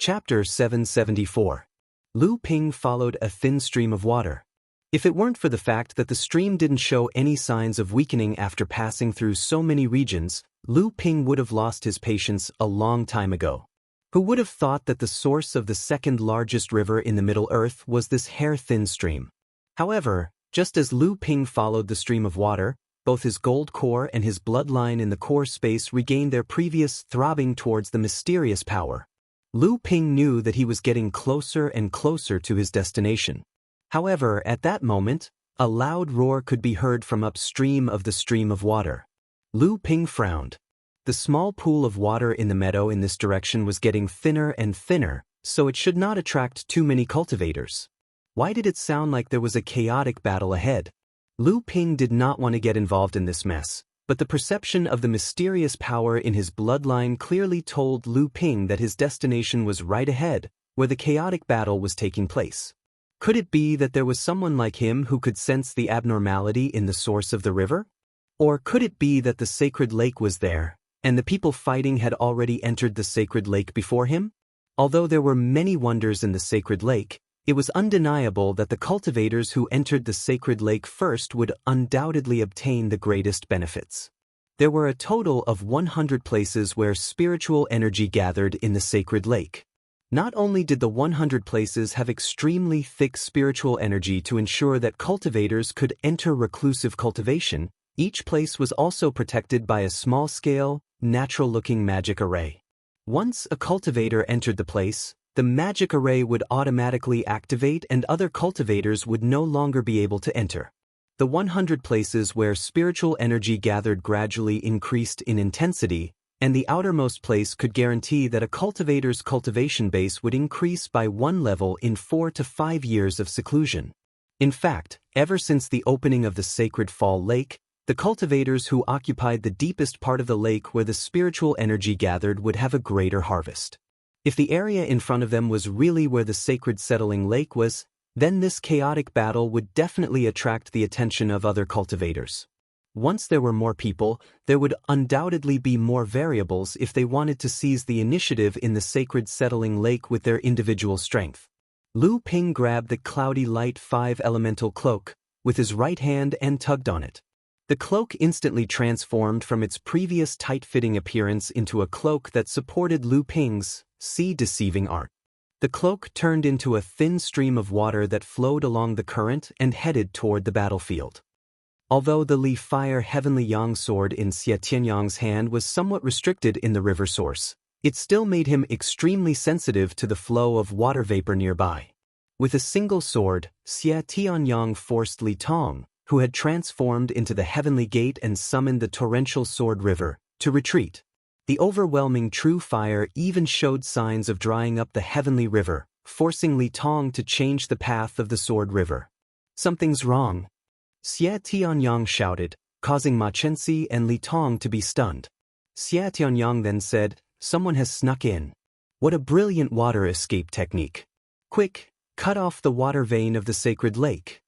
Chapter 774. Lu Ping followed a thin stream of water. If it weren't for the fact that the stream didn't show any signs of weakening after passing through so many regions, Lu Ping would have lost his patience a long time ago. Who would have thought that the source of the second largest river in the Middle Earth was this hair-thin stream? However, just as Lu Ping followed the stream of water, both his gold core and his bloodline in the core space regained their previous throbbing towards the mysterious power. Lu Ping knew that he was getting closer and closer to his destination. However, at that moment, a loud roar could be heard from upstream of the stream of water. Lu Ping frowned. The small pool of water in the meadow in this direction was getting thinner and thinner, so it should not attract too many cultivators. Why did it sound like there was a chaotic battle ahead? Lu Ping did not want to get involved in this mess, but the perception of the mysterious power in his bloodline clearly told Lu Ping that his destination was right ahead, where the chaotic battle was taking place. Could it be that there was someone like him who could sense the abnormality in the source of the river? Or could it be that the sacred lake was there, and the people fighting had already entered the sacred lake before him? Although there were many wonders in the sacred lake, it was undeniable that the cultivators who entered the sacred lake first would undoubtedly obtain the greatest benefits. There were a total of 100 places where spiritual energy gathered in the sacred lake. Not only did the 100 places have extremely thick spiritual energy to ensure that cultivators could enter reclusive cultivation, each place was also protected by a small-scale, natural-looking magic array. Once a cultivator entered the place, the magic array would automatically activate and other cultivators would no longer be able to enter. The 100 places where spiritual energy gathered gradually increased in intensity, and the outermost place could guarantee that a cultivator's cultivation base would increase by one level in 4 to 5 years of seclusion. In fact, ever since the opening of the sacred fall lake, the cultivators who occupied the deepest part of the lake where the spiritual energy gathered would have a greater harvest. If the area in front of them was really where the sacred settling lake was, then this chaotic battle would definitely attract the attention of other cultivators. Once there were more people, there would undoubtedly be more variables if they wanted to seize the initiative in the sacred settling lake with their individual strength. Lu Ping grabbed the cloudy light 5 elemental cloak with his right hand and tugged on it. The cloak instantly transformed from its previous tight-fitting appearance into a cloak that supported Lu Ping's deceiving art. The cloak turned into a thin stream of water that flowed along the current and headed toward the battlefield. Although the Li Fire Heavenly Yang sword in Xie Tianyang's hand was somewhat restricted in the river source, it still made him extremely sensitive to the flow of water vapor nearby. With a single sword, Xie Tianyang forced Li Tong, who had transformed into the Heavenly Gate and summoned the torrential sword river, to retreat. The overwhelming true fire even showed signs of drying up the heavenly river, forcing Li Tong to change the path of the sword river. "Something's wrong," Xie Tianyang shouted, causing Ma Chenxi and Li Tong to be stunned. Xie Tianyang then said, "Someone has snuck in. What a brilliant water escape technique. Quick, cut off the water vein of the sacred lake."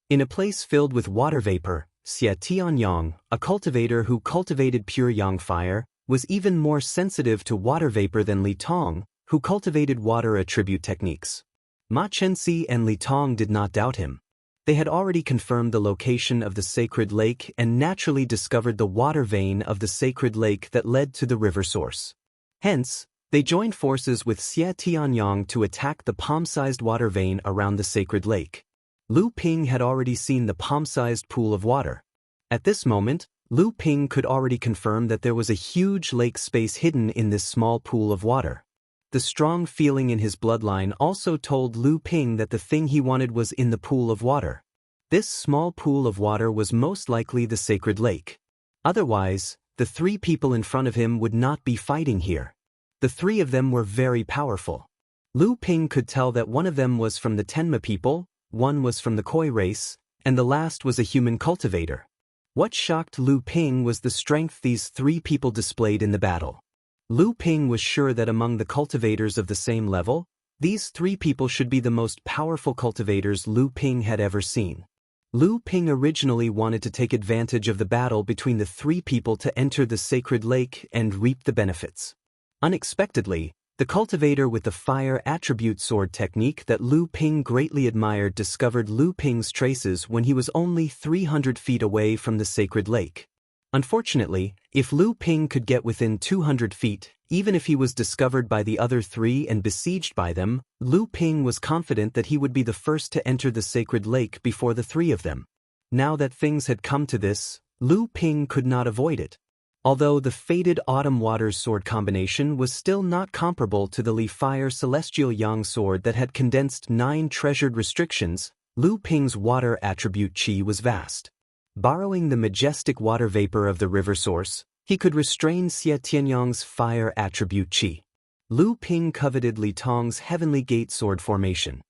In a place filled with water vapor, Xie Tianyang, a cultivator who cultivated pure yang fire, was even more sensitive to water vapor than Li Tong, who cultivated water attribute techniques. Ma Chenxi and Li Tong did not doubt him. They had already confirmed the location of the sacred lake and naturally discovered the water vein of the sacred lake that led to the river source. Hence, they joined forces with Xie Tianyang to attack the palm-sized water vein around the sacred lake. Lu Ping had already seen the palm-sized pool of water. At this moment, Lu Ping could already confirm that there was a huge lake space hidden in this small pool of water. The strong feeling in his bloodline also told Lu Ping that the thing he wanted was in the pool of water. This small pool of water was most likely the sacred lake. Otherwise, the 3 people in front of him would not be fighting here. The 3 of them were very powerful. Lu Ping could tell that one of them was from the Tenma people, one was from the Koi race, and the last was a human cultivator. What shocked Lu Ping was the strength these 3 people displayed in the battle. Lu Ping was sure that among the cultivators of the same level, these 3 people should be the most powerful cultivators Lu Ping had ever seen. Lu Ping originally wanted to take advantage of the battle between the 3 people to enter the sacred lake and reap the benefits. Unexpectedly, The cultivator with the fire attribute sword technique that Lu Ping greatly admired discovered Lu Ping's traces when he was only 300 feet away from the sacred lake. Unfortunately, if Lu Ping could get within 200 feet, even if he was discovered by the other three and besieged by them, Lu Ping was confident that he would be the first to enter the sacred lake before the three of them. Now that things had come to this, Lu Ping could not avoid it. Although the fated Autumn Waters sword combination was still not comparable to the Li Fire Celestial Yang sword that had condensed 9 treasured restrictions, Lu Ping's water attribute qi was vast. Borrowing the majestic water vapor of the river source, he could restrain Xie Tianyang's fire attribute qi. Lu Ping coveted Li Tong's Heavenly Gate sword formation.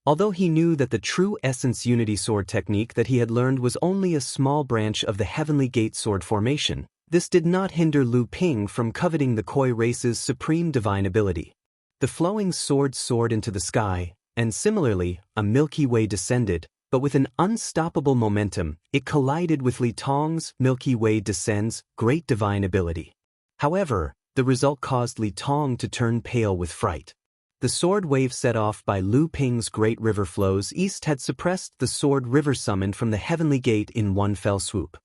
Although he knew that the true essence unity sword technique that he had learned was only a small branch of the Heavenly Gate sword formation, this did not hinder Lu Ping from coveting the Koi race's supreme divine ability. The flowing sword soared into the sky, and similarly, a Milky Way descended, but with an unstoppable momentum, it collided with Li Tong's Milky Way descends great divine ability. However, the result caused Li Tong to turn pale with fright. The sword wave set off by Lu Ping's great river flows east had suppressed the sword river summoned from the Heavenly Gate in one fell swoop.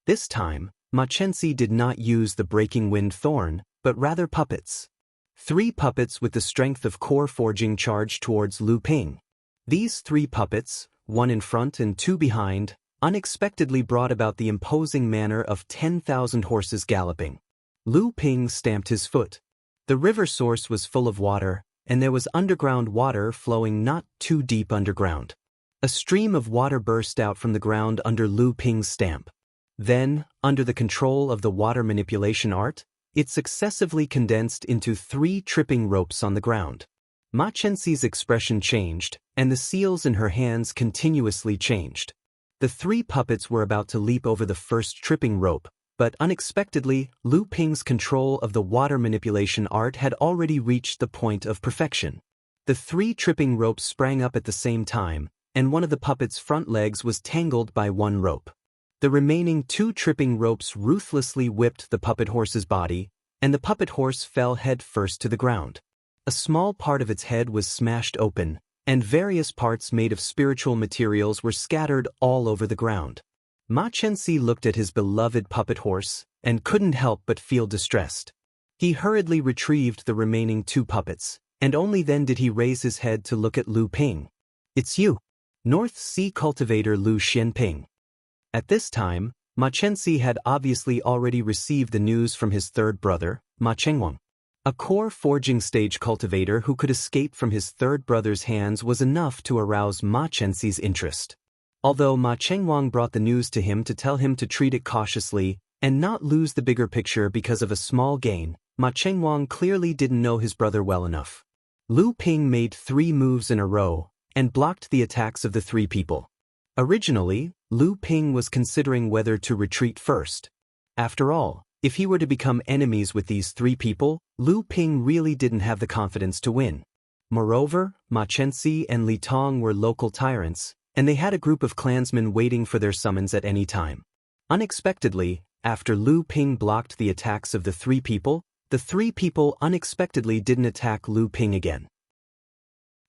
This time, Ma Chenxi did not use the breaking wind thorn, but rather puppets. 3 puppets with the strength of core forging charged towards Lu Ping. These 3 puppets, 1 in front and 2 behind, unexpectedly brought about the imposing manner of 10,000 horses galloping. Lu Ping stamped his foot. The river source was full of water, and there was underground water flowing not too deep underground. A stream of water burst out from the ground under Lu Ping's stamp. Then, under the control of the water manipulation art, it successively condensed into 3 tripping ropes on the ground. Ma Chenxi's expression changed, and the seals in her hands continuously changed. The 3 puppets were about to leap over the first tripping rope, but unexpectedly, Lu Ping's control of the water manipulation art had already reached the point of perfection. The 3 tripping ropes sprang up at the same time, and one of the puppet's front legs was tangled by 1 rope. The remaining 2 tripping ropes ruthlessly whipped the puppet horse's body, and the puppet horse fell head first to the ground. A small part of its head was smashed open, and various parts made of spiritual materials were scattered all over the ground. Ma Chenxi looked at his beloved puppet horse, and couldn't help but feel distressed. He hurriedly retrieved the remaining 2 puppets, and only then did he raise his head to look at Lu Ping. "It's you, North Sea cultivator Lu Xianping." At this time, Ma Chenxi had obviously already received the news from his third brother, Ma Chengwang. A core forging stage cultivator who could escape from his third brother's hands was enough to arouse Ma Chenxi's interest. Although Ma Chengwang brought the news to him to tell him to treat it cautiously and not lose the bigger picture because of a small gain, Ma Chengwang clearly didn't know his brother well enough. Lu Ping made 3 moves in a row and blocked the attacks of the 3 people. Originally, Lu Ping was considering whether to retreat first. After all, if he were to become enemies with these 3 people, Lu Ping really didn't have the confidence to win. Moreover, Ma Chenxi and Li Tong were local tyrants, and they had a group of clansmen waiting for their summons at any time. Unexpectedly, after Lu Ping blocked the attacks of the 3 people, the 3 people unexpectedly didn't attack Lu Ping again.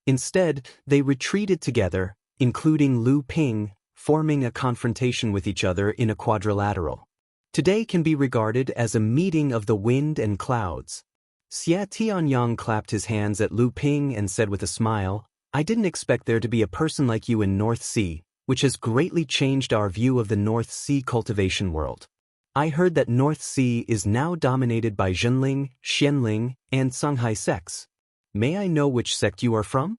Instead, they retreated together, including Lu Ping, forming a confrontation with each other in a quadrilateral. Today can be regarded as a meeting of the wind and clouds. Xie Tianyang clapped his hands at Lu Ping and said with a smile, "I didn't expect there to be a person like you in North Sea, which has greatly changed our view of the North Sea cultivation world. I heard that North Sea is now dominated by Zhenling, Xianling, and Songhai sects. May I know which sect you are from?"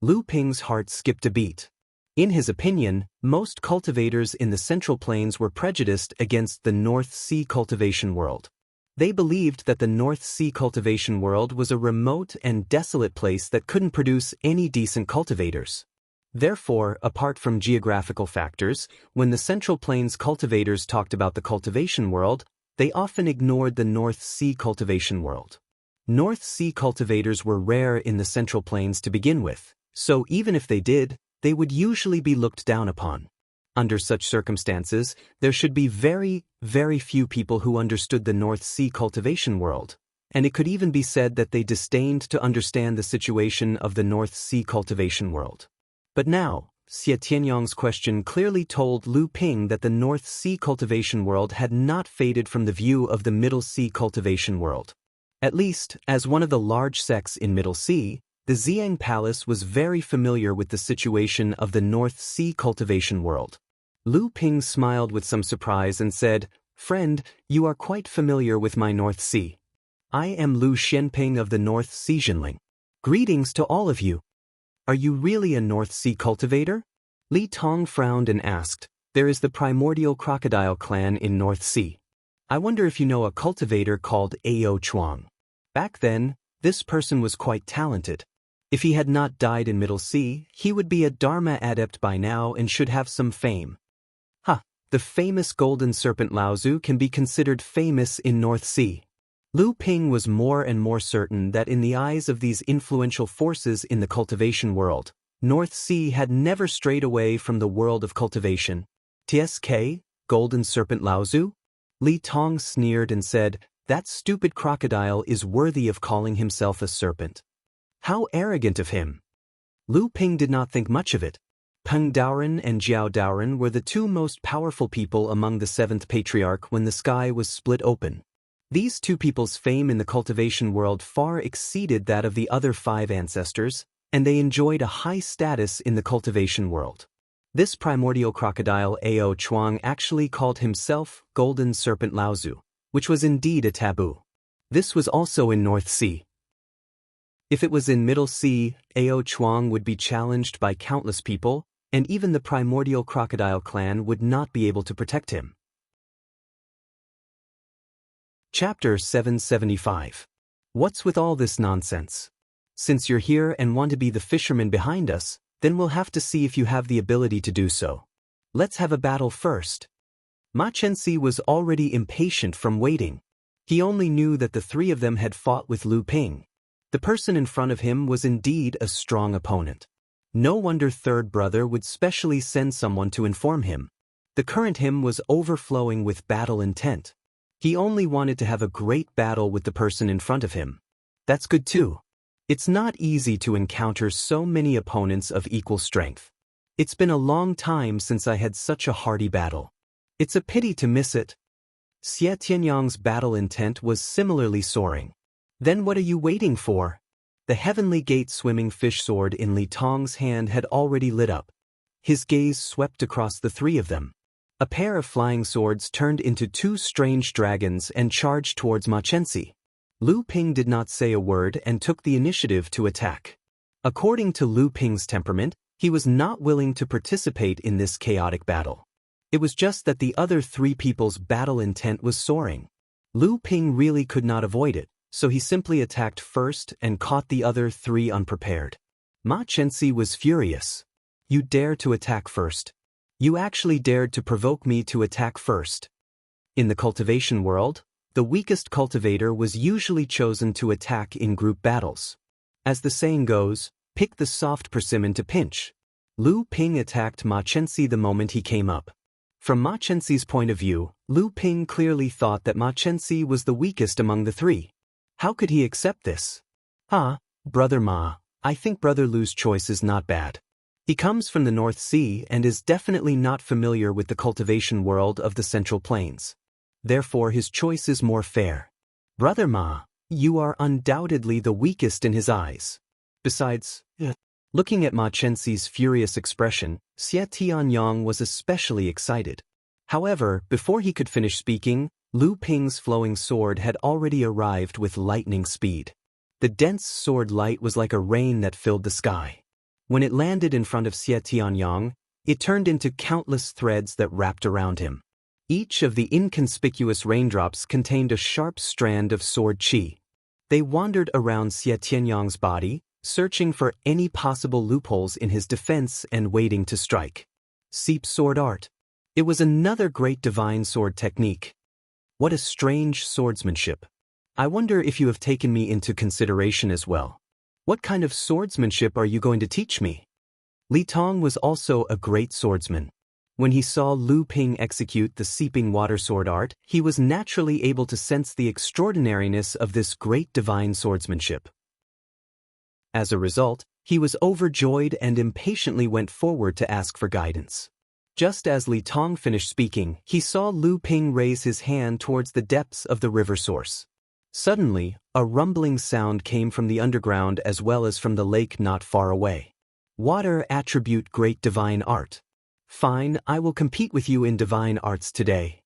Lu Ping's heart skipped a beat. In his opinion, most cultivators in the Central Plains were prejudiced against the North Sea cultivation world. They believed that the North Sea cultivation world was a remote and desolate place that couldn't produce any decent cultivators. Therefore, apart from geographical factors, when the Central Plains cultivators talked about the cultivation world, they often ignored the North Sea cultivation world. North Sea cultivators were rare in the Central Plains to begin with, so even if they did, they would usually be looked down upon. Under such circumstances, there should be very, very few people who understood the North Sea cultivation world. and it could even be said that they disdained to understand the situation of the North Sea cultivation world. But now, Xie Tianyong's question clearly told Lu Ping that the North Sea cultivation world had not faded from the view of the Middle Sea cultivation world. At least, as one of the large sects in Middle Sea, the Xiang Palace was very familiar with the situation of the North Sea cultivation world. Lu Ping smiled with some surprise and said, "Friend, you are quite familiar with my North Sea. I am Lu Xianping of the North Sea Jinling. Greetings to all of you. Are you really a North Sea cultivator?" Li Tong frowned and asked, "There is the primordial crocodile clan in North Sea. I wonder if you know a cultivator called Ao Chuang." Back then, this person was quite talented. If he had not died in Middle Sea, he would be a Dharma adept by now and should have some fame. The famous golden serpent Laozu can be considered famous in North Sea. Lu Ping was more and more certain that in the eyes of these influential forces in the cultivation world, North Sea had never strayed away from the world of cultivation. "TSK, golden serpent Laozu?" Li Tong sneered and said, "That stupid crocodile is worthy of calling himself a serpent. How arrogant of him." Lu Ping did not think much of it. Peng Daoren and Jiao Daoren were the two most powerful people among the seventh patriarch when the sky was split open. These two people's fame in the cultivation world far exceeded that of the other 5 ancestors, and they enjoyed a high status in the cultivation world. This primordial crocodile Ao Chuang actually called himself Golden Serpent Laozu, which was indeed a taboo. This was also in North Sea. If it was in Middle Sea, Ao Chuang would be challenged by countless people, and even the primordial crocodile clan would not be able to protect him. Chapter 775. What's with all this nonsense? Since you're here and want to be the fisherman behind us, then we'll have to see if you have the ability to do so. Let's have a battle first. Ma Chenxi was already impatient from waiting. He only knew that the 3 of them had fought with Lu Ping. The person in front of him was indeed a strong opponent. No wonder Third Brother would specially send someone to inform him. The current him was overflowing with battle intent. He only wanted to have a great battle with the person in front of him. That's good too. It's not easy to encounter so many opponents of equal strength. It's been a long time since I had such a hearty battle. It's a pity to miss it. Xie Tianyong's battle intent was similarly soaring. Then what are you waiting for? The heavenly gate swimming fish sword in Li Tong's hand had already lit up. His gaze swept across the 3 of them. A pair of flying swords turned into 2 strange dragons and charged towards Ma Chenxi. Lu Ping did not say a word and took the initiative to attack. According to Lu Ping's temperament, he was not willing to participate in this chaotic battle. It was just that the other 3 people's battle intent was soaring. Lu Ping really could not avoid it, so he simply attacked first and caught the other 3 unprepared. Ma Chenxi was furious. "You dare to attack first. You actually dared to provoke me to attack first." In the cultivation world, the weakest cultivator was usually chosen to attack in group battles. As the saying goes, pick the soft persimmon to pinch. Lu Ping attacked Ma Chenxi the moment he came up. From Ma Chenxi's point of view, Lu Ping clearly thought that Ma Chenxi was the weakest among the 3. How could he accept this? Brother Ma, I think Brother Lu's choice is not bad. He comes from the North Sea and is definitely not familiar with the cultivation world of the Central Plains. Therefore his choice is more fair. Brother Ma, you are undoubtedly the weakest in his eyes. Besides, looking at Ma Chenxi's furious expression, Xie Tianyong was especially excited. However, before he could finish speaking, Lu Ping's flowing sword had already arrived with lightning speed. The dense sword light was like a rain that filled the sky. When it landed in front of Xie Tianyong, it turned into countless threads that wrapped around him. Each of the inconspicuous raindrops contained a sharp strand of sword qi. They wandered around Xie Tianyong's body, searching for any possible loopholes in his defense and waiting to strike. Seep sword art. It was another great divine sword technique. What a strange swordsmanship. I wonder if you have taken me into consideration as well. What kind of swordsmanship are you going to teach me? Li Tong was also a great swordsman. When he saw Lu Ping execute the seeping water sword art, he was naturally able to sense the extraordinariness of this great divine swordsmanship. As a result, he was overjoyed and impatiently went forward to ask for guidance. Just as Li Tong finished speaking, he saw Lu Ping raise his hand towards the depths of the river source. Suddenly, a rumbling sound came from the underground as well as from the lake not far away. Water attribute great divine art. Fine, I will compete with you in divine arts today.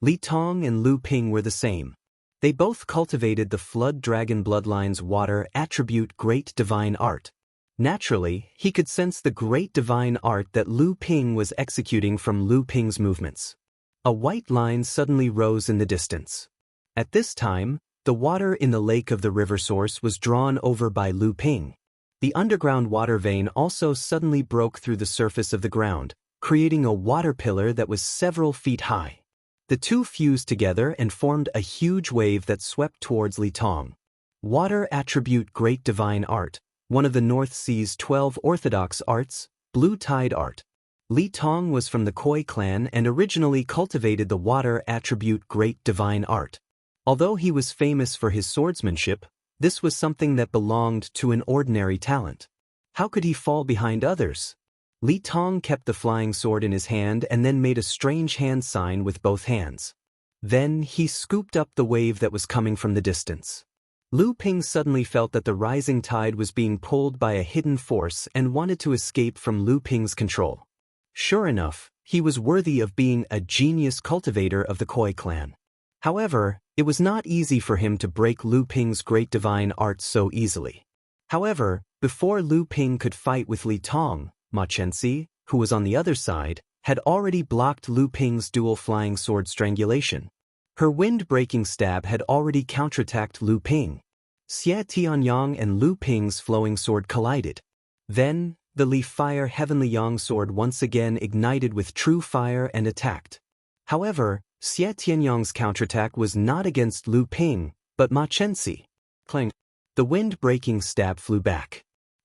Li Tong and Lu Ping were the same. They both cultivated the flood dragon bloodline's water attribute great divine art. Naturally, he could sense the great divine art that Lu Ping was executing from Lu Ping's movements. A white line suddenly rose in the distance. At this time, the water in the lake of the river source was drawn over by Lu Ping. The underground water vein also suddenly broke through the surface of the ground, creating a water pillar that was several feet high. The two fused together and formed a huge wave that swept towards Li Tong. Water attribute great divine art, one of the North Sea's 12 orthodox arts, blue tide art. Li Tong was from the Koi clan and originally cultivated the water attribute great divine art. Although he was famous for his swordsmanship, this was something that belonged to an ordinary talent. How could he fall behind others? Li Tong kept the flying sword in his hand and then made a strange hand sign with both hands. Then he scooped up the wave that was coming from the distance. Lu Ping suddenly felt that the rising tide was being pulled by a hidden force and wanted to escape from Lu Ping's control. Sure enough, he was worthy of being a genius cultivator of the Koi clan. However, it was not easy for him to break Lu Ping's great divine art so easily. However, before Lu Ping could fight with Li Tong, Ma Chenxi, who was on the other side, had already blocked Lu Ping's dual flying sword strangulation. Her wind-breaking stab had already counterattacked Lu Ping. Xie Tianyang and Lu Ping's flowing sword collided. Then, the Li Fire Heavenly Yang sword once again ignited with true fire and attacked. However, Xie Tianyang's counterattack was not against Lu Ping, but Ma Chenxi. Clang! The wind-breaking stab flew back.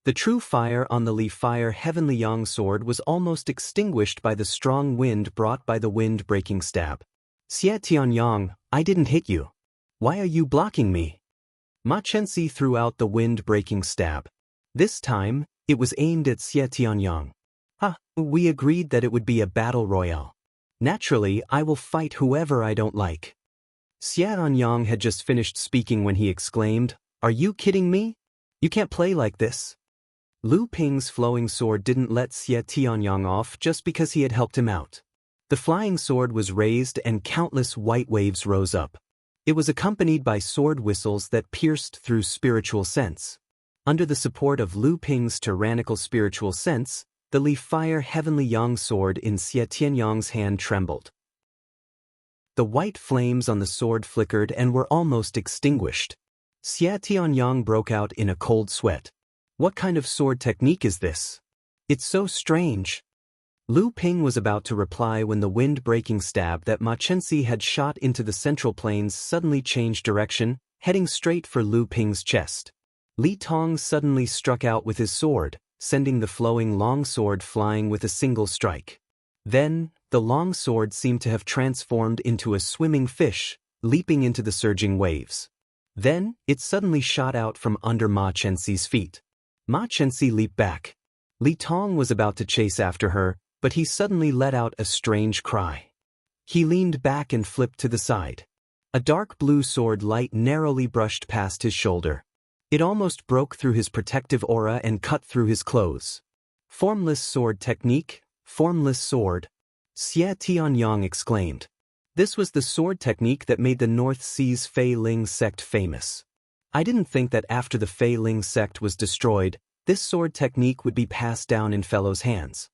The true fire on the Li Fire Heavenly Yang sword was almost extinguished by the strong wind brought by the wind-breaking stab. Xie Tianyang, I didn't hit you. Why are you blocking me? Ma Chenxi threw out the wind-breaking stab. This time, it was aimed at Xie Tianyang. We agreed that it would be a battle royale. Naturally, I will fight whoever I don't like. Xie Tianyang had just finished speaking when he exclaimed, Are you kidding me? You can't play like this. Lu Ping's flowing sword didn't let Xie Tianyang off just because he had helped him out. The flying sword was raised and countless white waves rose up. It was accompanied by sword whistles that pierced through spiritual sense. Under the support of Lu Ping's tyrannical spiritual sense, the Li Fire Heavenly Yang sword in Xie Tianyang's hand trembled. The white flames on the sword flickered and were almost extinguished. Xie Tianyang broke out in a cold sweat. What kind of sword technique is this? It's so strange. Lu Ping was about to reply when the wind-breaking stab that Ma Chenxi had shot into the central plains suddenly changed direction, heading straight for Lu Ping's chest. Li Tong suddenly struck out with his sword, sending the flowing long sword flying with a single strike. Then, the long sword seemed to have transformed into a swimming fish, leaping into the surging waves. Then, it suddenly shot out from under Ma Chenxi's feet. Ma Chenxi leaped back. Li Tong was about to chase after her, but he suddenly let out a strange cry. He leaned back and flipped to the side. A dark blue sword light narrowly brushed past his shoulder. It almost broke through his protective aura and cut through his clothes. Formless sword technique, formless sword. Xie Tianyang exclaimed. This was the sword technique that made the North Sea's Fei Ling sect famous. I didn't think that after the Fei Ling sect was destroyed, this sword technique would be passed down in fellows' hands.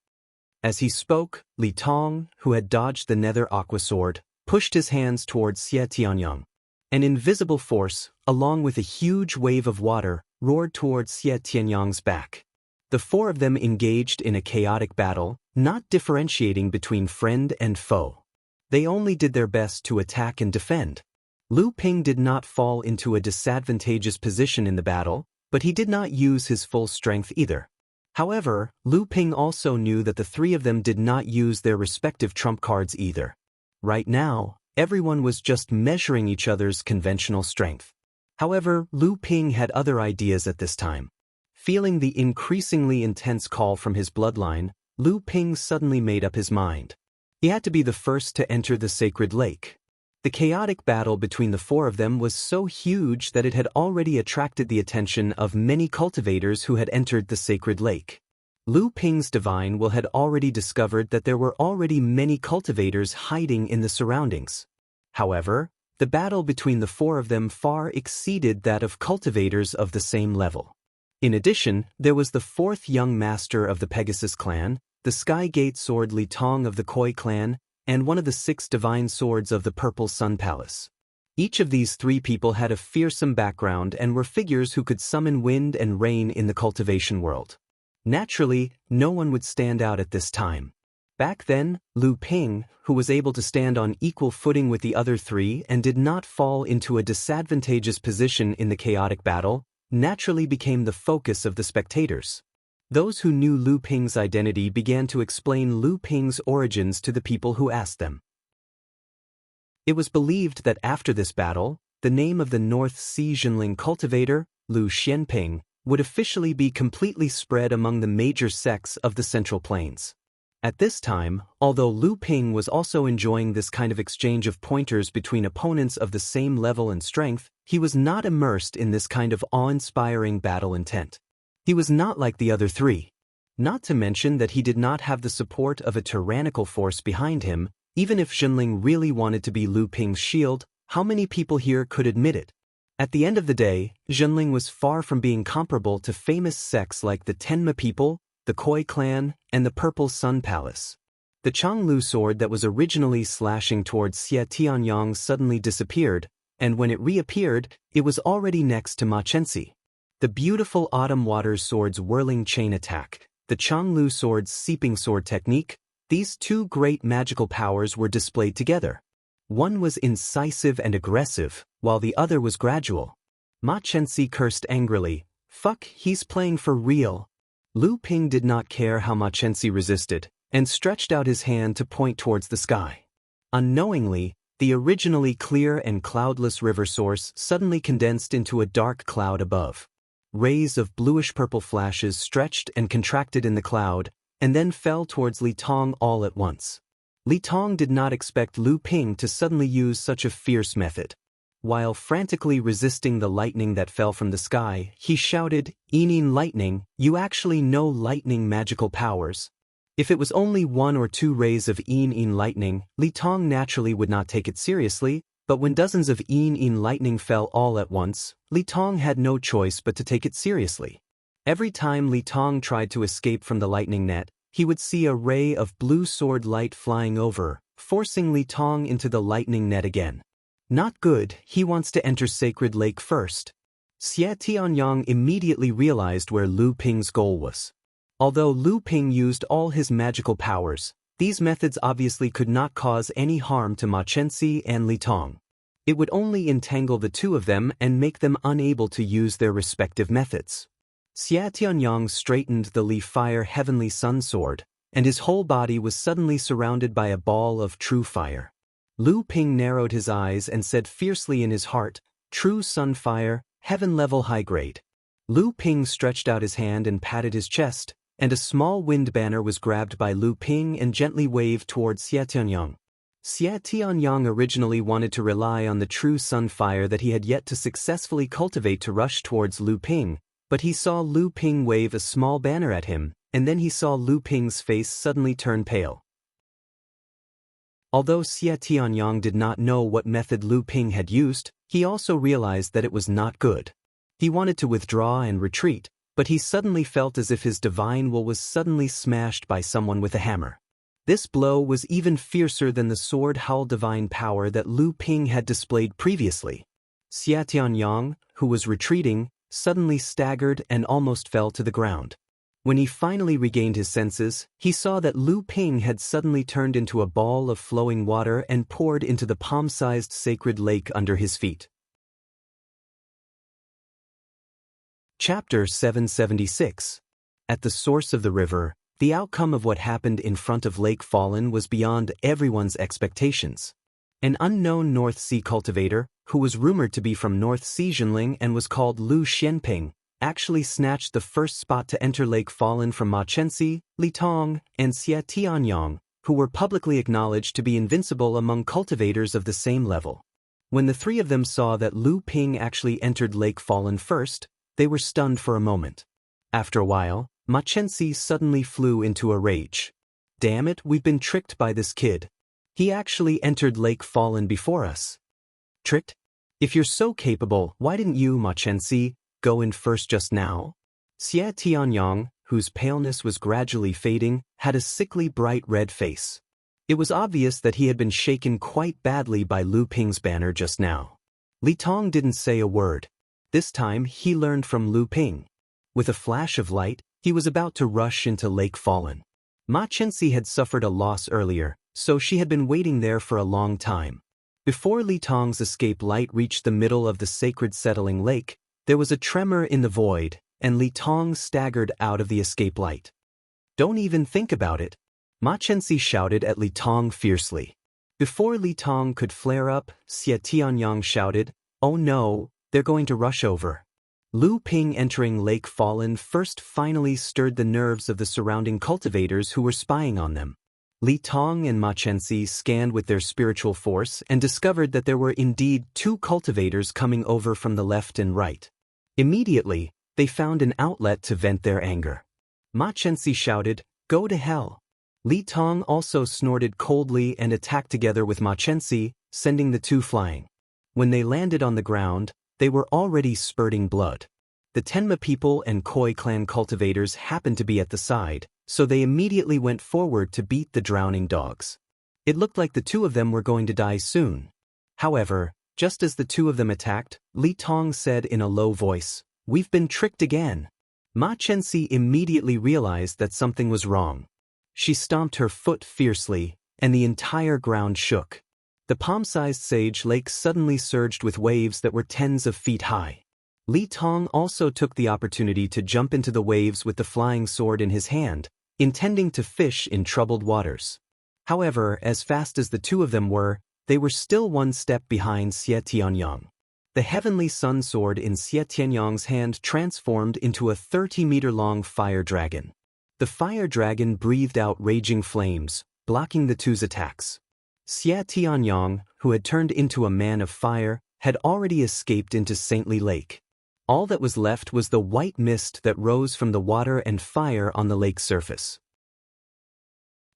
As he spoke, Li Tong, who had dodged the nether aqua sword, pushed his hands towards Xie Tianyang. An invisible force, along with a huge wave of water, roared towards Xie Tianyang's back. The four of them engaged in a chaotic battle, not differentiating between friend and foe. They only did their best to attack and defend. Lu Ping did not fall into a disadvantageous position in the battle, but he did not use his full strength either. However, Lu Ping also knew that the three of them did not use their respective trump cards either. Right now, everyone was just measuring each other's conventional strength. However, Lu Ping had other ideas at this time. Feeling the increasingly intense call from his bloodline, Lu Ping suddenly made up his mind. He had to be the first to enter the sacred lake. The chaotic battle between the four of them was so huge that it had already attracted the attention of many cultivators who had entered the sacred lake. Lu Ping's divine will had already discovered that there were already many cultivators hiding in the surroundings. However, the battle between the four of them far exceeded that of cultivators of the same level. In addition, there was the fourth young master of the Pegasus clan, the Sky Gate Sword Li Tong of the Koi clan, and one of the 6 divine swords of the Purple Sun Palace. Each of these 3 people had a fearsome background and were figures who could summon wind and rain in the cultivation world. Naturally, no one would stand out at this time. Back then, Lu Ping, who was able to stand on equal footing with the other 3 and did not fall into a disadvantageous position in the chaotic battle, naturally became the focus of the spectators. Those who knew Lu Ping's identity began to explain Lu Ping's origins to the people who asked them. It was believed that after this battle, the name of the North Sea Jinling cultivator, Lu Xianping, would officially be completely spread among the major sects of the Central Plains. At this time, although Lu Ping was also enjoying this kind of exchange of pointers between opponents of the same level and strength, he was not immersed in this kind of awe-inspiring battle intent. He was not like the other 3. Not to mention that he did not have the support of a tyrannical force behind him. Even if Jinling really wanted to be Lu Ping's shield, how many people here could admit it? At the end of the day, Jinling was far from being comparable to famous sects like the Tenma people, the Koi clan, and the Purple Sun Palace. The Changlu sword that was originally slashing towards Xie Tianyang suddenly disappeared, and when it reappeared, it was already next to Ma Chenxi. The beautiful Autumn Waters sword's whirling chain attack, the Changlu sword's seeping sword technique, these 2 great magical powers were displayed together. One was incisive and aggressive, while the other was gradual. Ma Chenxi cursed angrily, "Fuck, he's playing for real." Lu Ping did not care how Ma Chenxi resisted, and stretched out his hand to point towards the sky. Unknowingly, the originally clear and cloudless river source suddenly condensed into a dark cloud above. Rays of bluish-purple flashes stretched and contracted in the cloud, and then fell towards Li Tong all at once. Li Tong did not expect Lu Ping to suddenly use such a fierce method. While frantically resisting the lightning that fell from the sky, he shouted, "Yinyin lightning, you actually know lightning magical powers." If it was only 1 or 2 rays of Yinyin lightning, Li Tong naturally would not take it seriously, but when dozens of Yinyin lightning fell all at once, Li Tong had no choice but to take it seriously. Every time Li Tong tried to escape from the lightning net, he would see a ray of blue sword light flying over, forcing Li Tong into the lightning net again. Not good, he wants to enter Sacred Lake first. Xie Tianyang immediately realized where Lu Ping's goal was. Although Lu Ping used all his magical powers, these methods obviously could not cause any harm to Ma Chenxi and Li Tong. It would only entangle the 2 of them and make them unable to use their respective methods. Xie Tianyang straightened the Li Fire Heavenly Sun Sword, and his whole body was suddenly surrounded by a ball of true fire. Lu Ping narrowed his eyes and said fiercely in his heart, "True Sun Fire, heaven-level high-grade." Lu Ping stretched out his hand and patted his chest, and a small wind banner was grabbed by Lu Ping and gently waved towards Xie Tianyang. Xie Tianyang originally wanted to rely on the true sun fire that he had yet to successfully cultivate to rush towards Lu Ping, but he saw Lu Ping wave a small banner at him, and then he saw Lu Ping's face suddenly turn pale. Although Xie Tianyang did not know what method Lu Ping had used, he also realized that it was not good. He wanted to withdraw and retreat, but he suddenly felt as if his divine will was suddenly smashed by someone with a hammer. This blow was even fiercer than the sword howl divine power that Lu Ping had displayed previously. Xie Tianyang, who was retreating, suddenly staggered and almost fell to the ground. When he finally regained his senses, he saw that Lu Ping had suddenly turned into a ball of flowing water and poured into the palm-sized sacred lake under his feet. Chapter 776. At the source of the river, the outcome of what happened in front of Lake Fallen was beyond everyone's expectations. An unknown North Sea cultivator, who was rumored to be from North Sea Jinling and was called Lu Xianping, actually snatched the first spot to enter Lake Fallen from Ma Chenxi, Li Tong, and Xie Tianyang, who were publicly acknowledged to be invincible among cultivators of the same level. When the three of them saw that Lu Ping actually entered Lake Fallen first, they were stunned for a moment. After a while, Ma Chenxi suddenly flew into a rage. "Damn it, we've been tricked by this kid. He actually entered Lake Fallen before us." "Tricked? If you're so capable, why didn't you, Ma Chenxi, go in first just now?" Xie Tianyang, whose paleness was gradually fading, had a sickly bright red face. It was obvious that he had been shaken quite badly by Lu Ping's banner just now. Li Tong didn't say a word. This time he learned from Lu Ping. With a flash of light, he was about to rush into Lake Fallen. Ma Chenxi had suffered a loss earlier, so she had been waiting there for a long time. Before Li Tong's escape light reached the middle of the sacred settling lake, there was a tremor in the void, and Li Tong staggered out of the escape light. "Don't even think about it," Ma Chenxi shouted at Li Tong fiercely. Before Li Tong could flare up, Xie Tianyang shouted, "Oh no, they're going to rush over." Lu Ping entering Lake Fallen first finally stirred the nerves of the surrounding cultivators who were spying on them. Li Tong and Ma Chenxi scanned with their spiritual force and discovered that there were indeed two cultivators coming over from the left and right. Immediately, they found an outlet to vent their anger. Ma Chenxi shouted, "Go to hell." Li Tong also snorted coldly and attacked together with Ma Chenxi, sending the two flying. When they landed on the ground, they were already spurting blood. The Tenma people and Koi clan cultivators happened to be at the side, so they immediately went forward to beat the drowning dogs. It looked like the two of them were going to die soon. However, just as the two of them attacked, Li Tong said in a low voice, "We've been tricked again." Ma Chenxi immediately realized that something was wrong. She stomped her foot fiercely, and the entire ground shook. The palm-sized sage lake suddenly surged with waves that were tens of feet high. Li Tong also took the opportunity to jump into the waves with the flying sword in his hand, intending to fish in troubled waters. However, as fast as the two of them were, they were still one step behind Xie Tianyang. The heavenly sun sword in Xie Tianyang's hand transformed into a 30-meter-long fire dragon. The fire dragon breathed out raging flames, blocking the two's attacks. Xie Tianyang, who had turned into a man of fire, had already escaped into Saintly Lake. All that was left was the white mist that rose from the water and fire on the lake's surface.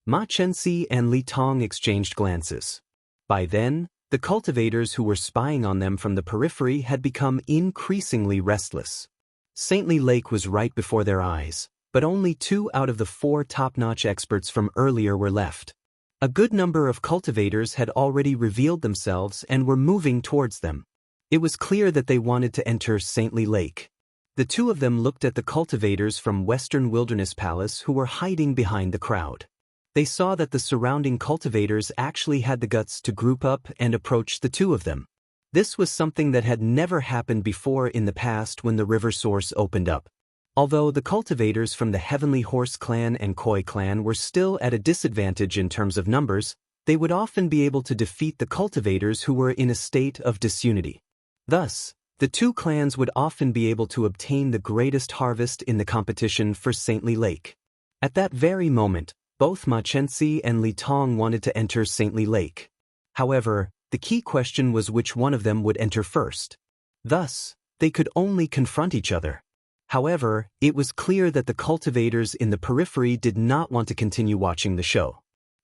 Ma Chenxi and Li Tong exchanged glances. By then, the cultivators who were spying on them from the periphery had become increasingly restless. Saintly Lake was right before their eyes, but only 2 out of the 4 top-notch experts from earlier were left. A good number of cultivators had already revealed themselves and were moving towards them. It was clear that they wanted to enter Saintly Lake. The two of them looked at the cultivators from Western Wilderness Palace who were hiding behind the crowd. They saw that the surrounding cultivators actually had the guts to group up and approach the two of them. This was something that had never happened before in the past when the river source opened up. Although the cultivators from the Heavenly Horse clan and Koi clan were still at a disadvantage in terms of numbers, they would often be able to defeat the cultivators who were in a state of disunity. Thus, the two clans would often be able to obtain the greatest harvest in the competition for Saintly Lake. At that very moment, both Ma Chenxi and Li Tong wanted to enter Saintly Lake. However, the key question was which one of them would enter first. Thus, they could only confront each other. However, it was clear that the cultivators in the periphery did not want to continue watching the show.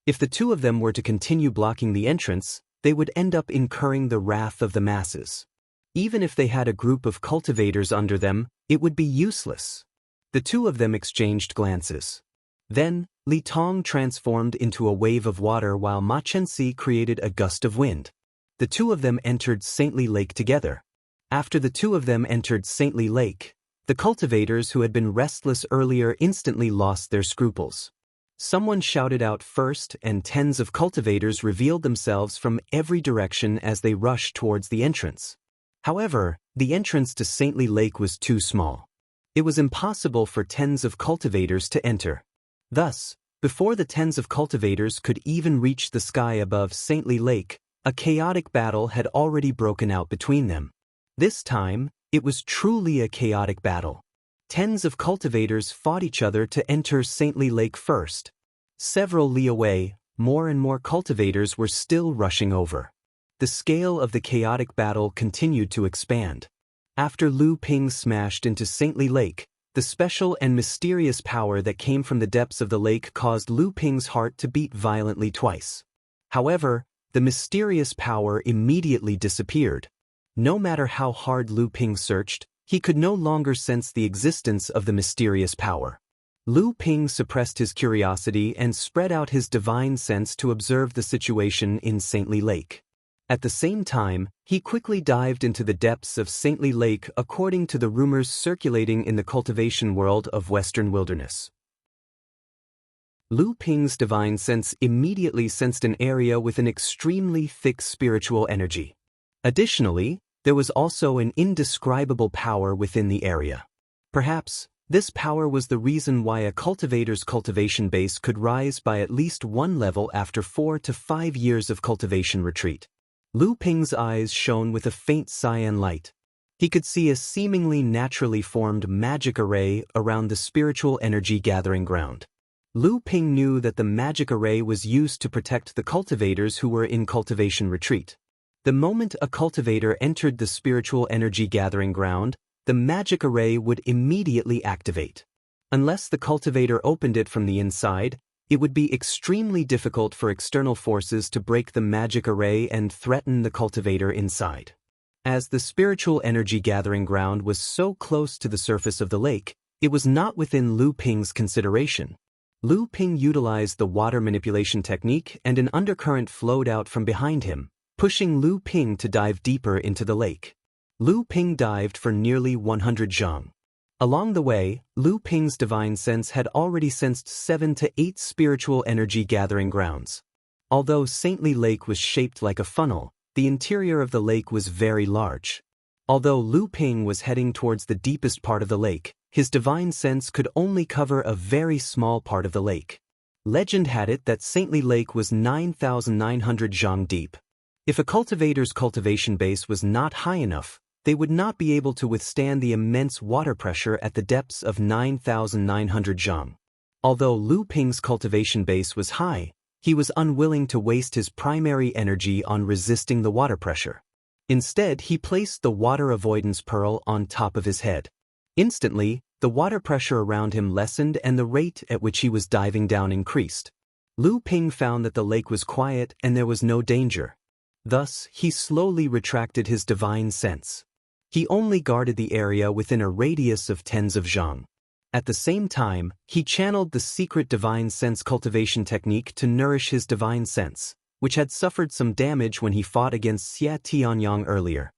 If the two of them were to continue blocking the entrance, they would end up incurring the wrath of the masses. Even if they had a group of cultivators under them, it would be useless. The two of them exchanged glances. Then, Li Tong transformed into a wave of water while Ma Chenxi created a gust of wind. The two of them entered Saintly Lake together. After the two of them entered Saintly Lake, the cultivators who had been restless earlier instantly lost their scruples. Someone shouted out first, and tens of cultivators revealed themselves from every direction as they rushed towards the entrance. However, the entrance to Saintly Lake was too small. It was impossible for tens of cultivators to enter. Thus, before the tens of cultivators could even reach the sky above Saintly Lake, a chaotic battle had already broken out between them. This time, it was truly a chaotic battle. Tens of cultivators fought each other to enter Saintly Lake first. Several li away, more and more cultivators were still rushing over. The scale of the chaotic battle continued to expand. After Lu Ping smashed into Saintly Lake, the special and mysterious power that came from the depths of the lake caused Lu Ping's heart to beat violently twice. However, the mysterious power immediately disappeared. No matter how hard Lu Ping searched, he could no longer sense the existence of the mysterious power. Lu Ping suppressed his curiosity and spread out his divine sense to observe the situation in Saintly Lake. At the same time, he quickly dived into the depths of Saintly Lake according to the rumors circulating in the cultivation world of Western Wilderness. Lu Ping's divine sense immediately sensed an area with an extremely thick spiritual energy. Additionally, there was also an indescribable power within the area. Perhaps, this power was the reason why a cultivator's cultivation base could rise by at least one level after 4 to 5 years of cultivation retreat. Lu Ping's eyes shone with a faint cyan light. He could see a seemingly naturally formed magic array around the spiritual energy gathering ground. Lu Ping knew that the magic array was used to protect the cultivators who were in cultivation retreat. The moment a cultivator entered the spiritual energy gathering ground, the magic array would immediately activate. Unless the cultivator opened it from the inside, it would be extremely difficult for external forces to break the magic array and threaten the cultivator inside. As the spiritual energy gathering ground was so close to the surface of the lake, it was not within Lu Ping's consideration. Lu Ping utilized the water manipulation technique and an undercurrent flowed out from behind him, pushing Lu Ping to dive deeper into the lake. Lu Ping dived for nearly 100 zhang. Along the way, Lu Ping's divine sense had already sensed 7 to 8 spiritual energy gathering grounds. Although Saintly Lake was shaped like a funnel, the interior of the lake was very large. Although Lu Ping was heading towards the deepest part of the lake, his divine sense could only cover a very small part of the lake. Legend had it that Saintly Lake was 9,900 zhang deep. If a cultivator's cultivation base was not high enough, they would not be able to withstand the immense water pressure at the depths of 9,900 zhang. Although Lu Ping's cultivation base was high, he was unwilling to waste his primary energy on resisting the water pressure. Instead, he placed the water avoidance pearl on top of his head. Instantly, the water pressure around him lessened and the rate at which he was diving down increased. Lu Ping found that the lake was quiet and there was no danger. Thus, he slowly retracted his divine sense. He only guarded the area within a radius of tens of zhang. At the same time, he channeled the secret divine sense cultivation technique to nourish his divine sense, which had suffered some damage when he fought against Xia Tianyang earlier.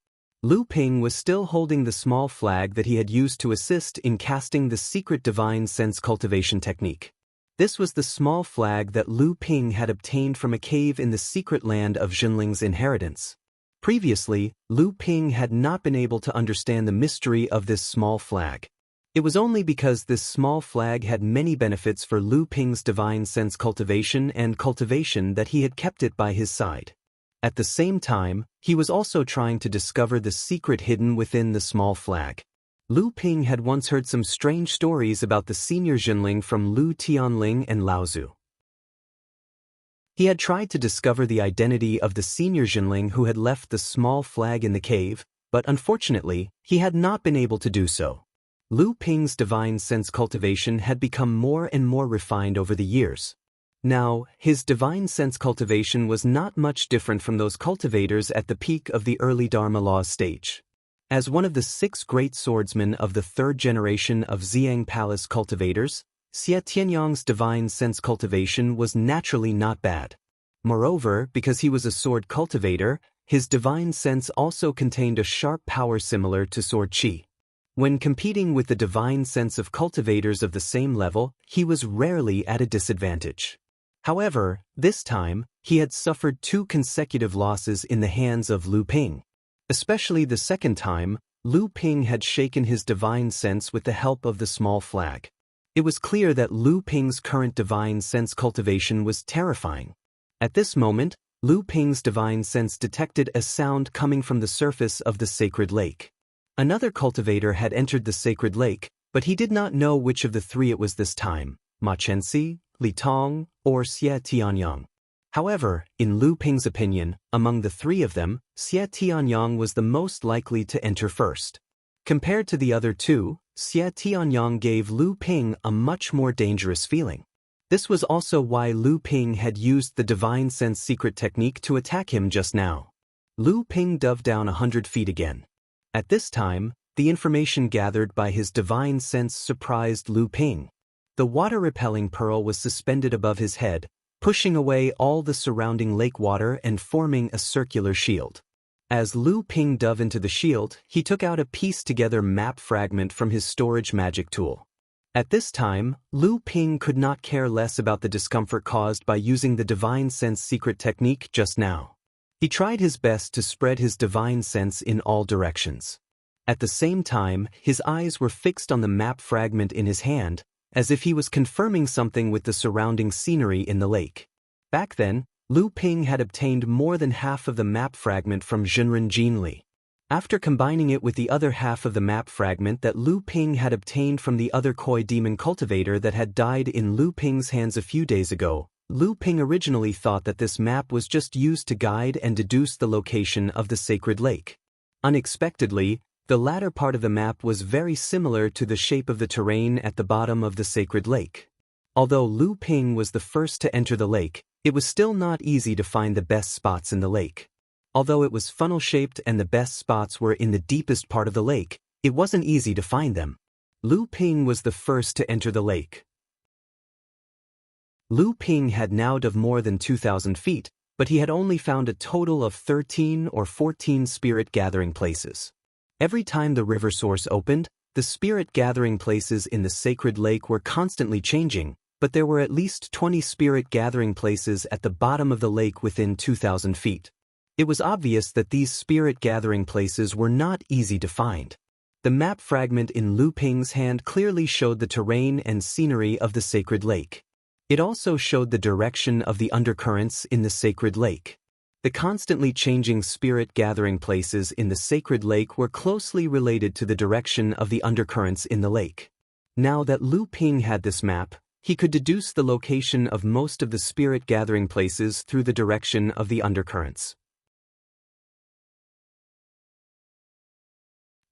Lu Ping was still holding the small flag that he had used to assist in casting the secret divine sense cultivation technique. This was the small flag that Lu Ping had obtained from a cave in the secret land of Jinling's inheritance. Previously, Lu Ping had not been able to understand the mystery of this small flag. It was only because this small flag had many benefits for Lu Ping's divine sense cultivation that he had kept it by his side. At the same time, he was also trying to discover the secret hidden within the small flag. Lu Ping had once heard some strange stories about the senior Jinling from Lu Tianling and Laozu. He had tried to discover the identity of the senior Jinling who had left the small flag in the cave, but unfortunately, he had not been able to do so. Lu Ping's divine sense cultivation had become more and more refined over the years. Now, his divine sense cultivation was not much different from those cultivators at the peak of the early Dharma Law stage. As one of the 6 great swordsmen of the 3rd generation of Xiang Palace cultivators, Xia Tianyang's divine sense cultivation was naturally not bad. Moreover, because he was a sword cultivator, his divine sense also contained a sharp power similar to sword qi. When competing with the divine sense of cultivators of the same level, he was rarely at a disadvantage. However, this time, he had suffered 2 consecutive losses in the hands of Lu Ping. Especially the second time, Lu Ping had shaken his divine sense with the help of the small flag. It was clear that Lu Ping's current divine sense cultivation was terrifying. At this moment, Lu Ping's divine sense detected a sound coming from the surface of the sacred lake. Another cultivator had entered the sacred lake, but he did not know which of the three it was this time, Ma Chenxi, Li Tong, or Xie Tianyang. However, in Lu Ping's opinion, among the three of them, Xie Tianyang was the most likely to enter first. Compared to the other two, Xie Tianyang gave Lu Ping a much more dangerous feeling. This was also why Lu Ping had used the divine sense secret technique to attack him just now. Lu Ping dove down 100 feet again. At this time, the information gathered by his divine sense surprised Lu Ping. The water-repelling pearl was suspended above his head, pushing away all the surrounding lake water and forming a circular shield. As Lu Ping dove into the shield, he took out a pieced-together map fragment from his storage magic tool. At this time, Lu Ping could not care less about the discomfort caused by using the divine sense secret technique just now. He tried his best to spread his divine sense in all directions. At the same time, his eyes were fixed on the map fragment in his hand, as if he was confirming something with the surrounding scenery in the lake. Back then, Lu Ping had obtained more than half of the map fragment from Zhenren Jinli. After combining it with the other half of the map fragment that Lu Ping had obtained from the other koi demon cultivator that had died in Lu Ping's hands a few days ago, Lu Ping originally thought that this map was just used to guide and deduce the location of the sacred lake. Unexpectedly, the latter part of the map was very similar to the shape of the terrain at the bottom of the sacred lake. Although Lu Ping was the first to enter the lake, it was still not easy to find the best spots in the lake. Although it was funnel-shaped and the best spots were in the deepest part of the lake, it wasn't easy to find them. Lu Ping was the first to enter the lake. Lu Ping had now dove more than 2,000 feet, but he had only found a total of 13 or 14 spirit gathering places. Every time the river source opened, the spirit gathering places in the sacred lake were constantly changing, but there were at least 20 spirit gathering places at the bottom of the lake within 2,000 feet. It was obvious that these spirit gathering places were not easy to find. The map fragment in Lu Ping's hand clearly showed the terrain and scenery of the sacred lake. It also showed the direction of the undercurrents in the sacred lake. The constantly changing spirit gathering places in the sacred lake were closely related to the direction of the undercurrents in the lake. Now that Lu Ping had this map, he could deduce the location of most of the spirit gathering places through the direction of the undercurrents.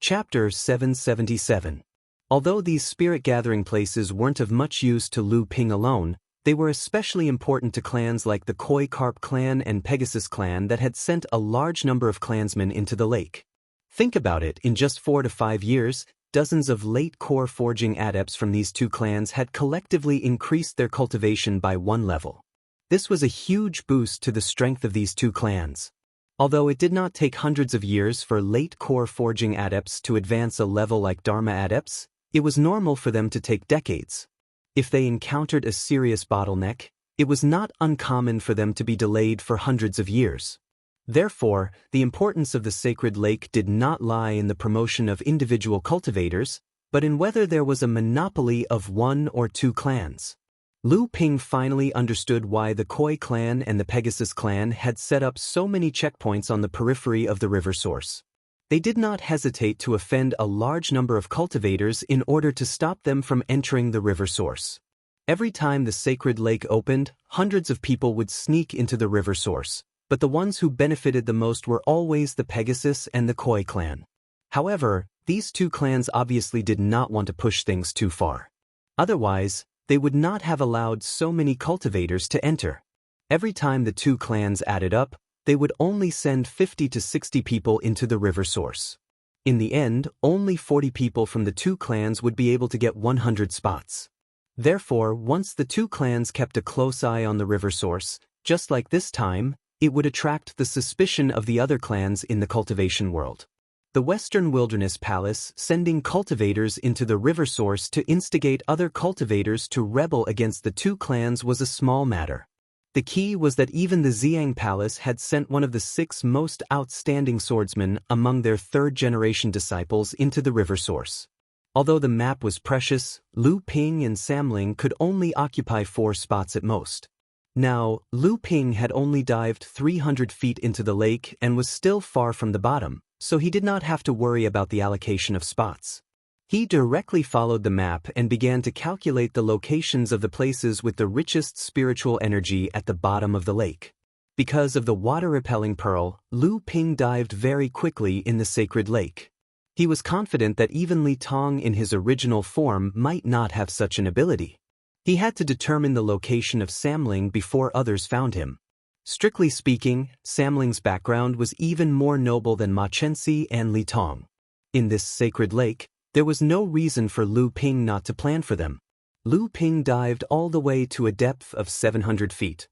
Chapter 777. Although these spirit gathering places weren't of much use to Lu Ping alone, they were especially important to clans like the Koi Carp clan and Pegasus clan that had sent a large number of clansmen into the lake. Think about it, in just 4 to 5 years, dozens of late core forging adepts from these two clans had collectively increased their cultivation by 1 level. This was a huge boost to the strength of these two clans. Although it did not take hundreds of years for late core forging adepts to advance a level like Dharma adepts, it was normal for them to take decades. If they encountered a serious bottleneck, it was not uncommon for them to be delayed for hundreds of years. Therefore, the importance of the sacred lake did not lie in the promotion of individual cultivators, but in whether there was a monopoly of 1 or 2 clans. Lu Ping finally understood why the Koi clan and the Pegasus clan had set up so many checkpoints on the periphery of the river source. They did not hesitate to offend a large number of cultivators in order to stop them from entering the river source. Every time the sacred lake opened, hundreds of people would sneak into the river source, but the ones who benefited the most were always the Pegasus and the Koi clan. However, these two clans obviously did not want to push things too far. Otherwise, they would not have allowed so many cultivators to enter. Every time the two clans added up, they would only send 50 to 60 people into the river source. In the end, only 40 people from the two clans would be able to get 100 spots. Therefore, once the two clans kept a close eye on the river source, just like this time, it would attract the suspicion of the other clans in the cultivation world. The Western Wilderness Palace sending cultivators into the river source to instigate other cultivators to rebel against the two clans was a small matter. The key was that even the Xiang Palace had sent one of the 6 most outstanding swordsmen among their 3rd-generation disciples into the river source. Although the map was precious, Lu Ping and Samling could only occupy 4 spots at most. Now, Lu Ping had only dived 300 feet into the lake and was still far from the bottom, so he did not have to worry about the allocation of spots. He directly followed the map and began to calculate the locations of the places with the richest spiritual energy at the bottom of the lake. Because of the water-repelling pearl, Lu Ping dived very quickly in the sacred lake. He was confident that even Li Tong in his original form might not have such an ability. He had to determine the location of Samling before others found him. Strictly speaking, Samling's background was even more noble than Ma Chenxi and Li Tong. In this sacred lake, there was no reason for Lu Ping not to plan for them. Lu Ping dived all the way to a depth of 700 feet.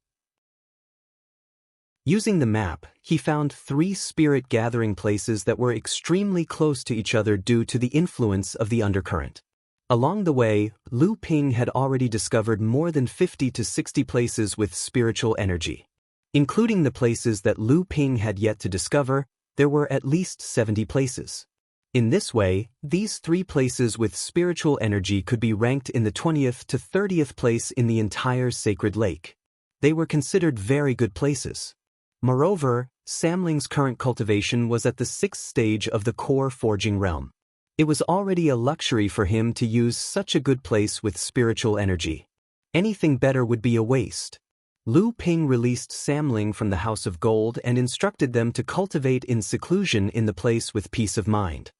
Using the map, he found 3 spirit gathering places that were extremely close to each other due to the influence of the undercurrent. Along the way, Lu Ping had already discovered more than 50 to 60 places with spiritual energy. Including the places that Lu Ping had yet to discover, there were at least 70 places. In this way, these 3 places with spiritual energy could be ranked in the 20th to 30th place in the entire sacred lake. They were considered very good places. Moreover, Samling's current cultivation was at the 6th stage of the core forging realm. It was already a luxury for him to use such a good place with spiritual energy. Anything better would be a waste. Lu Ping released Samling from the House of Gold and instructed them to cultivate in seclusion in the place with peace of mind.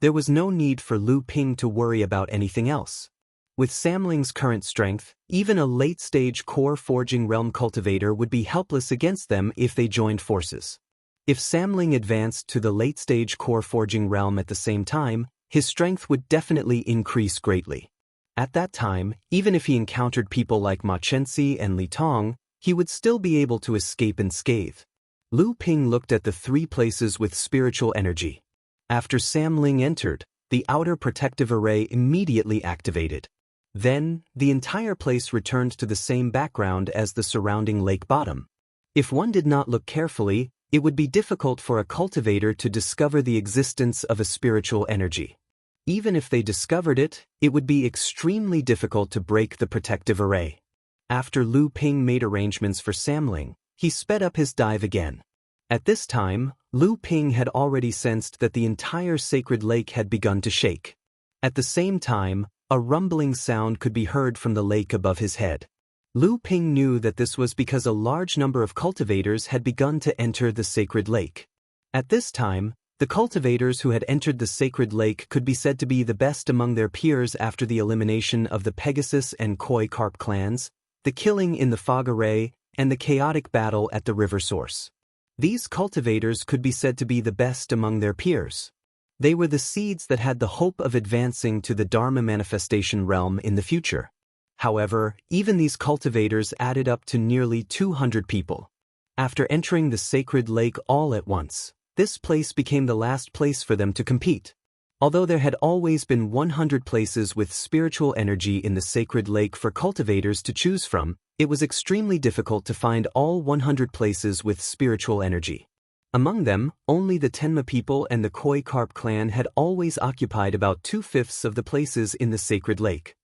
There was no need for Lu Ping to worry about anything else. With Samling's current strength, even a late-stage core forging realm cultivator would be helpless against them if they joined forces. If Samling advanced to the late-stage core forging realm at the same time, his strength would definitely increase greatly. At that time, even if he encountered people like Ma Chenxi and Li Tong, he would still be able to escape unscathed. Lu Ping looked at the 3 places with spiritual energy. After Samling entered, the outer protective array immediately activated. Then, the entire place returned to the same background as the surrounding lake bottom. If one did not look carefully, it would be difficult for a cultivator to discover the existence of a spiritual energy. Even if they discovered it, it would be extremely difficult to break the protective array. After Lu Ping made arrangements for Samling, he sped up his dive again. At this time, Lu Ping had already sensed that the entire sacred lake had begun to shake. At the same time, a rumbling sound could be heard from the lake above his head. Lu Ping knew that this was because a large number of cultivators had begun to enter the sacred lake. At this time, the cultivators who had entered the sacred lake could be said to be the best among their peers after the elimination of the Pegasus and Koi Carp clans, the killing in the fog array, and the chaotic battle at the river source. These cultivators could be said to be the best among their peers. They were the seeds that had the hope of advancing to the Dharma manifestation realm in the future. However, even these cultivators added up to nearly 200 people. After entering the sacred lake all at once, this place became the last place for them to compete. Although there had always been 100 places with spiritual energy in the sacred lake for cultivators to choose from, it was extremely difficult to find all 100 places with spiritual energy. Among them, only the Tenma people and the Koi Carp clan had always occupied about 2/5 of the places in the sacred lake.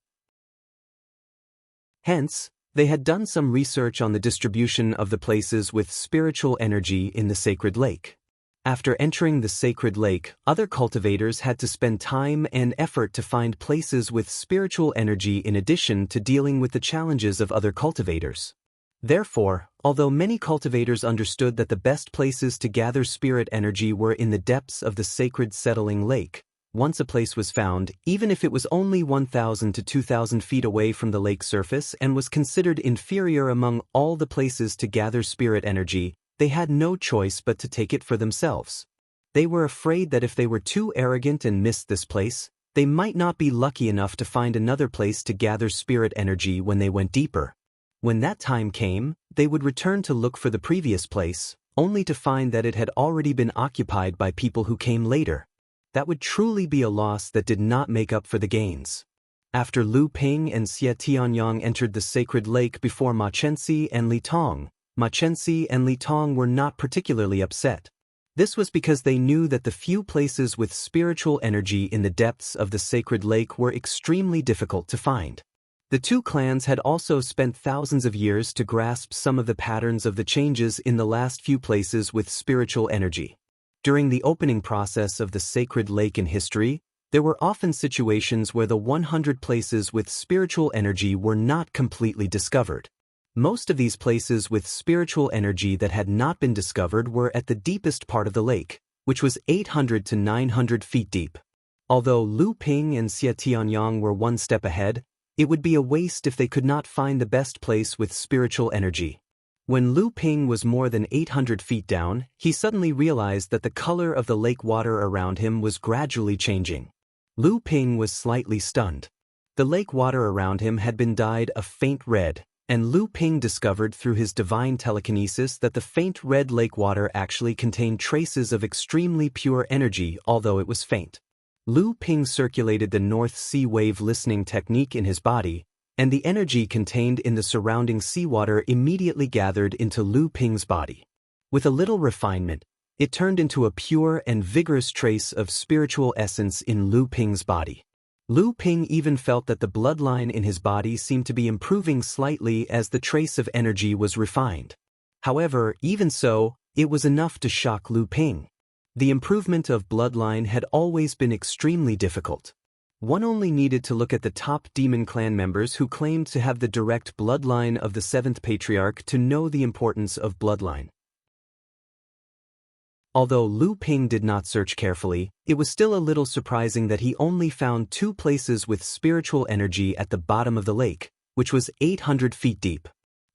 Hence, they had done some research on the distribution of the places with spiritual energy in the sacred lake. After entering the sacred lake, other cultivators had to spend time and effort to find places with spiritual energy in addition to dealing with the challenges of other cultivators. Therefore, although many cultivators understood that the best places to gather spirit energy were in the depths of the sacred settling lake, once a place was found, even if it was only 1,000 to 2,000 feet away from the lake surface and was considered inferior among all the places to gather spirit energy, they had no choice but to take it for themselves. They were afraid that if they were too arrogant and missed this place, they might not be lucky enough to find another place to gather spirit energy when they went deeper. When that time came, they would return to look for the previous place, only to find that it had already been occupied by people who came later. That would truly be a loss that did not make up for the gains. After Lu Ping and Xie Tianyang entered the sacred lake before Ma Chenxi and Li Tong, Ma Chenxi and Li Tong were not particularly upset. This was because they knew that the few places with spiritual energy in the depths of the sacred lake were extremely difficult to find. The two clans had also spent thousands of years to grasp some of the patterns of the changes in the last few places with spiritual energy. During the opening process of the sacred lake in history, there were often situations where the 100 places with spiritual energy were not completely discovered. Most of these places with spiritual energy that had not been discovered were at the deepest part of the lake, which was 800 to 900 feet deep. Although Lu Ping and Xie Tianyang were one step ahead, it would be a waste if they could not find the best place with spiritual energy. When Lu Ping was more than 800 feet down, he suddenly realized that the color of the lake water around him was gradually changing. Lu Ping was slightly stunned. The lake water around him had been dyed a faint red, and Lu Ping discovered through his divine telekinesis that the faint red lake water actually contained traces of extremely pure energy, although it was faint. Lu Ping circulated the North Sea wave listening technique in his body, and the energy contained in the surrounding seawater immediately gathered into Lu Ping's body. With a little refinement, it turned into a pure and vigorous trace of spiritual essence in Lu Ping's body. Lu Ping even felt that the bloodline in his body seemed to be improving slightly as the trace of energy was refined. However, even so, it was enough to shock Lu Ping. The improvement of bloodline had always been extremely difficult. One only needed to look at the top demon clan members who claimed to have the direct bloodline of the seventh patriarch to know the importance of bloodline. Although Lu Ping did not search carefully, it was still a little surprising that he only found two places with spiritual energy at the bottom of the lake, which was 800 feet deep.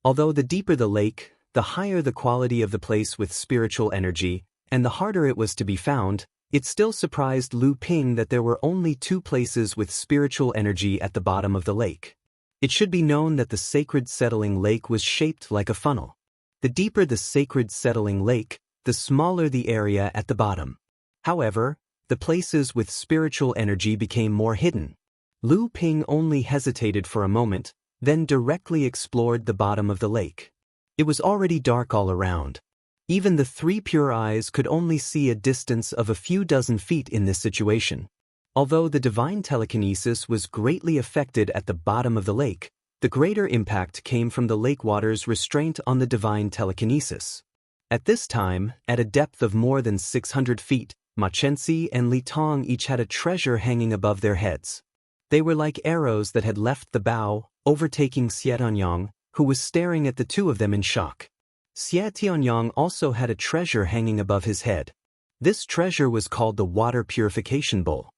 Although the deeper the lake, the higher the quality of the place with spiritual energy, and the harder it was to be found, it still surprised Lu Ping that there were only two places with spiritual energy at the bottom of the lake. It should be known that the sacred settling lake was shaped like a funnel. The deeper the sacred settling lake, the smaller the area at the bottom. However, the places with spiritual energy became more hidden. Lu Ping only hesitated for a moment, then directly explored the bottom of the lake. It was already dark all around. Even the three pure eyes could only see a distance of a few dozen feet in this situation. Although the divine telekinesis was greatly affected at the bottom of the lake, the greater impact came from the lake water's restraint on the divine telekinesis. At this time, at a depth of more than 600 feet, Ma Chenxi and Li Tong each had a treasure hanging above their heads. They were like arrows that had left the bow, overtaking Xie Tianyang, who was staring at the two of them in shock. Xie Tianyang also had a treasure hanging above his head. This treasure was called the water purification bowl.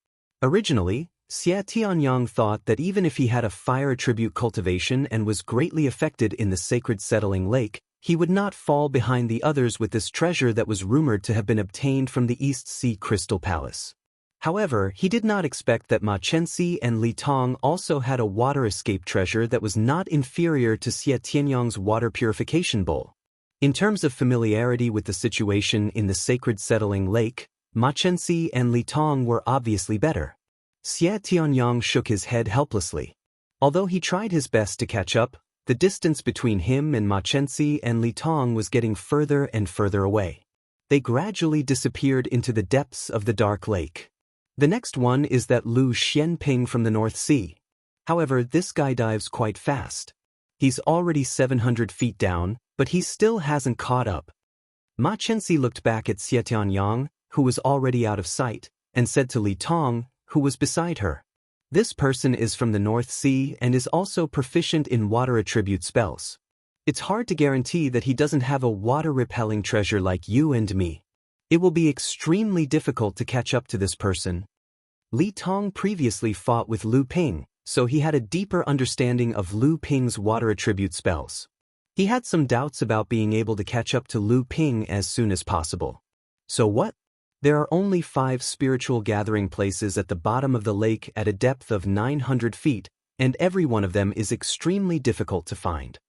Originally, Xie Tianyang thought that even if he had a fire attribute cultivation and was greatly affected in the sacred settling lake, he would not fall behind the others with this treasure that was rumored to have been obtained from the East Sea Crystal Palace. However, he did not expect that Ma Chenxi and Li Tong also had a water escape treasure that was not inferior to Xie Tianyang's water purification bowl. In terms of familiarity with the situation in the sacred settling lake, Ma Chenxi and Li Tong were obviously better. Xie Tianyang shook his head helplessly. Although he tried his best to catch up, the distance between him and Ma Chenxi and Li Tong was getting further and further away. They gradually disappeared into the depths of the dark lake. The next one is that Lu Xianping from the North Sea. However, this guy dives quite fast. He's already 700 feet down, but he still hasn't caught up. Ma Chenxi looked back at Xie Tianyang, who was already out of sight, and said to Li Tong, who was beside her, "This person is from the North Sea and is also proficient in water attribute spells. It's hard to guarantee that he doesn't have a water-repelling treasure like you and me. It will be extremely difficult to catch up to this person." Li Tong previously fought with Lu Ping, so he had a deeper understanding of Lu Ping's water attribute spells. He had some doubts about being able to catch up to Lu Ping as soon as possible. So what? There are only 5 spiritual gathering places at the bottom of the lake at a depth of 900 feet, and every one of them is extremely difficult to find.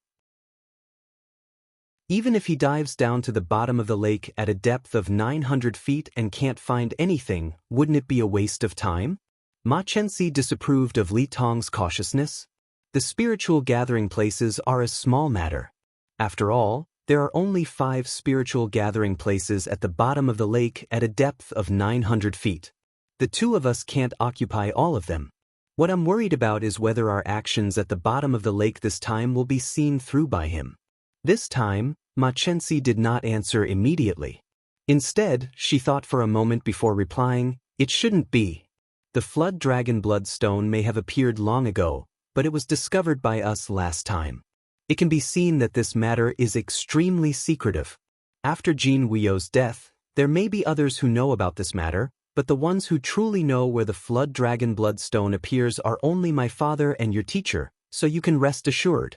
Even if he dives down to the bottom of the lake at a depth of 900 feet and can't find anything, wouldn't it be a waste of time? Ma Chenxi disapproved of Li Tong's cautiousness. The spiritual gathering places are a small matter. After all, there are only 5 spiritual gathering places at the bottom of the lake at a depth of 900 feet. The two of us can't occupy all of them. What I'm worried about is whether our actions at the bottom of the lake this time will be seen through by him. This time, Ma Chenxi did not answer immediately. Instead, she thought for a moment before replying, "It shouldn't be. The flood dragon bloodstone may have appeared long ago, but it was discovered by us last time. It can be seen that this matter is extremely secretive. After Jin Wuyo's death, there may be others who know about this matter, but the ones who truly know where the flood dragon bloodstone appears are only my father and your teacher, so you can rest assured."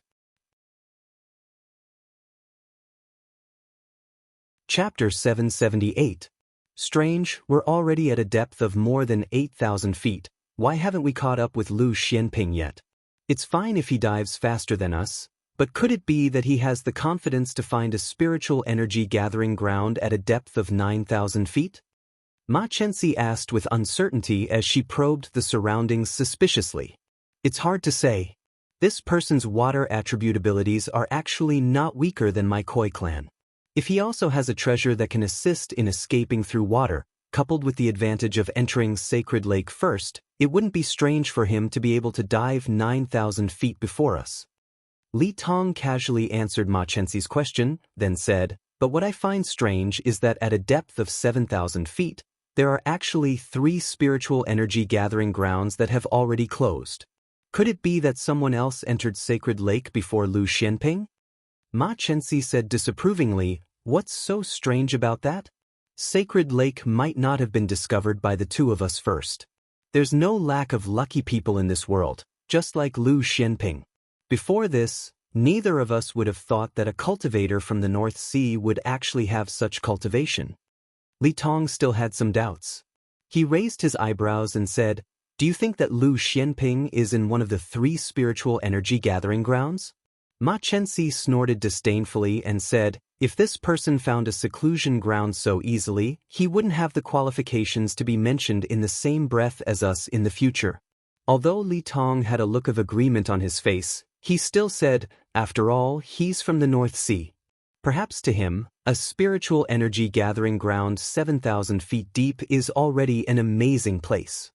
Chapter 778. Strange, we're already at a depth of more than 8,000 feet. Why haven't we caught up with Lu Xianping yet? It's fine if he dives faster than us, but could it be that he has the confidence to find a spiritual energy gathering ground at a depth of 9,000 feet? Ma Chenxi asked with uncertainty as she probed the surroundings suspiciously. It's hard to say. This person's water attribute abilities are actually not weaker than my Koi clan. If he also has a treasure that can assist in escaping through water, coupled with the advantage of entering Sacred Lake first, it wouldn't be strange for him to be able to dive 9,000 feet before us. Li Tong casually answered Ma Chenxi's question, then said, "But what I find strange is that at a depth of 7,000 feet, there are actually 3 spiritual energy gathering grounds that have already closed. Could it be that someone else entered Sacred Lake before Lu Xianping?" Ma Chenxi said disapprovingly, "What's so strange about that? Sacred Lake might not have been discovered by the two of us first. There's no lack of lucky people in this world, just like Lu Xianping. Before this, neither of us would have thought that a cultivator from the North Sea would actually have such cultivation." Li Tong still had some doubts. He raised his eyebrows and said, "Do you think that Lu Xianping is in one of the 3 spiritual energy gathering grounds?" Ma Chenxi snorted disdainfully and said, "If this person found a seclusion ground so easily, he wouldn't have the qualifications to be mentioned in the same breath as us in the future." Although Li Tong had a look of agreement on his face, he still said, "After all, he's from the North Sea. Perhaps to him, a spiritual energy gathering ground 7,000 feet deep is already an amazing place."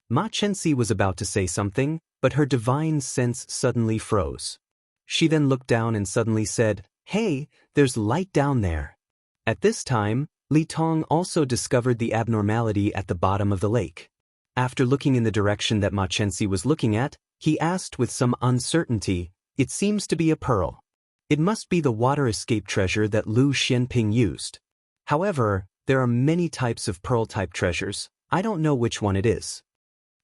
Ma Chenxi was about to say something, but her divine sense suddenly froze. She then looked down and suddenly said, "Hey, there's light down there." At this time, Li Tong also discovered the abnormality at the bottom of the lake. After looking in the direction that Ma Chenxi was looking at, he asked with some uncertainty, "It seems to be a pearl. It must be the water escape treasure that Lu Xianping used. However, there are many types of pearl-type treasures. I don't know which one it is."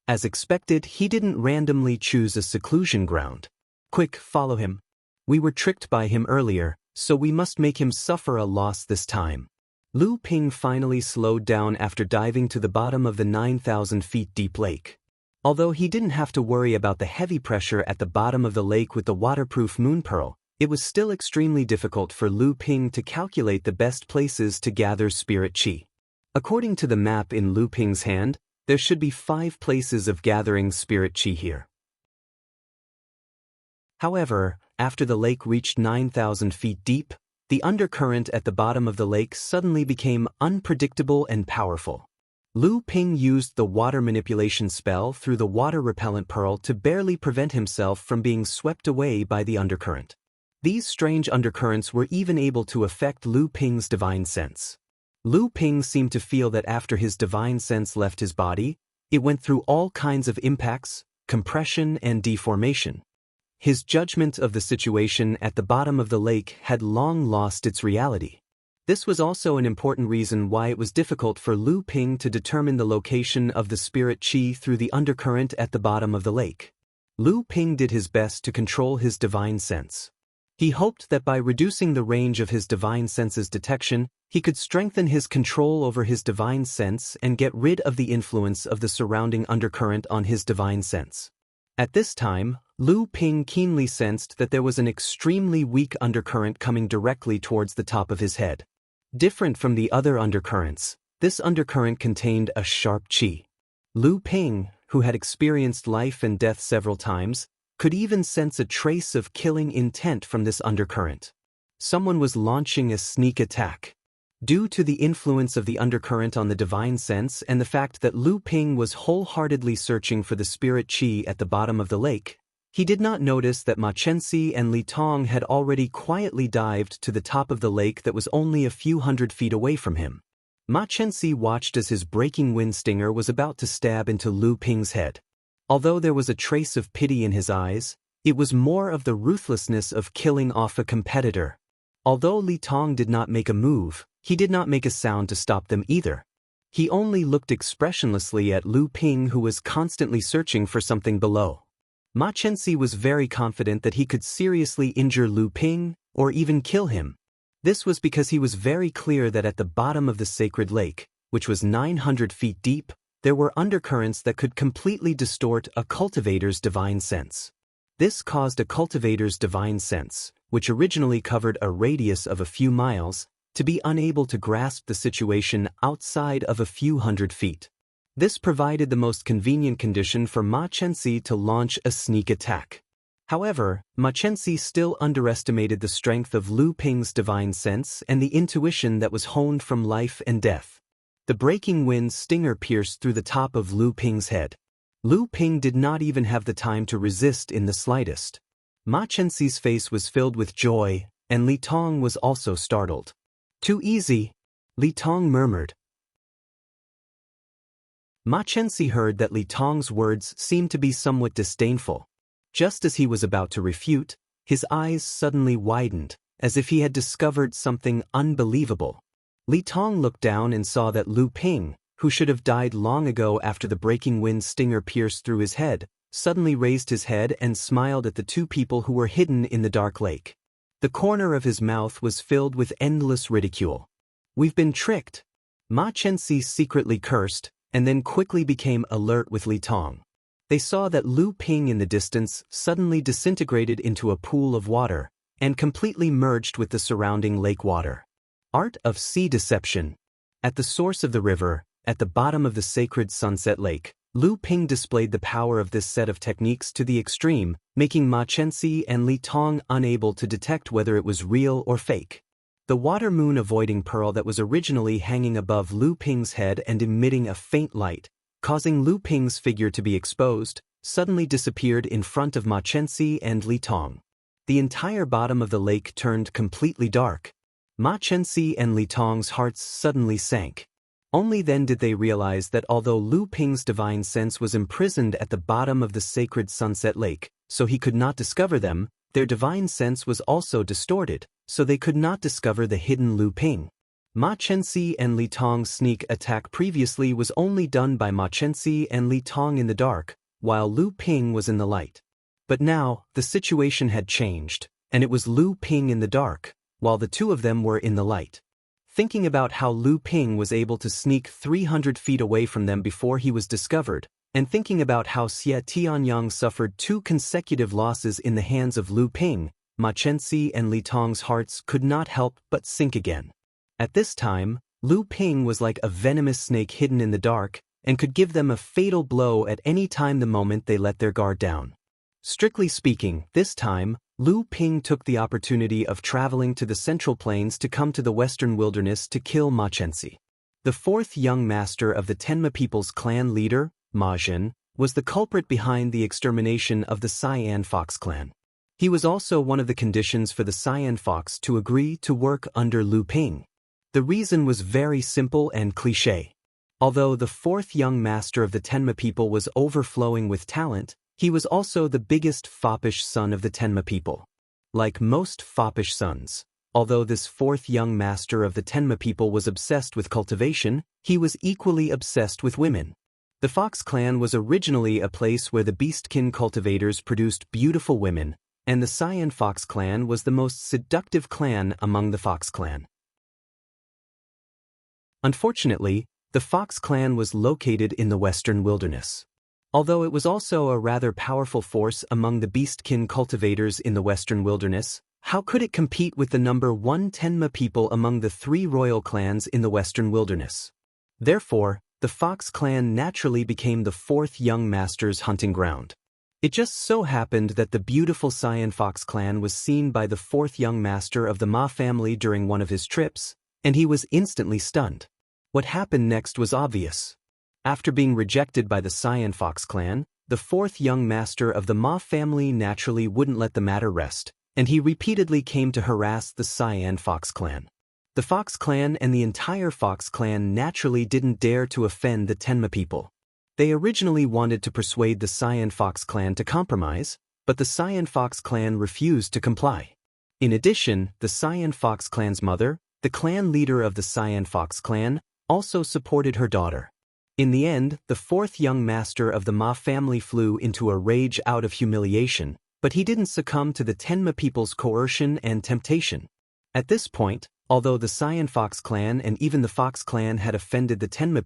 As expected, he didn't randomly choose a seclusion ground. "Quick, follow him. We were tricked by him earlier, so we must make him suffer a loss this time." Lu Ping finally slowed down after diving to the bottom of the 9,000 feet deep lake. Although he didn't have to worry about the heavy pressure at the bottom of the lake with the waterproof moon pearl, it was still extremely difficult for Lu Ping to calculate the best places to gather spirit qi. According to the map in Lu Ping's hand, there should be 5 places of gathering spirit qi here. However, after the lake reached 9,000 feet deep, the undercurrent at the bottom of the lake suddenly became unpredictable and powerful. Lu Ping used the water manipulation spell through the water repellent pearl to barely prevent himself from being swept away by the undercurrent. These strange undercurrents were even able to affect Lu Ping's divine sense. Lu Ping seemed to feel that after his divine sense left his body, it went through all kinds of impacts, compression and deformation. His judgment of the situation at the bottom of the lake had long lost its reality. This was also an important reason why it was difficult for Lu Ping to determine the location of the spirit qi through the undercurrent at the bottom of the lake. Lu Ping did his best to control his divine sense. He hoped that by reducing the range of his divine sense's detection, he could strengthen his control over his divine sense and get rid of the influence of the surrounding undercurrent on his divine sense. At this time, Lu Ping keenly sensed that there was an extremely weak undercurrent coming directly towards the top of his head. Different from the other undercurrents, this undercurrent contained a sharp qi. Lu Ping, who had experienced life and death several times, could even sense a trace of killing intent from this undercurrent. Someone was launching a sneak attack. Due to the influence of the undercurrent on the divine sense and the fact that Lu Ping was wholeheartedly searching for the spirit qi at the bottom of the lake, he did not notice that Ma Chenxi and Li Tong had already quietly dived to the top of the lake that was only a few hundred feet away from him. Ma Chenxi watched as his breaking wind stinger was about to stab into Lu Ping's head. Although there was a trace of pity in his eyes, it was more of the ruthlessness of killing off a competitor. Although Li Tong did not make a move, he did not make a sound to stop them either. He only looked expressionlessly at Lu Ping, who was constantly searching for something below. Ma Chenxi was very confident that he could seriously injure Lu Ping, or even kill him. This was because he was very clear that at the bottom of the sacred lake, which was 900 feet deep, there were undercurrents that could completely distort a cultivator's divine sense. This caused a cultivator's divine sense, which originally covered a radius of a few miles, to be unable to grasp the situation outside of a few hundred feet. This provided the most convenient condition for Ma Chenxi to launch a sneak attack. However, Ma Chenxi still underestimated the strength of Lu Ping's divine sense and the intuition that was honed from life and death. The breaking wind stinger pierced through the top of Lu Ping's head. Lu Ping did not even have the time to resist in the slightest. Ma Chenxi's face was filled with joy, and Li Tong was also startled. "Too easy," Li Tong murmured. Ma Chenxi heard that Li Tong's words seemed to be somewhat disdainful. Just as he was about to refute, his eyes suddenly widened, as if he had discovered something unbelievable. Li Tong looked down and saw that Lu Ping, who should have died long ago after the breaking wind stinger pierced through his head, suddenly raised his head and smiled at the two people who were hidden in the dark lake. The corner of his mouth was filled with endless ridicule. "We've been tricked," Ma Chenxi secretly cursed, and then quickly became alert with Li Tong. They saw that Lu Ping in the distance suddenly disintegrated into a pool of water and completely merged with the surrounding lake water. Art of sea deception. At the source of the river, at the bottom of the sacred Sunset Lake, Lu Ping displayed the power of this set of techniques to the extreme, making Ma Chenxi and Li Tong unable to detect whether it was real or fake. The water moon avoiding pearl that was originally hanging above Lu Ping's head and emitting a faint light, causing Lu Ping's figure to be exposed, suddenly disappeared in front of Ma Chenxi and Li Tong. The entire bottom of the lake turned completely dark. Ma Chenxi and Li Tong's hearts suddenly sank. Only then did they realize that although Lu Ping's divine sense was imprisoned at the bottom of the sacred Sunset Lake, so he could not discover them, their divine sense was also distorted, so they could not discover the hidden Lu Ping. Ma Chenxi and Li Tong's sneak attack previously was only done by Ma Chenxi and Li Tong in the dark, while Lu Ping was in the light. But now, the situation had changed, and it was Lu Ping in the dark, while the two of them were in the light. Thinking about how Lu Ping was able to sneak 300 feet away from them before he was discovered, and thinking about how Xie Tianyang suffered 2 consecutive losses in the hands of Lu Ping, Ma Chenxi and Li Tong's hearts could not help but sink again. At this time, Lu Ping was like a venomous snake hidden in the dark, and could give them a fatal blow at any time the moment they let their guard down. Strictly speaking, this time, Lu Ping took the opportunity of traveling to the Central Plains to come to the Western Wilderness to kill Ma Chenxi. The 4th young master of the Tenma people's clan leader, Ma Zhen, was the culprit behind the extermination of the Cyan Fox clan. He was also one of the conditions for the Cyan Fox to agree to work under Lu Ping. The reason was very simple and cliché. Although the 4th young master of the Tenma people was overflowing with talent, he was also the biggest foppish son of the Tenma people. Like most foppish sons, although this 4th young master of the Tenma people was obsessed with cultivation, he was equally obsessed with women. The Fox clan was originally a place where the beastkin cultivators produced beautiful women, and the Cyan Fox clan was the most seductive clan among the Fox clan. Unfortunately, the Fox clan was located in the Western Wilderness. Although it was also a rather powerful force among the beastkin cultivators in the Western Wilderness, how could it compete with the number 1 Tenma people among the 3 royal clans in the Western Wilderness? Therefore, the Fox clan naturally became the fourth young master's hunting ground. It just so happened that the beautiful Cyan Fox clan was seen by the fourth young master of the Ma family during one of his trips, and he was instantly stunned. What happened next was obvious. After being rejected by the Cyan Fox clan, the fourth young master of the Ma family naturally wouldn't let the matter rest, and he repeatedly came to harass the Cyan Fox clan. The Fox clan and the entire Fox clan naturally didn't dare to offend the Tenma people. They originally wanted to persuade the Cyan Fox clan to compromise, but the Cyan Fox clan refused to comply. In addition, the Cyan Fox clan's mother, the clan leader of the Cyan Fox clan, also supported her daughter. In the end, the fourth young master of the Ma family flew into a rage out of humiliation, but he didn't succumb to the Tenma people's coercion and temptation. At this point, although the Cyan Fox clan and even the Fox clan had offended the Tenma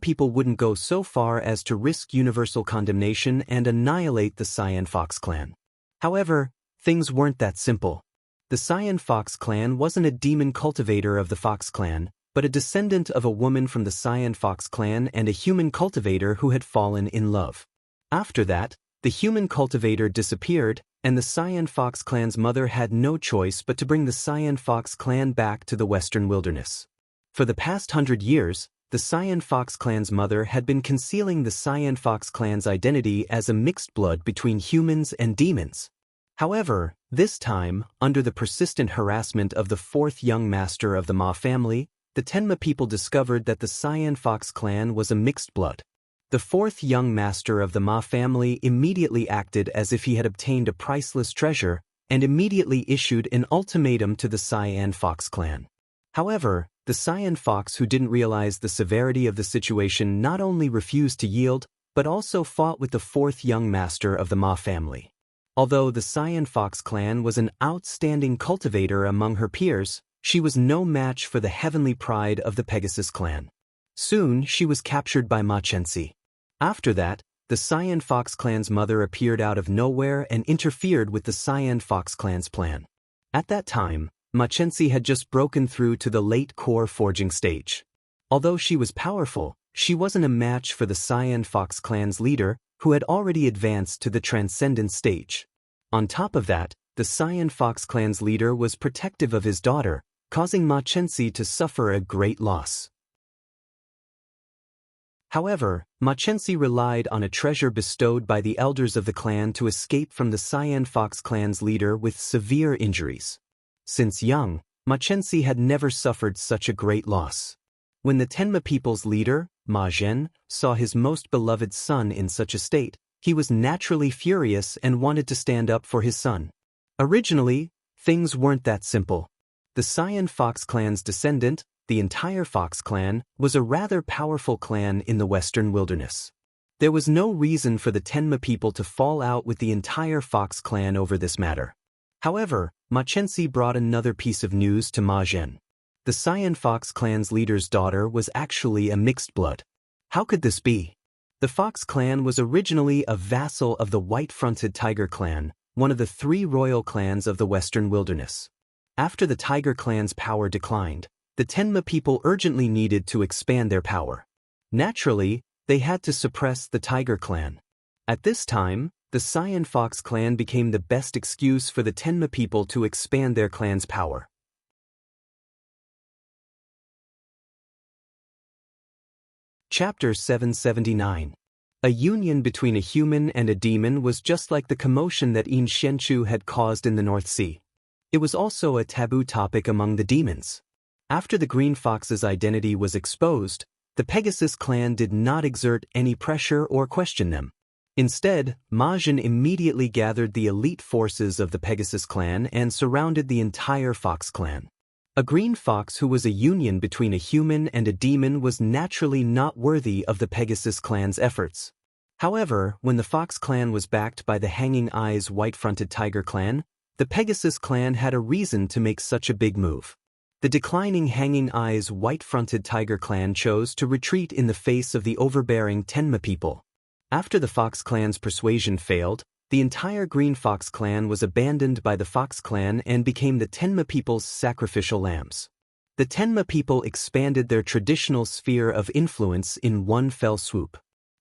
people wouldn't go so far as to risk universal condemnation and annihilate the Cyan Fox clan. However, things weren't that simple. The Cyan Fox clan wasn't a demon cultivator of the Fox clan, but a descendant of a woman from the Cyan Fox clan and a human cultivator who had fallen in love. After that, the human cultivator disappeared, and the Cyan Fox clan's mother had no choice but to bring the Cyan Fox clan back to the western wilderness. For the past 100 years, the Cyan Fox clan's mother had been concealing the Cyan Fox clan's identity as a mixed blood between humans and demons. However, this time, under the persistent harassment of the fourth young master of the Ma family, the Tenma people discovered that the Cyan Fox clan was a mixed blood. The fourth young master of the Ma family immediately acted as if he had obtained a priceless treasure and immediately issued an ultimatum to the Cyan Fox clan. However, the Cyan Fox, who didn't realize the severity of the situation, not only refused to yield, but also fought with the fourth young master of the Ma family. Although the Cyan Fox clan was an outstanding cultivator among her peers, she was no match for the heavenly pride of the Pegasus clan. Soon, she was captured by Machensi. After that, the Cyan Fox clan's mother appeared out of nowhere and interfered with the Cyan Fox clan's plan. At that time, Machensi had just broken through to the late core forging stage. Although she was powerful, she wasn't a match for the Cyan Fox clan's leader, who had already advanced to the transcendent stage. On top of that, the Cyan Fox clan's leader was protective of his daughter, causing Machensi to suffer a great loss. However, Machensi relied on a treasure bestowed by the elders of the clan to escape from the Cyan Fox clan's leader with severe injuries. Since young, Machensi had never suffered such a great loss. When the Tenma people's leader, Ma Zhen, saw his most beloved son in such a state, he was naturally furious and wanted to stand up for his son. Originally, things weren't that simple. The Cyan Fox clan's descendant, the entire Fox clan, was a rather powerful clan in the western wilderness. There was no reason for the Tenma people to fall out with the entire Fox clan over this matter. However, Machensi brought another piece of news to Ma Zhen. The Cyan Fox clan's leader's daughter was actually a mixed blood. How could this be? The Fox clan was originally a vassal of the white-fronted Tiger clan, one of the 3 royal clans of the western wilderness. After the Tiger clan's power declined, the Tenma people urgently needed to expand their power. Naturally, they had to suppress the Tiger clan. At this time, the Cyan Fox clan became the best excuse for the Tenma people to expand their clan's power. Chapter 779. A union between a human and a demon was just like the commotion that In Shenchu had caused in the North Sea. It was also a taboo topic among the demons. After the Green Fox's identity was exposed, the Pegasus clan did not exert any pressure or question them. Instead, Ma Zhen immediately gathered the elite forces of the Pegasus clan and surrounded the entire Fox clan. A green fox who was a union between a human and a demon was naturally not worthy of the Pegasus clan's efforts. However, when the Fox clan was backed by the Hanging Eyes white-fronted Tiger clan, the Pegasus clan had a reason to make such a big move. The declining Hanging Eyes white-fronted Tiger clan chose to retreat in the face of the overbearing Tenma people. After the Fox clan's persuasion failed, the entire Green Fox clan was abandoned by the Fox clan and became the Tenma people's sacrificial lambs. The Tenma people expanded their traditional sphere of influence in one fell swoop.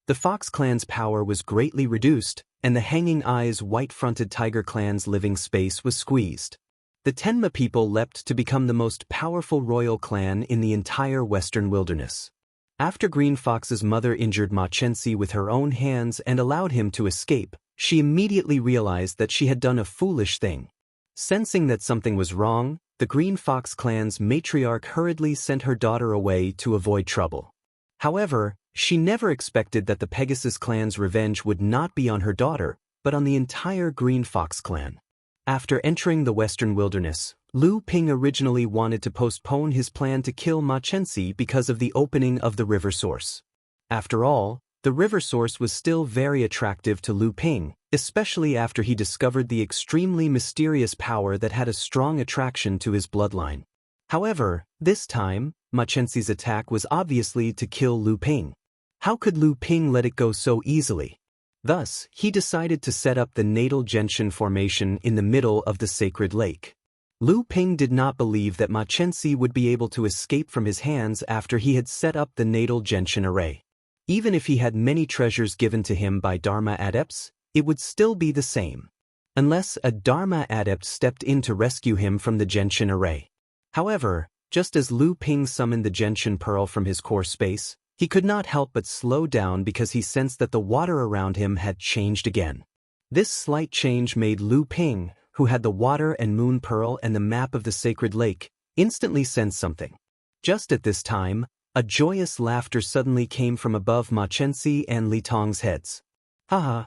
The Fox clan's power was greatly reduced, and the Hanging Eyes white-fronted Tiger clan's living space was squeezed. The Tenma people leapt to become the most powerful royal clan in the entire western wilderness. After Green Fox's mother injured Ma Chensi with her own hands and allowed him to escape, she immediately realized that she had done a foolish thing. Sensing that something was wrong, the Green Fox clan's matriarch hurriedly sent her daughter away to avoid trouble. However, she never expected that the Pegasus clan's revenge would not be on her daughter, but on the entire Green Fox clan. After entering the western wilderness, Lu Ping originally wanted to postpone his plan to kill Ma Chensi because of the opening of the river source. After all, the river source was still very attractive to Lu Ping, especially after he discovered the extremely mysterious power that had a strong attraction to his bloodline. However, this time, Ma Chensi's attack was obviously to kill Lu Ping. How could Lu Ping let it go so easily? Thus, he decided to set up the natal gentian formation in the middle of the sacred lake. Lu Ping did not believe that Ma Chensi would be able to escape from his hands after he had set up the natal gentian array. Even if he had many treasures given to him by Dharma adepts, it would still be the same. Unless a Dharma adept stepped in to rescue him from the gentian array. However, just as Lu Ping summoned the gentian pearl from his core space, he could not help but slow down because he sensed that the water around him had changed again. This slight change made Lu Ping, who had the water and moon pearl and the map of the sacred lake, instantly sense something. Just at this time, a joyous laughter suddenly came from above Ma Chensi and Li Tong's heads. Haha!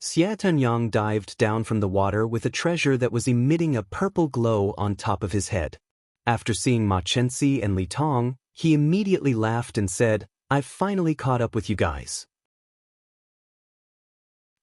Xie Tunyang dived down from the water with a treasure that was emitting a purple glow on top of his head. After seeing Ma Chensi and Li Tong, he immediately laughed and said, "I've finally caught up with you guys."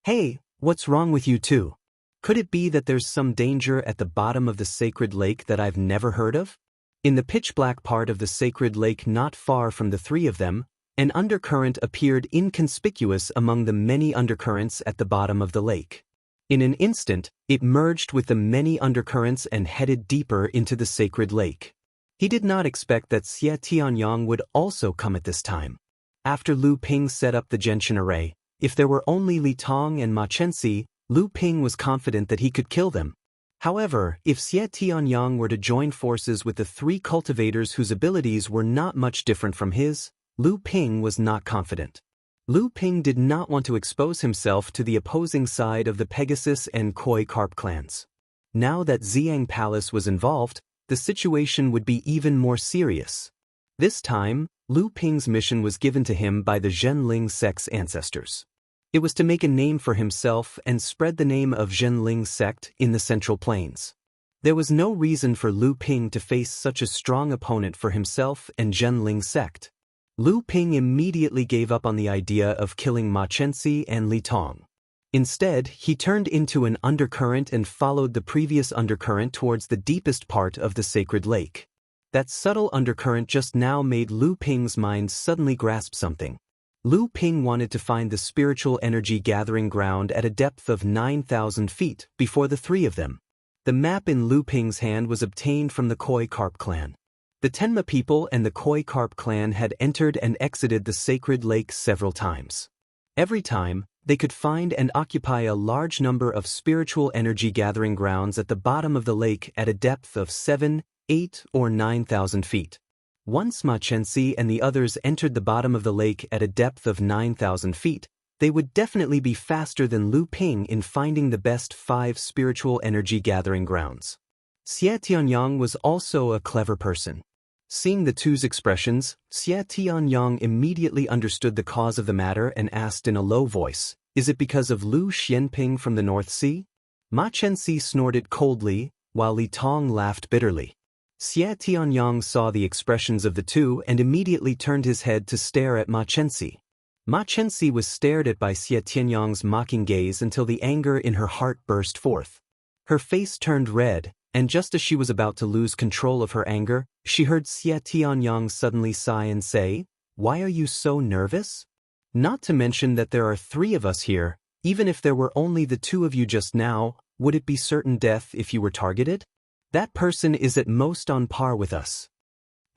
Hey, what's wrong with you two? Could it be that there's some danger at the bottom of the sacred lake that I've never heard of? In the pitch-black part of the sacred lake not far from the three of them, an undercurrent appeared inconspicuous among the many undercurrents at the bottom of the lake. In an instant, it merged with the many undercurrents and headed deeper into the sacred lake. He did not expect that Xie Tianyang would also come at this time. After Lu Ping set up the gentian array, if there were only Li Tong and Ma Chensi, Lu Ping was confident that he could kill them. However, if Xie Tianyang were to join forces with the three cultivators whose abilities were not much different from his, Lu Ping was not confident. Lu Ping did not want to expose himself to the opposing side of the Pegasus and Koi Carp clans. Now that Xiang Palace was involved, the situation would be even more serious. This time, Lu Ping's mission was given to him by the Zhenling sect's ancestors. It was to make a name for himself and spread the name of Zhenling sect in the Central Plains. There was no reason for Lu Ping to face such a strong opponent for himself and Zhenling sect. Lu Ping immediately gave up on the idea of killing Ma Chensi and Li Tong. Instead, he turned into an undercurrent and followed the previous undercurrent towards the deepest part of the sacred lake. That subtle undercurrent just now made Lu Ping's mind suddenly grasp something. Lu Ping wanted to find the spiritual energy gathering ground at a depth of 9,000 feet before the three of them. The map in Lu Ping's hand was obtained from the Koi Carp clan. The Tenma people and the Koi Carp clan had entered and exited the sacred lake several times. Every time, they could find and occupy a large number of spiritual energy gathering grounds at the bottom of the lake at a depth of 7, 8, or 9,000 feet. Once Ma Chensi and the others entered the bottom of the lake at a depth of 9,000 feet, they would definitely be faster than Lu Ping in finding the best 5 spiritual energy gathering grounds. Xie Tianyang was also a clever person. Seeing the two's expressions, Xie Tianyang immediately understood the cause of the matter and asked in a low voice, "Is it because of Lu Xianping from the North Sea?" Ma Chensi snorted coldly, while Li Tong laughed bitterly. Xie Tianyang saw the expressions of the two and immediately turned his head to stare at Ma Chensi. Ma Chensi was stared at by Xie Tianyang's mocking gaze until the anger in her heart burst forth. Her face turned red, and just as she was about to lose control of her anger, she heard Xie Tianyang suddenly sigh and say, "Why are you so nervous? Not to mention that there are 3 of us here. Even if there were only the 2 of you just now, would it be certain death if you were targeted? That person is at most on par with us."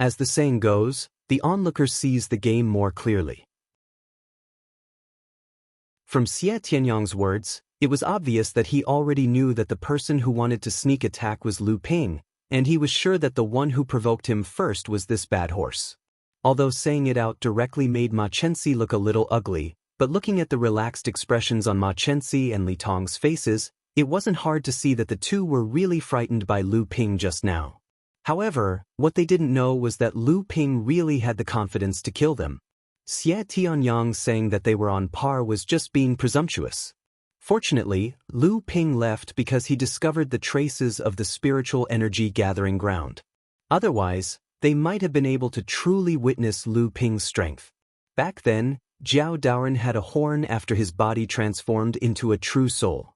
As the saying goes, the onlooker sees the game more clearly. From Xie Tianyang's words, it was obvious that he already knew that the person who wanted to sneak attack was Lu Ping, and he was sure that the one who provoked him first was this bad horse. Although saying it out directly made Ma Chenxi look a little ugly, but looking at the relaxed expressions on Ma Chenxi and Li Tong's faces, it wasn't hard to see that the two were really frightened by Lu Ping just now. However, what they didn't know was that Lu Ping really had the confidence to kill them. Xie Tianyang saying that they were on par was just being presumptuous. Fortunately, Lu Ping left because he discovered the traces of the spiritual energy gathering ground. Otherwise, they might have been able to truly witness Lu Ping's strength. Back then, Jiao Daoren had a horn after his body transformed into a true soul.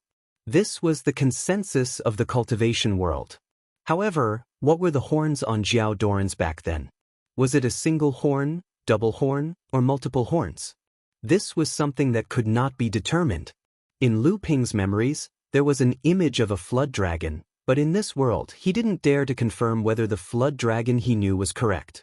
This was the consensus of the cultivation world. However, what were the horns on Jiao Daoren's back then? Was it a single horn, double horn, or multiple horns? This was something that could not be determined. In Lu Ping's memories, there was an image of a flood dragon, but in this world he didn't dare to confirm whether the flood dragon he knew was correct.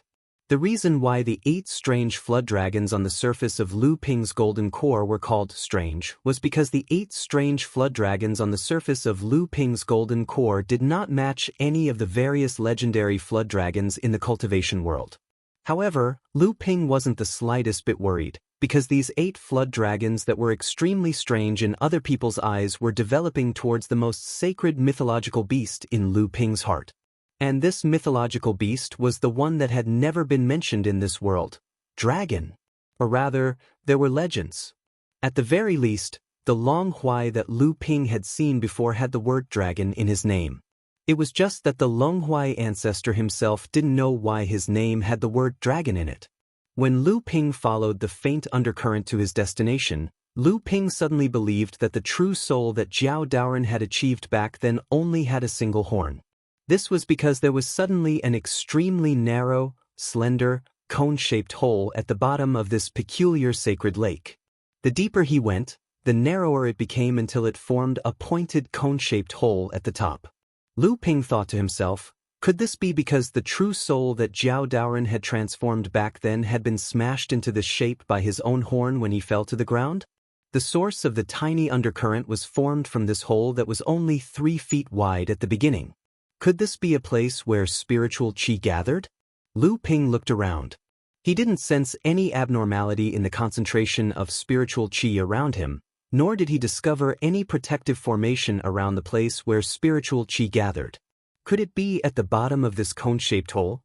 The reason why the 8 strange flood dragons on the surface of Lu Ping's golden core were called strange was because the 8 strange flood dragons on the surface of Lu Ping's golden core did not match any of the various legendary flood dragons in the cultivation world. However, Lu Ping wasn't the slightest bit worried, because these 8 flood dragons that were extremely strange in other people's eyes were developing towards the most sacred mythological beast in Lu Ping's heart. And this mythological beast was the one that had never been mentioned in this world, dragon. Or rather, there were legends. At the very least, the Long Huai that Lu Ping had seen before had the word dragon in his name. It was just that the Long Huai ancestor himself didn't know why his name had the word dragon in it. When Lu Ping followed the faint undercurrent to his destination, Lu Ping suddenly believed that the true soul that Jiao Daoren had achieved back then only had a single horn. This was because there was suddenly an extremely narrow, slender, cone-shaped hole at the bottom of this peculiar sacred lake. The deeper he went, the narrower it became until it formed a pointed cone-shaped hole at the top. Lu Ping thought to himself, could this be because the true soul that Jiao Daoren had transformed back then had been smashed into this shape by his own horn when he fell to the ground? The source of the tiny undercurrent was formed from this hole that was only 3 feet wide at the beginning. Could this be a place where spiritual qi gathered? Lu Ping looked around. He didn't sense any abnormality in the concentration of spiritual qi around him, nor did he discover any protective formation around the place where spiritual qi gathered. Could it be at the bottom of this cone-shaped hole?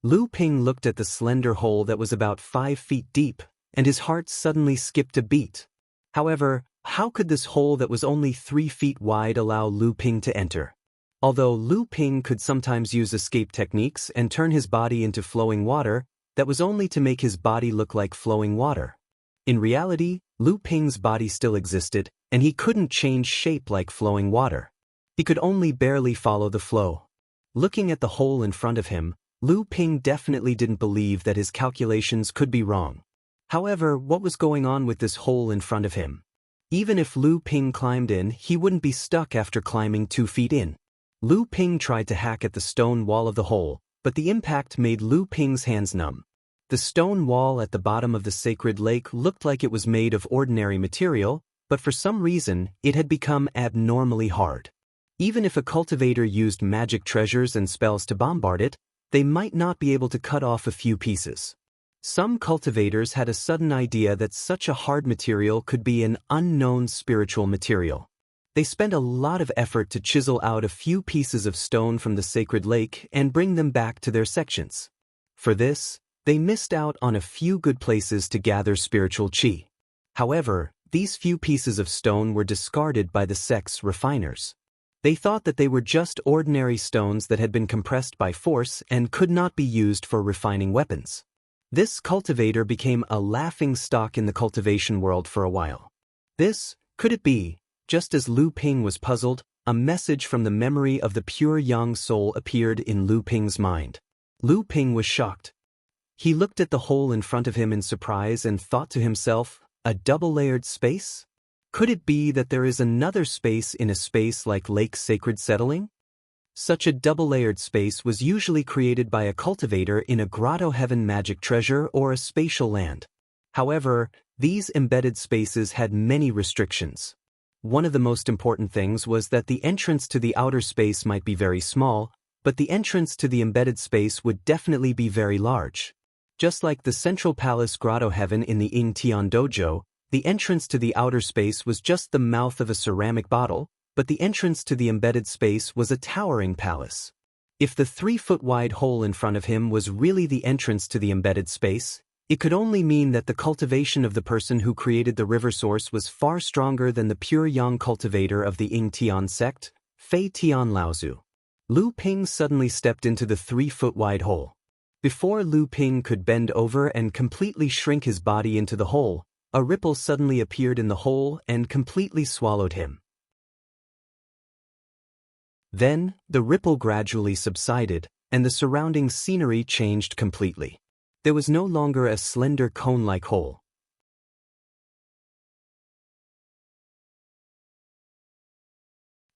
Lu Ping looked at the slender hole that was about 5 feet deep, and his heart suddenly skipped a beat. However, how could this hole that was only 3 feet wide allow Lu Ping to enter? Although Lu Ping could sometimes use escape techniques and turn his body into flowing water, that was only to make his body look like flowing water. In reality, Lu Ping's body still existed, and he couldn't change shape like flowing water. He could only barely follow the flow. Looking at the hole in front of him, Lu Ping definitely didn't believe that his calculations could be wrong. However, what was going on with this hole in front of him? Even if Lu Ping climbed in, he wouldn't be stuck after climbing 2 feet in. Lu Ping tried to hack at the stone wall of the hole, but the impact made Lu Ping's hands numb. The stone wall at the bottom of the sacred lake looked like it was made of ordinary material, but for some reason, it had become abnormally hard. Even if a cultivator used magic treasures and spells to bombard it, they might not be able to cut off a few pieces. Some cultivators had a sudden idea that such a hard material could be an unknown spiritual material. They spent a lot of effort to chisel out a few pieces of stone from the sacred lake and bring them back to their sections. For this, they missed out on a few good places to gather spiritual qi. However, these few pieces of stone were discarded by the sect's refiners. They thought that they were just ordinary stones that had been compressed by force and could not be used for refining weapons. This cultivator became a laughing stock in the cultivation world for a while. Could it be, just as Lu Ping was puzzled, a message from the memory of the pure young soul appeared in Lu Ping's mind. Lu Ping was shocked. He looked at the hole in front of him in surprise and thought to himself, a double-layered space? Could it be that there is another space in a space like Lake Sacred Settling? Such a double-layered space was usually created by a cultivator in a grotto heaven magic treasure or a spatial land. However, these embedded spaces had many restrictions. One of the most important things was that the entrance to the outer space might be very small, but the entrance to the embedded space would definitely be very large. Just like the Central Palace Grotto Heaven in the Ing Tian Dojo, the entrance to the outer space was just the mouth of a ceramic bottle, but the entrance to the embedded space was a towering palace. If the 3-foot-wide hole in front of him was really the entrance to the embedded space, it could only mean that the cultivation of the person who created the river source was far stronger than the pure yang cultivator of the Ing Tian sect, Fei Tian Laozu. Lu Ping suddenly stepped into the 3-foot-wide hole. Before Lu Ping could bend over and completely shrink his body into the hole, a ripple suddenly appeared in the hole and completely swallowed him. Then, the ripple gradually subsided, and the surrounding scenery changed completely. There was no longer a slender cone-like hole.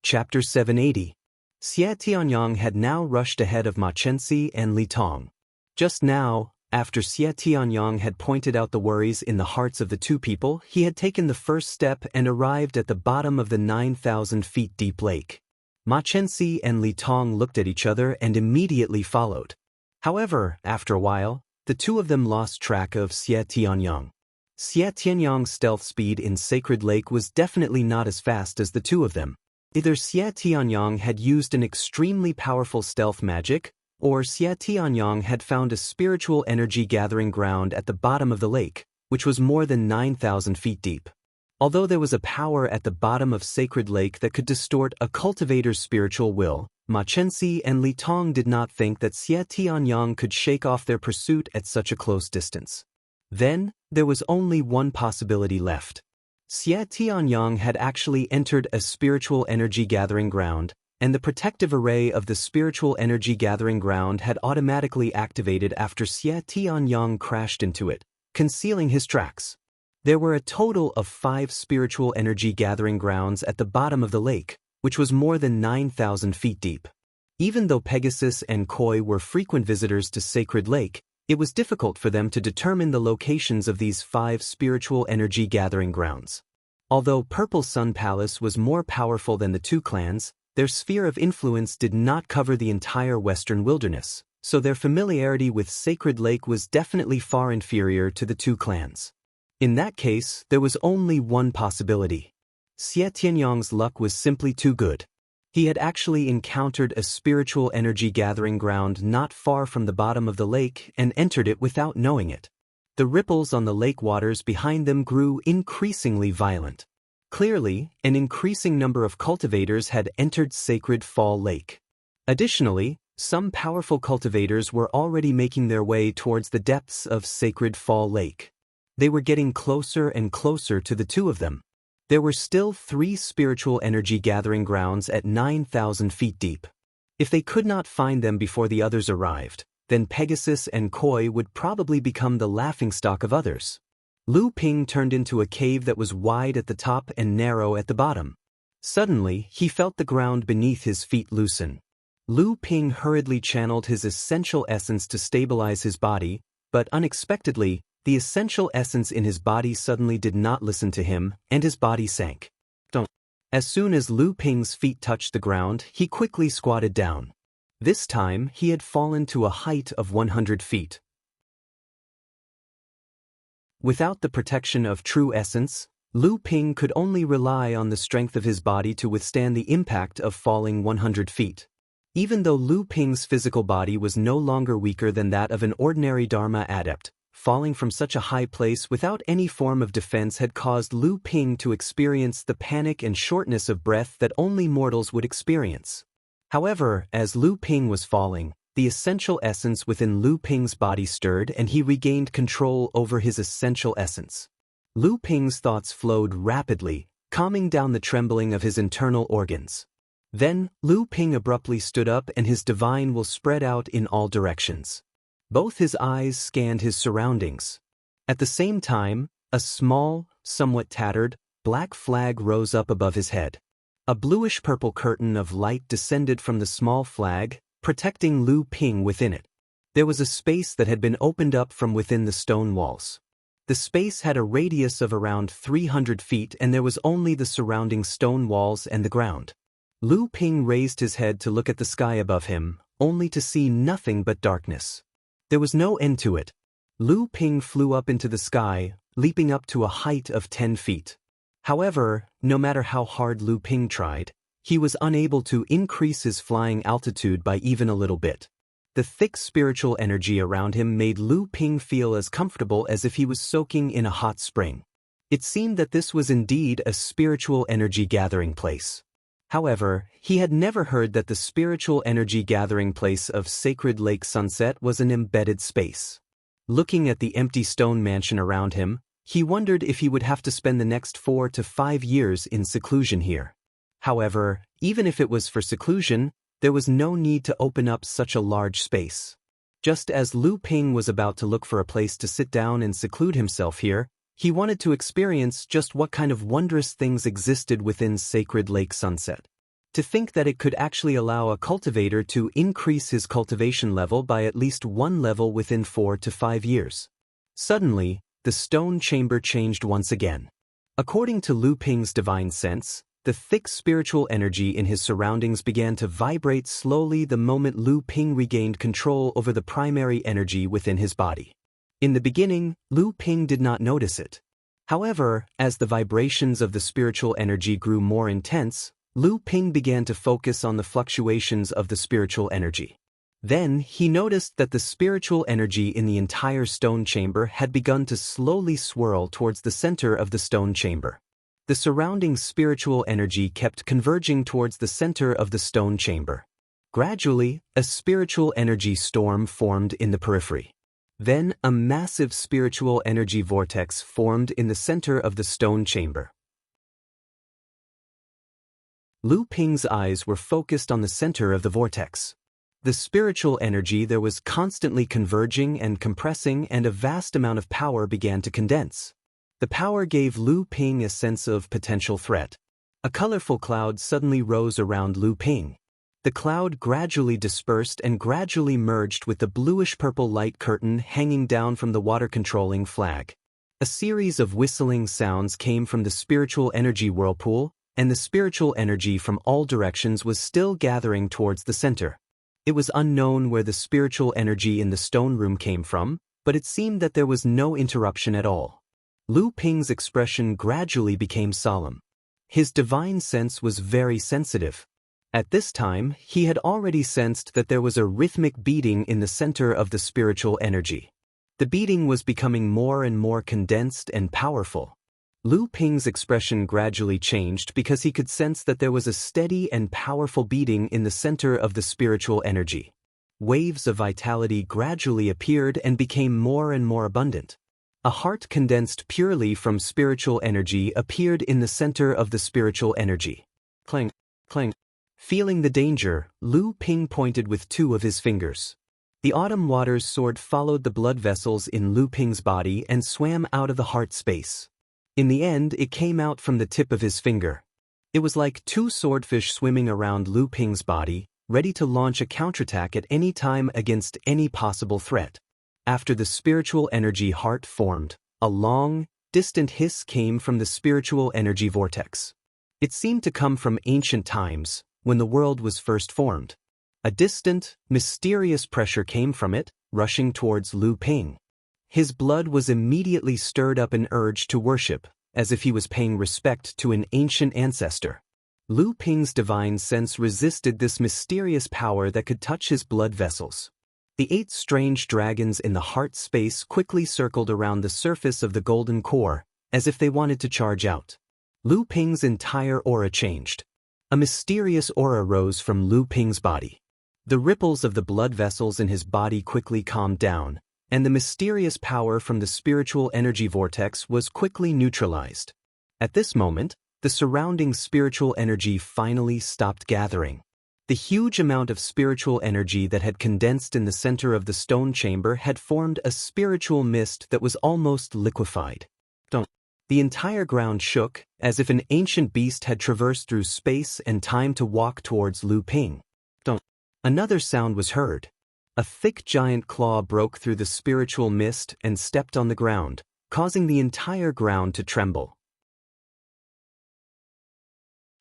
Chapter 780. Xie Tianyang had now rushed ahead of Ma Chenxi and Li Tong. Just now, after Xie Tianyang had pointed out the worries in the hearts of the two people, he had taken the first step and arrived at the bottom of the 9,000 feet deep lake. Ma Chenxi and Li Tong looked at each other and immediately followed. However, after a while, the two of them lost track of Xie Tianyang. Xie Tianyang's stealth speed in Sacred Lake was definitely not as fast as the two of them. Either Xie Tianyang had used an extremely powerful stealth magic, or Xie Tianyang had found a spiritual energy gathering ground at the bottom of the lake, which was more than 9,000 feet deep. Although there was a power at the bottom of Sacred Lake that could distort a cultivator's spiritual will, Ma Chenxi and Li Tong did not think that Xie Tianyang could shake off their pursuit at such a close distance. Then, there was only one possibility left. Xie Tianyang had actually entered a spiritual energy gathering ground, and the protective array of the spiritual energy gathering ground had automatically activated after Xie Tianyang crashed into it, concealing his tracks. There were a total of 5 spiritual energy gathering grounds at the bottom of the lake, which was more than 9,000 feet deep. Even though Pegasus and Koi were frequent visitors to Sacred Lake, it was difficult for them to determine the locations of these 5 spiritual energy gathering grounds. Although Purple Sun Palace was more powerful than the two clans, their sphere of influence did not cover the entire western wilderness, so their familiarity with Sacred Lake was definitely far inferior to the two clans. In that case, there was only one possibility. Xie Tianyang's luck was simply too good. He had actually encountered a spiritual energy gathering ground not far from the bottom of the lake and entered it without knowing it. The ripples on the lake waters behind them grew increasingly violent. Clearly, an increasing number of cultivators had entered Sacred Fall Lake. Additionally, some powerful cultivators were already making their way towards the depths of Sacred Fall Lake. They were getting closer and closer to the two of them. There were still 3 spiritual energy gathering grounds at 9,000 feet deep. If they could not find them before the others arrived, then Pegasus and Koi would probably become the laughingstock of others. Lu Ping turned into a cave that was wide at the top and narrow at the bottom. Suddenly, he felt the ground beneath his feet loosen. Lu Ping hurriedly channeled his essential essence to stabilize his body, but unexpectedly, the essential essence in his body suddenly did not listen to him, and his body sank. As soon as Lu Ping's feet touched the ground, he quickly squatted down. This time, he had fallen to a height of 100 feet. Without the protection of true essence, Lu Ping could only rely on the strength of his body to withstand the impact of falling 100 feet. Even though Lu Ping's physical body was no longer weaker than that of an ordinary Dharma adept, falling from such a high place without any form of defense had caused Lu Ping to experience the panic and shortness of breath that only mortals would experience. However, as Lu Ping was falling, the essential essence within Lu Ping's body stirred and he regained control over his essential essence. Lu Ping's thoughts flowed rapidly, calming down the trembling of his internal organs. Then, Lu Ping abruptly stood up and his divine will spread out in all directions. Both his eyes scanned his surroundings. At the same time, a small, somewhat tattered, black flag rose up above his head. A bluish-purple curtain of light descended from the small flag, protecting Lu Ping within it. There was a space that had been opened up from within the stone walls. The space had a radius of around 300 feet and there was only the surrounding stone walls and the ground. Lu Ping raised his head to look at the sky above him, only to see nothing but darkness. There was no end to it. Lu Ping flew up into the sky, leaping up to a height of 10 feet. However, no matter how hard Lu Ping tried, he was unable to increase his flying altitude by even a little bit. The thick spiritual energy around him made Lu Ping feel as comfortable as if he was soaking in a hot spring. It seemed that this was indeed a spiritual energy gathering place. However, he had never heard that the spiritual energy gathering place of Sacred Lake Sunset was an embedded space. Looking at the empty stone mansion around him, he wondered if he would have to spend the next 4 to 5 years in seclusion here. However, even if it was for seclusion, there was no need to open up such a large space. Just as Lu Ping was about to look for a place to sit down and seclude himself here, he wanted to experience just what kind of wondrous things existed within Sacred Lake Sunset. To think that it could actually allow a cultivator to increase his cultivation level by at least 1 level within 4 to 5 years. Suddenly, the stone chamber changed once again. According to Lu Ping's divine sense, the thick spiritual energy in his surroundings began to vibrate slowly the moment Lu Ping regained control over the primary energy within his body. In the beginning, Lu Ping did not notice it. However, as the vibrations of the spiritual energy grew more intense, Lu Ping began to focus on the fluctuations of the spiritual energy. Then, he noticed that the spiritual energy in the entire stone chamber had begun to slowly swirl towards the center of the stone chamber. The surrounding spiritual energy kept converging towards the center of the stone chamber. Gradually, a spiritual energy storm formed in the periphery. Then, a massive spiritual energy vortex formed in the center of the stone chamber. Lu Ping's eyes were focused on the center of the vortex. The spiritual energy there was constantly converging and compressing, and a vast amount of power began to condense. The power gave Lu Ping a sense of potential threat. A colorful cloud suddenly rose around Lu Ping. The cloud gradually dispersed and gradually merged with the bluish-purple light curtain hanging down from the water-controlling flag. A series of whistling sounds came from the spiritual energy whirlpool, and the spiritual energy from all directions was still gathering towards the center. It was unknown where the spiritual energy in the stone room came from, but it seemed that there was no interruption at all. Lu Ping's expression gradually became solemn. His divine sense was very sensitive. At this time, he had already sensed that there was a rhythmic beating in the center of the spiritual energy. The beating was becoming more and more condensed and powerful. Lu Ping's expression gradually changed because he could sense that there was a steady and powerful beating in the center of the spiritual energy. Waves of vitality gradually appeared and became more and more abundant. A heart condensed purely from spiritual energy appeared in the center of the spiritual energy. Clang, clang. Feeling the danger, Lu Ping pointed with 2 of his fingers. The autumn water's sword followed the blood vessels in Lu Ping's body and swam out of the heart space. In the end, it came out from the tip of his finger. It was like 2 swordfish swimming around Lu Ping's body, ready to launch a counterattack at any time against any possible threat. After the spiritual energy heart formed, a long, distant hiss came from the spiritual energy vortex. It seemed to come from ancient times, when the world was first formed. A distant, mysterious pressure came from it, rushing towards Lu Ping. His blood was immediately stirred up an urge to worship, as if he was paying respect to an ancient ancestor. Lu Ping's divine sense resisted this mysterious power that could touch his blood vessels. The 8 strange dragons in the heart space quickly circled around the surface of the golden core, as if they wanted to charge out. Lu Ping's entire aura changed. A mysterious aura rose from Lu Ping's body. The ripples of the blood vessels in his body quickly calmed down, and the mysterious power from the spiritual energy vortex was quickly neutralized. At this moment, the surrounding spiritual energy finally stopped gathering. The huge amount of spiritual energy that had condensed in the center of the stone chamber had formed a spiritual mist that was almost liquefied. The entire ground shook, as if an ancient beast had traversed through space and time to walk towards Lu Ping. Another sound was heard. A thick giant claw broke through the spiritual mist and stepped on the ground, causing the entire ground to tremble.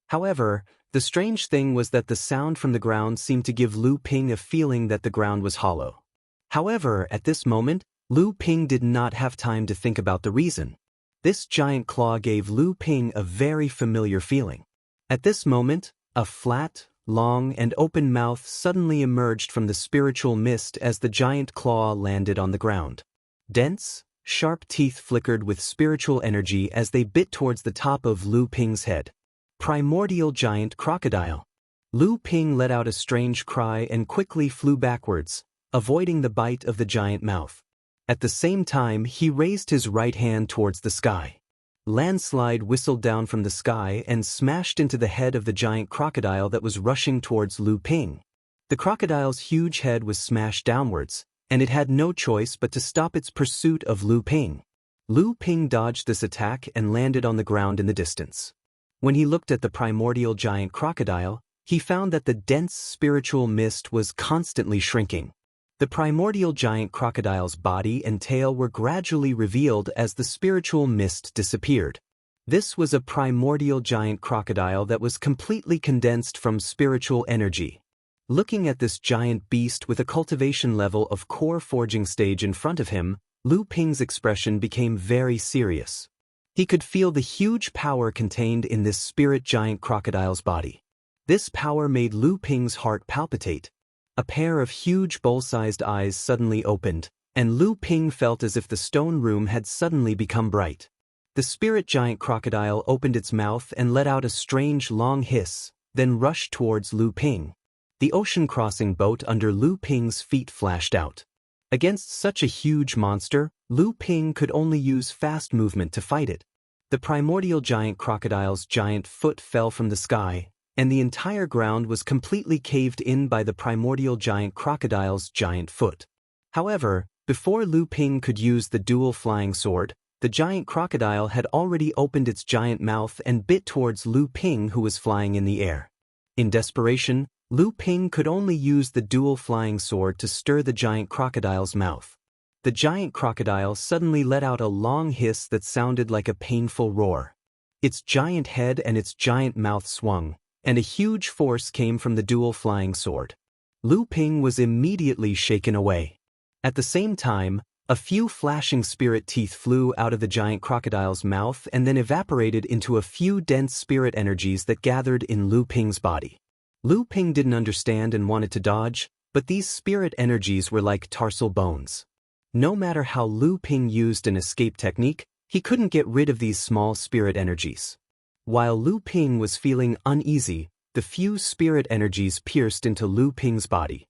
However, the strange thing was that the sound from the ground seemed to give Lu Ping a feeling that the ground was hollow. However, at this moment, Lu Ping did not have time to think about the reason. This giant claw gave Lu Ping a very familiar feeling. At this moment, a flat, long, and open mouth suddenly emerged from the spiritual mist as the giant claw landed on the ground. Dense, sharp teeth flickered with spiritual energy as they bit towards the top of Lu Ping's head. Primordial giant crocodile. Lu Ping let out a strange cry and quickly flew backwards, avoiding the bite of the giant mouth. At the same time, he raised his right hand towards the sky. Landslide whistled down from the sky and smashed into the head of the giant crocodile that was rushing towards Lu Ping. The crocodile's huge head was smashed downwards, and it had no choice but to stop its pursuit of Lu Ping. Lu Ping dodged this attack and landed on the ground in the distance. When he looked at the primordial giant crocodile, he found that the dense spiritual mist was constantly shrinking. The primordial giant crocodile's body and tail were gradually revealed as the spiritual mist disappeared. This was a primordial giant crocodile that was completely condensed from spiritual energy. Looking at this giant beast with a cultivation level of core forging stage in front of him, Lu Ping's expression became very serious. He could feel the huge power contained in this spirit giant crocodile's body. This power made Lu Ping's heart palpitate. A pair of huge bowl-sized eyes suddenly opened, and Lu Ping felt as if the stone room had suddenly become bright. The spirit giant crocodile opened its mouth and let out a strange long hiss, then rushed towards Lu Ping. The ocean-crossing boat under Lu Ping's feet flashed out. Against such a huge monster, Lu Ping could only use fast movement to fight it. The primordial giant crocodile's giant foot fell from the sky, and the entire ground was completely caved in by the primordial giant crocodile's giant foot. However, before Lu Ping could use the dual flying sword, the giant crocodile had already opened its giant mouth and bit towards Lu Ping, who was flying in the air. In desperation, Lu Ping could only use the dual flying sword to stir the giant crocodile's mouth. The giant crocodile suddenly let out a long hiss that sounded like a painful roar. Its giant head and its giant mouth swung, and a huge force came from the dual flying sword. Lu Ping was immediately shaken away. At the same time, a few flashing spirit teeth flew out of the giant crocodile's mouth and then evaporated into a few dense spirit energies that gathered in Lu Ping's body. Lu Ping didn't understand and wanted to dodge, but these spirit energies were like tarsal bones. No matter how Lu Ping used an escape technique, he couldn't get rid of these small spirit energies. While Lu Ping was feeling uneasy, the few spirit energies pierced into Lu Ping's body.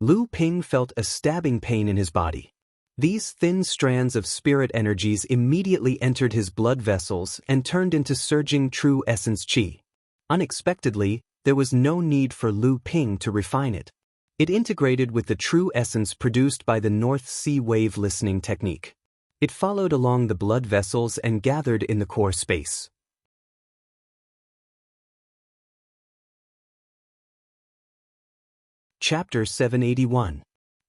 Lu Ping felt a stabbing pain in his body. These thin strands of spirit energies immediately entered his blood vessels and turned into surging true essence qi. Unexpectedly, there was no need for Lu Ping to refine it. It integrated with the true essence produced by the North Sea wave listening technique. It followed along the blood vessels and gathered in the core space. Chapter 781.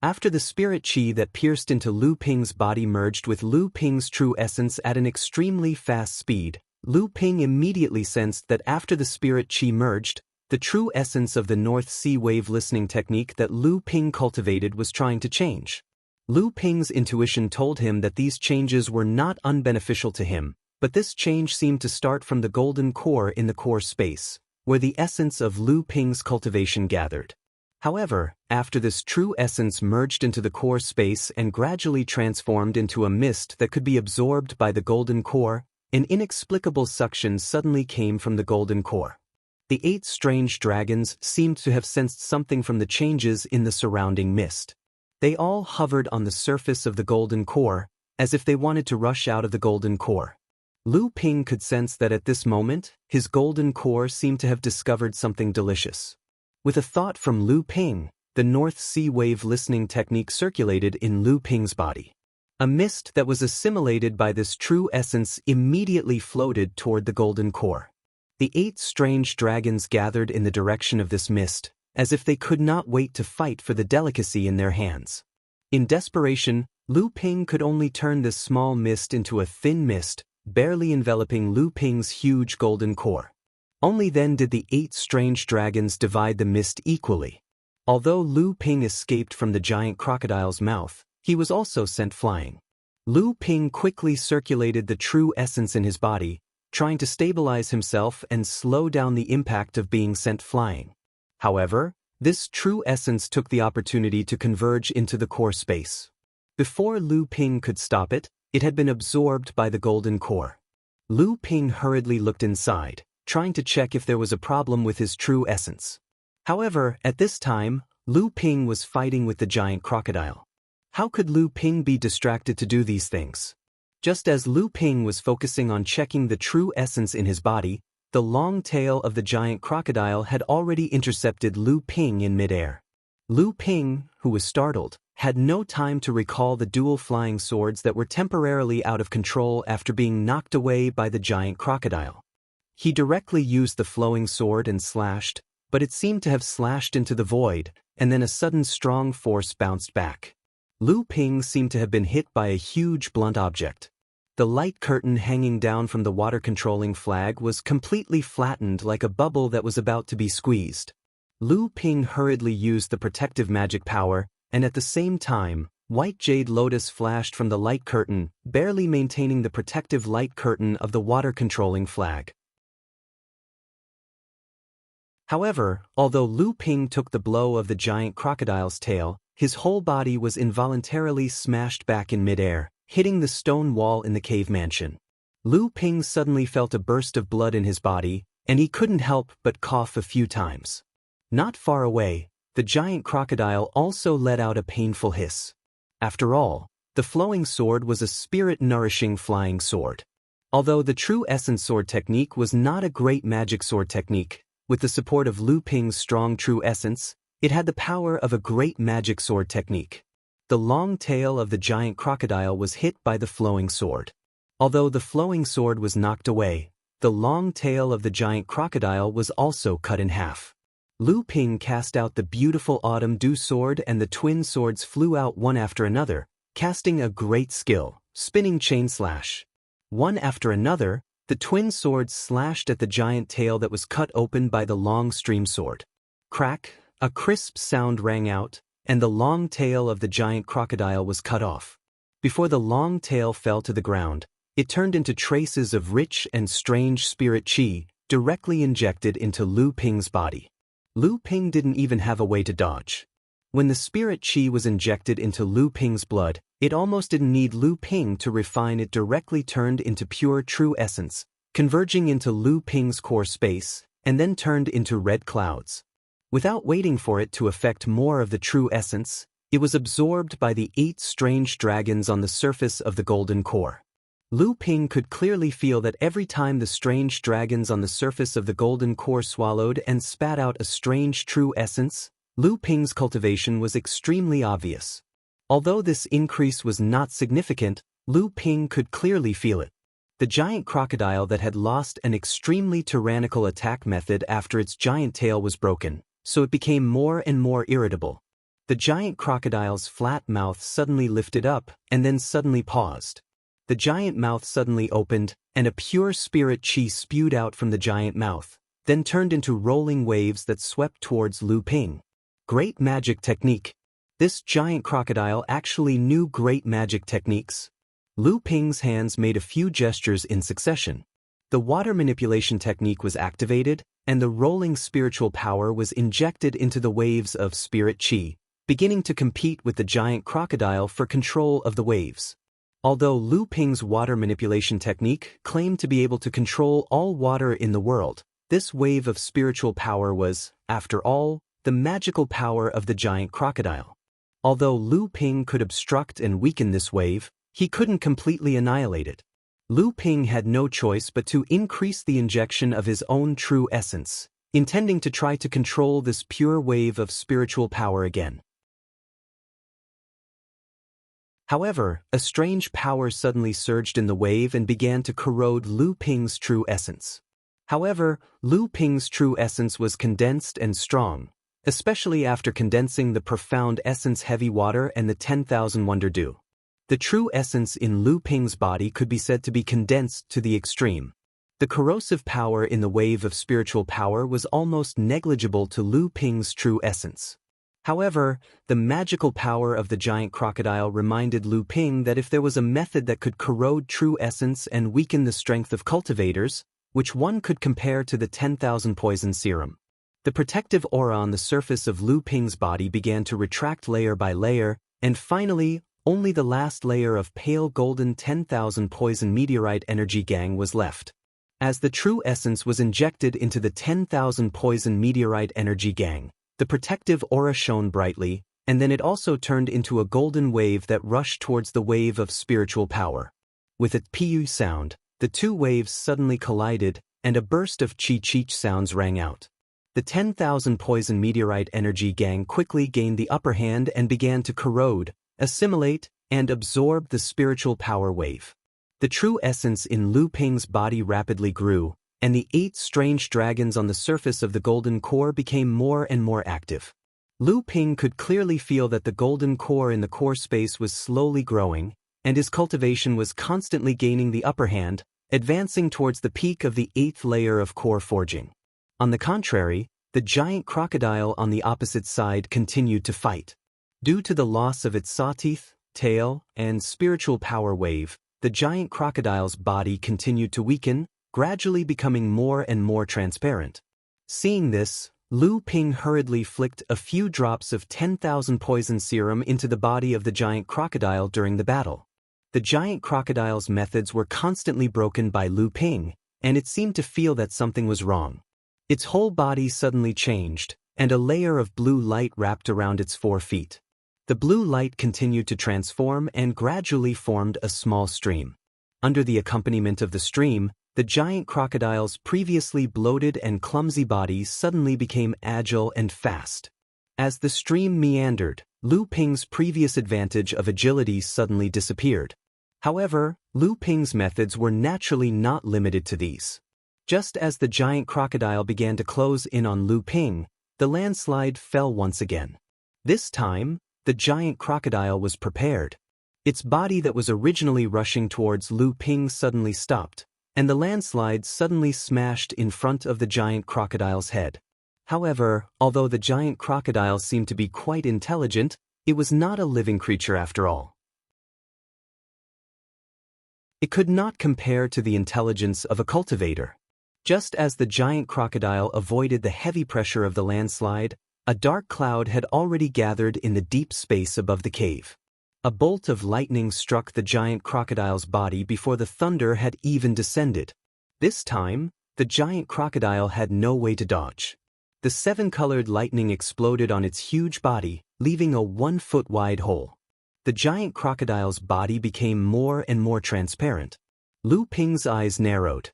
After the spirit qi that pierced into Lu Ping's body merged with Lu Ping's true essence at an extremely fast speed, Lu Ping immediately sensed that after the spirit qi merged, the true essence of the North Sea wave listening technique that Lu Ping cultivated was trying to change. Lu Ping's intuition told him that these changes were not unbeneficial to him, but this change seemed to start from the golden core in the core space, where the essence of Lu Ping's cultivation gathered. However, after this true essence merged into the core space and gradually transformed into a mist that could be absorbed by the golden core, an inexplicable suction suddenly came from the golden core. The 8 strange dragons seemed to have sensed something from the changes in the surrounding mist. They all hovered on the surface of the golden core, as if they wanted to rush out of the golden core. Lu Ping could sense that at this moment, his golden core seemed to have discovered something delicious. With a thought from Lu Ping, the North Sea wave listening technique circulated in Lu Ping's body. A mist that was assimilated by this true essence immediately floated toward the golden core. The 8 strange dragons gathered in the direction of this mist, as if they could not wait to fight for the delicacy in their hands. In desperation, Lu Ping could only turn this small mist into a thin mist, barely enveloping Lu Ping's huge golden core. Only then did the 8 strange dragons divide the mist equally. Although Lu Ping escaped from the giant crocodile's mouth, he was also sent flying. Lu Ping quickly circulated the true essence in his body, trying to stabilize himself and slow down the impact of being sent flying. However, this true essence took the opportunity to converge into the core space. Before Lu Ping could stop it, it had been absorbed by the golden core. Lu Ping hurriedly looked inside, trying to check if there was a problem with his true essence. However, at this time, Lu Ping was fighting with the giant crocodile. How could Lu Ping be distracted to do these things? Just as Lu Ping was focusing on checking the true essence in his body, the long tail of the giant crocodile had already intercepted Lu Ping in midair. Lu Ping, who was startled, had no time to recall the dual flying swords that were temporarily out of control after being knocked away by the giant crocodile. He directly used the flowing sword and slashed, but it seemed to have slashed into the void, and then a sudden strong force bounced back. Lu Ping seemed to have been hit by a huge blunt object. The light curtain hanging down from the water-controlling flag was completely flattened like a bubble that was about to be squeezed. Lu Ping hurriedly used the protective magic power, and at the same time, white jade lotus flashed from the light curtain, barely maintaining the protective light curtain of the water-controlling flag. However, although Lu Ping took the blow of the giant crocodile's tail, his whole body was involuntarily smashed back in midair, hitting the stone wall in the cave mansion. Lu Ping suddenly felt a burst of blood in his body, and he couldn't help but cough a few times. Not far away, the giant crocodile also let out a painful hiss. After all, the flowing sword was a spirit-nourishing flying sword. Although the true essence sword technique was not a great magic sword technique, with the support of Lu Ping's strong true essence, it had the power of a great magic sword technique. The long tail of the giant crocodile was hit by the flowing sword. Although the flowing sword was knocked away, the long tail of the giant crocodile was also cut in half. Lu Ping cast out the beautiful autumn dew sword and the twin swords flew out one after another, casting a great skill, spinning chain slash. One after another, the twin swords slashed at the giant tail that was cut open by the long stream sword. Crack, a crisp sound rang out, and the long tail of the giant crocodile was cut off. Before the long tail fell to the ground, it turned into traces of rich and strange spirit chi, directly injected into Lu Ping's body. Lu Ping didn't even have a way to dodge. When the spirit chi was injected into Lu Ping's blood, it almost didn't need Lu Ping to refine it, directly turned into pure true essence, converging into Lu Ping's core space, and then turned into red clouds. Without waiting for it to affect more of the true essence, it was absorbed by the 8 strange dragons on the surface of the golden core. Lu Ping could clearly feel that every time the strange dragons on the surface of the golden core swallowed and spat out a strange true essence, Lu Ping's cultivation was extremely obvious. Although this increase was not significant, Lu Ping could clearly feel it. The giant crocodile that had lost an extremely tyrannical attack method after its giant tail was broken, so it became more and more irritable. The giant crocodile's flat mouth suddenly lifted up and then suddenly paused. The giant mouth suddenly opened, and a pure spirit chi spewed out from the giant mouth, then turned into rolling waves that swept towards Lu Ping. Great magic technique. This giant crocodile actually knew great magic techniques. Lu Ping's hands made a few gestures in succession. The water manipulation technique was activated, and the rolling spiritual power was injected into the waves of spirit chi, beginning to compete with the giant crocodile for control of the waves. Although Lu Ping's water manipulation technique claimed to be able to control all water in the world, this wave of spiritual power was, after all, the magical power of the giant crocodile. Although Lu Ping could obstruct and weaken this wave, he couldn't completely annihilate it. Lu Ping had no choice but to increase the injection of his own true essence, intending to try to control this pure wave of spiritual power again. However, a strange power suddenly surged in the wave and began to corrode Lu Ping's true essence. However, Lu Ping's true essence was condensed and strong, especially after condensing the profound essence heavy water and the 10,000 wonder dew. The true essence in Lu Ping's body could be said to be condensed to the extreme. The corrosive power in the wave of spiritual power was almost negligible to Lu Ping's true essence. However, the magical power of the giant crocodile reminded Lu Ping that if there was a method that could corrode true essence and weaken the strength of cultivators, which one could compare to the 10,000 poison serum. The protective aura on the surface of Lu Ping's body began to retract layer by layer, and finally, only the last layer of pale golden 10,000 poison meteorite energy gang was left. As the true essence was injected into the 10,000 poison meteorite energy gang, the protective aura shone brightly, and then it also turned into a golden wave that rushed towards the wave of spiritual power. With a pu sound, the two waves suddenly collided, and a burst of chi-chi sounds rang out. The 10,000 poison meteorite energy gang quickly gained the upper hand and began to corrode, assimilate, and absorb the spiritual power wave. The true essence in Lu Ping's body rapidly grew, and the 8 strange dragons on the surface of the golden core became more and more active. Lu Ping could clearly feel that the golden core in the core space was slowly growing, and his cultivation was constantly gaining the upper hand, advancing towards the peak of the 8th layer of core forging. On the contrary, the giant crocodile on the opposite side continued to fight. Due to the loss of its sawteeth, tail, and spiritual power wave, the giant crocodile's body continued to weaken, gradually becoming more and more transparent. Seeing this, Lu Ping hurriedly flicked a few drops of 10,000 poison serum into the body of the giant crocodile during the battle. The giant crocodile's methods were constantly broken by Lu Ping, and it seemed to feel that something was wrong. Its whole body suddenly changed, and a layer of blue light wrapped around its 4 feet. The blue light continued to transform and gradually formed a small stream. Under the accompaniment of the stream, the giant crocodile's previously bloated and clumsy body suddenly became agile and fast. As the stream meandered, Lu Ping's previous advantage of agility suddenly disappeared. However, Lu Ping's methods were naturally not limited to these. Just as the giant crocodile began to close in on Lu Ping, the landslide fell once again. This time, the giant crocodile was prepared. Its body that was originally rushing towards Lu Ping suddenly stopped, and the landslide suddenly smashed in front of the giant crocodile's head. However, although the giant crocodile seemed to be quite intelligent, it was not a living creature after all. It could not compare to the intelligence of a cultivator. Just as the giant crocodile avoided the heavy pressure of the landslide, a dark cloud had already gathered in the deep space above the cave. A bolt of lightning struck the giant crocodile's body before the thunder had even descended. This time, the giant crocodile had no way to dodge. The 7-colored lightning exploded on its huge body, leaving a 1-foot-wide hole. The giant crocodile's body became more and more transparent. Lu Ping's eyes narrowed.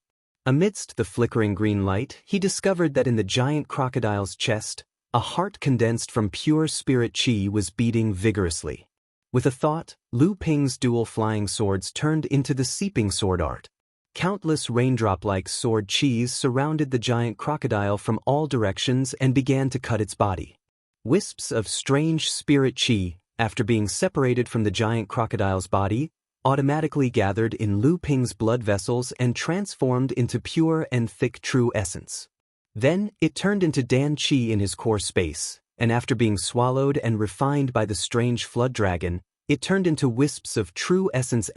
Amidst the flickering green light, he discovered that in the giant crocodile's chest, a heart condensed from pure spirit chi was beating vigorously. With a thought, Lu Ping's dual flying swords turned into the seeping sword art. Countless raindrop-like sword chis surrounded the giant crocodile from all directions and began to cut its body. Wisps of strange spirit chi, after being separated from the giant crocodile's body, automatically gathered in Lu Ping's blood vessels and transformed into pure and thick true essence. Then, it turned into Dan Qi in his core space, and after being swallowed and refined by the strange flood dragon, it turned into wisps of true essence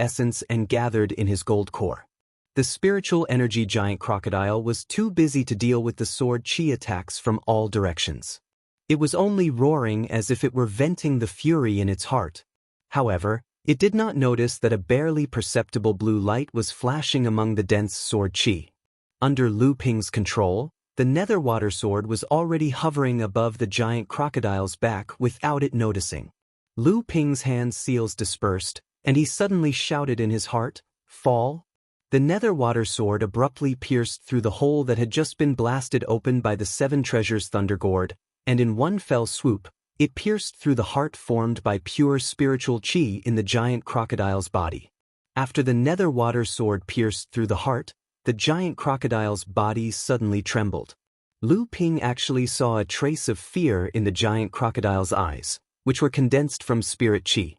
and gathered in his gold core. The spiritual energy giant crocodile was too busy to deal with the sword chi attacks from all directions. It was only roaring as if it were venting the fury in its heart. However, it did not notice that a barely perceptible blue light was flashing among the dense sword chi. Under Lu Ping's control, the nether water sword was already hovering above the giant crocodile's back without it noticing. Lu Ping's hand seals dispersed, and he suddenly shouted in his heart, "Fall!" The nether water sword abruptly pierced through the hole that had just been blasted open by the 7 treasures thunder gourd, and in one fell swoop, It pierced through the heart formed by pure spiritual chi in the giant crocodile's body. After the nether water sword pierced through the heart, the giant crocodile's body suddenly trembled. Lu Ping actually saw a trace of fear in the giant crocodile's eyes, which were condensed from spirit chi.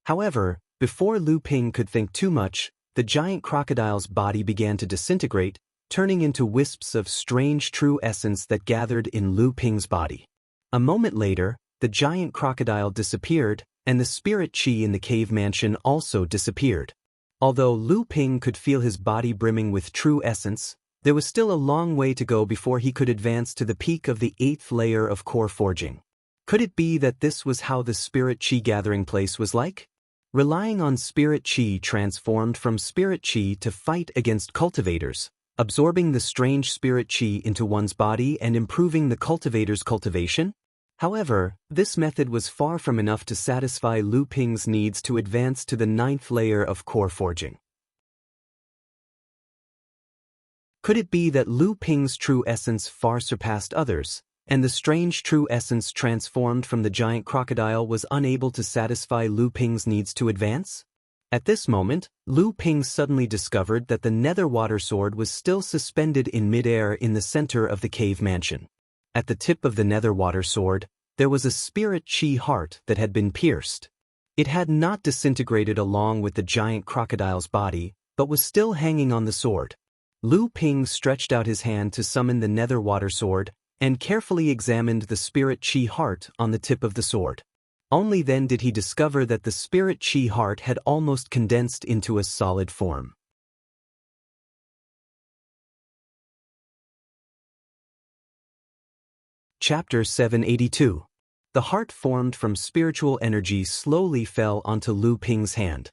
However, before Lu Ping could think too much, the giant crocodile's body began to disintegrate, turning into wisps of strange true essence that gathered in Lu Ping's body. A moment later, the giant crocodile disappeared, and the spirit chi in the cave mansion also disappeared. Although Lu Ping could feel his body brimming with true essence, there was still a long way to go before he could advance to the peak of the 8th layer of core forging. Could it be that this was how the spirit chi gathering place was like? Relying on spirit chi transformed from spirit chi to fight against cultivators, absorbing the strange spirit chi into one's body and improving the cultivator's cultivation? However, this method was far from enough to satisfy Lu Ping's needs to advance to the 9th layer of core forging. Could it be that Lu Ping's true essence far surpassed others, and the strange true essence transformed from the giant crocodile was unable to satisfy Lu Ping's needs to advance? At this moment, Lu Ping suddenly discovered that the nether water sword was still suspended in midair in the center of the cave mansion. At the tip of the nether water sword, there was a spirit chi heart that had been pierced. It had not disintegrated along with the giant crocodile's body, but was still hanging on the sword. Lu Ping stretched out his hand to summon the nether water sword, and carefully examined the spirit chi heart on the tip of the sword. Only then did he discover that the spirit chi heart had almost condensed into a solid form. Chapter 782. The heart formed from spiritual energy slowly fell onto Lu Ping's hand.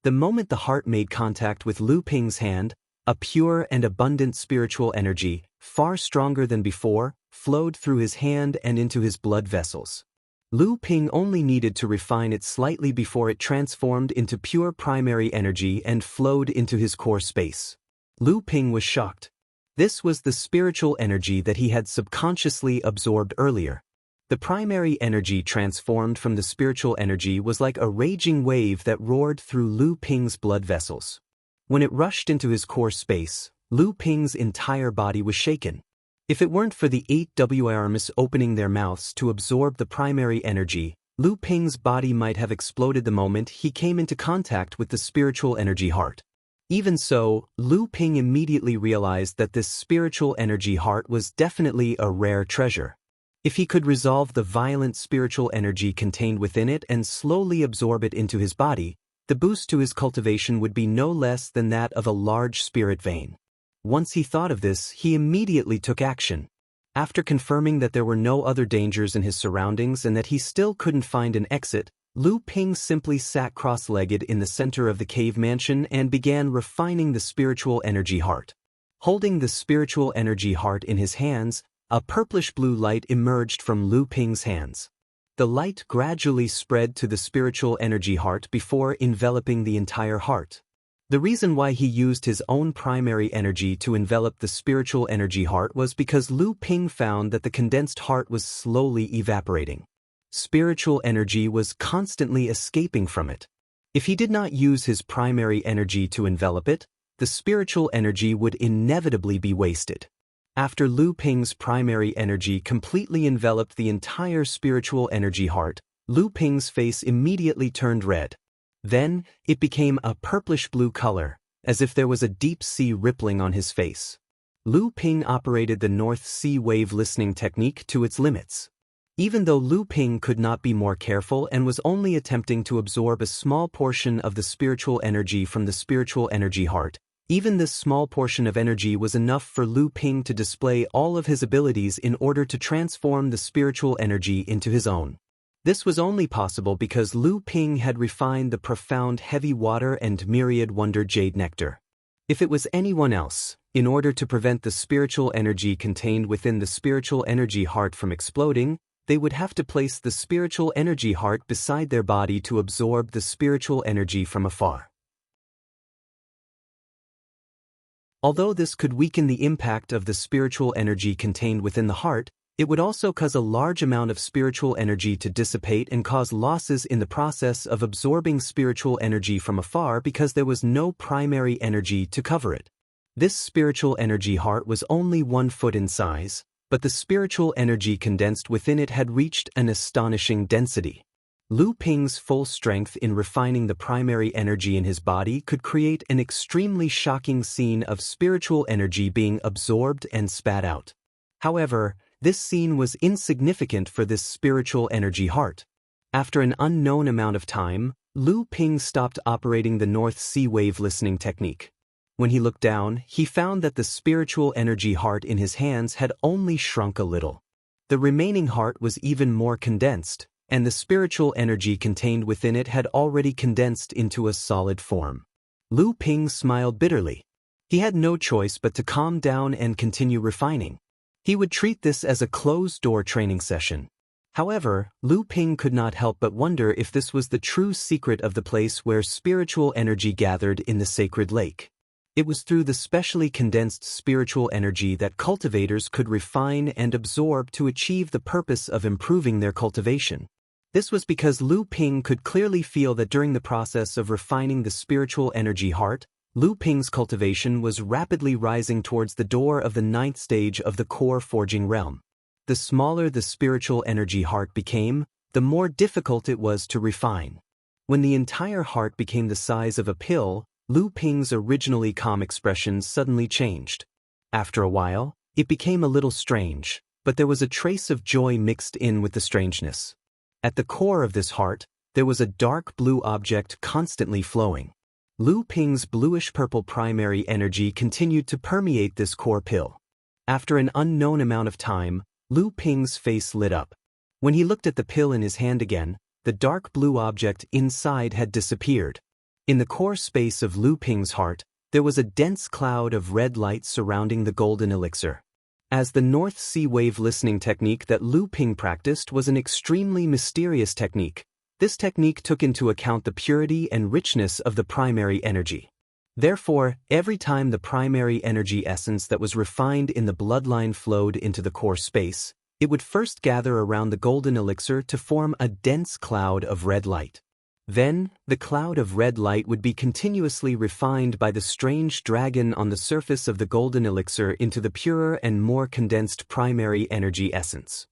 The moment the heart made contact with Lu Ping's hand, a pure and abundant spiritual energy, far stronger than before, flowed through his hand and into his blood vessels. Lu Ping only needed to refine it slightly before it transformed into pure primary energy and flowed into his core space. Lu Ping was shocked. This was the spiritual energy that he had subconsciously absorbed earlier. The primary energy transformed from the spiritual energy was like a raging wave that roared through Lu Ping's blood vessels. When it rushed into his core space, Lu Ping's entire body was shaken. If it weren't for the 8 WRMs opening their mouths to absorb the primary energy, Lu Ping's body might have exploded the moment he came into contact with the spiritual energy heart. Even so, Lu Ping immediately realized that this spiritual energy heart was definitely a rare treasure. If he could resolve the violent spiritual energy contained within it and slowly absorb it into his body, the boost to his cultivation would be no less than that of a large spirit vein. Once he thought of this, he immediately took action. After confirming that there were no other dangers in his surroundings and that he still couldn't find an exit, Lu Ping simply sat cross-legged in the center of the cave mansion and began refining the spiritual energy heart. Holding the spiritual energy heart in his hands, a purplish-blue light emerged from Lu Ping's hands. The light gradually spread to the spiritual energy heart before enveloping the entire heart. The reason why he used his own primary energy to envelop the spiritual energy heart was because Lu Ping found that the condensed heart was slowly evaporating. Spiritual energy was constantly escaping from it. If he did not use his primary energy to envelop it, the spiritual energy would inevitably be wasted. After Lu Ping's primary energy completely enveloped the entire spiritual energy heart, Lu Ping's face immediately turned red. Then, it became a purplish-blue color, as if there was a deep sea rippling on his face. Lu Ping operated the North Sea wave listening technique to its limits. Even though Lu Ping could not be more careful and was only attempting to absorb a small portion of the spiritual energy from the spiritual energy heart, even this small portion of energy was enough for Lu Ping to display all of his abilities in order to transform the spiritual energy into his own. This was only possible because Lu Ping had refined the profound heavy water and myriad wonder jade nectar. If it was anyone else, in order to prevent the spiritual energy contained within the spiritual energy heart from exploding, they would have to place the spiritual energy heart beside their body to absorb the spiritual energy from afar. Although this could weaken the impact of the spiritual energy contained within the heart, It would also cause a large amount of spiritual energy to dissipate and cause losses in the process of absorbing spiritual energy from afar because there was no primary energy to cover it. This spiritual energy heart was only 1 foot in size, but the spiritual energy condensed within it had reached an astonishing density. Lu Ping's full strength in refining the primary energy in his body could create an extremely shocking scene of spiritual energy being absorbed and spat out. However, this scene was insignificant for this spiritual energy heart. After an unknown amount of time, Lu Ping stopped operating the North Sea wave listening technique. When he looked down, he found that the spiritual energy heart in his hands had only shrunk a little. The remaining heart was even more condensed, and the spiritual energy contained within it had already condensed into a solid form. Lu Ping smiled bitterly. He had no choice but to calm down and continue refining. He would treat this as a closed-door training session. However, Lu Ping could not help but wonder if this was the true secret of the place where spiritual energy gathered in the sacred lake. It was through the specially condensed spiritual energy that cultivators could refine and absorb to achieve the purpose of improving their cultivation. This was because Lu Ping could clearly feel that during the process of refining the spiritual energy heart, Lu Ping's cultivation was rapidly rising towards the door of the 9th stage of the core forging realm. The smaller the spiritual energy heart became, the more difficult it was to refine. When the entire heart became the size of a pill, Lu Ping's originally calm expression suddenly changed. After a while, it became a little strange, but there was a trace of joy mixed in with the strangeness. At the core of this heart, there was a dark blue object constantly flowing. Lu Ping's bluish-purple primary energy continued to permeate this core pill. After an unknown amount of time, Lu Ping's face lit up. When he looked at the pill in his hand again, the dark blue object inside had disappeared. In the core space of Lu Ping's heart, there was a dense cloud of red light surrounding the golden elixir. As the North Sea wave listening technique that Lu Ping practiced was an extremely mysterious technique, this technique took into account the purity and richness of the primary energy. Therefore, every time the primary energy essence that was refined in the bloodline flowed into the core space, it would first gather around the golden elixir to form a dense cloud of red light. Then, the cloud of red light would be continuously refined by the strange dragon on the surface of the golden elixir into the purer and more condensed primary energy essence.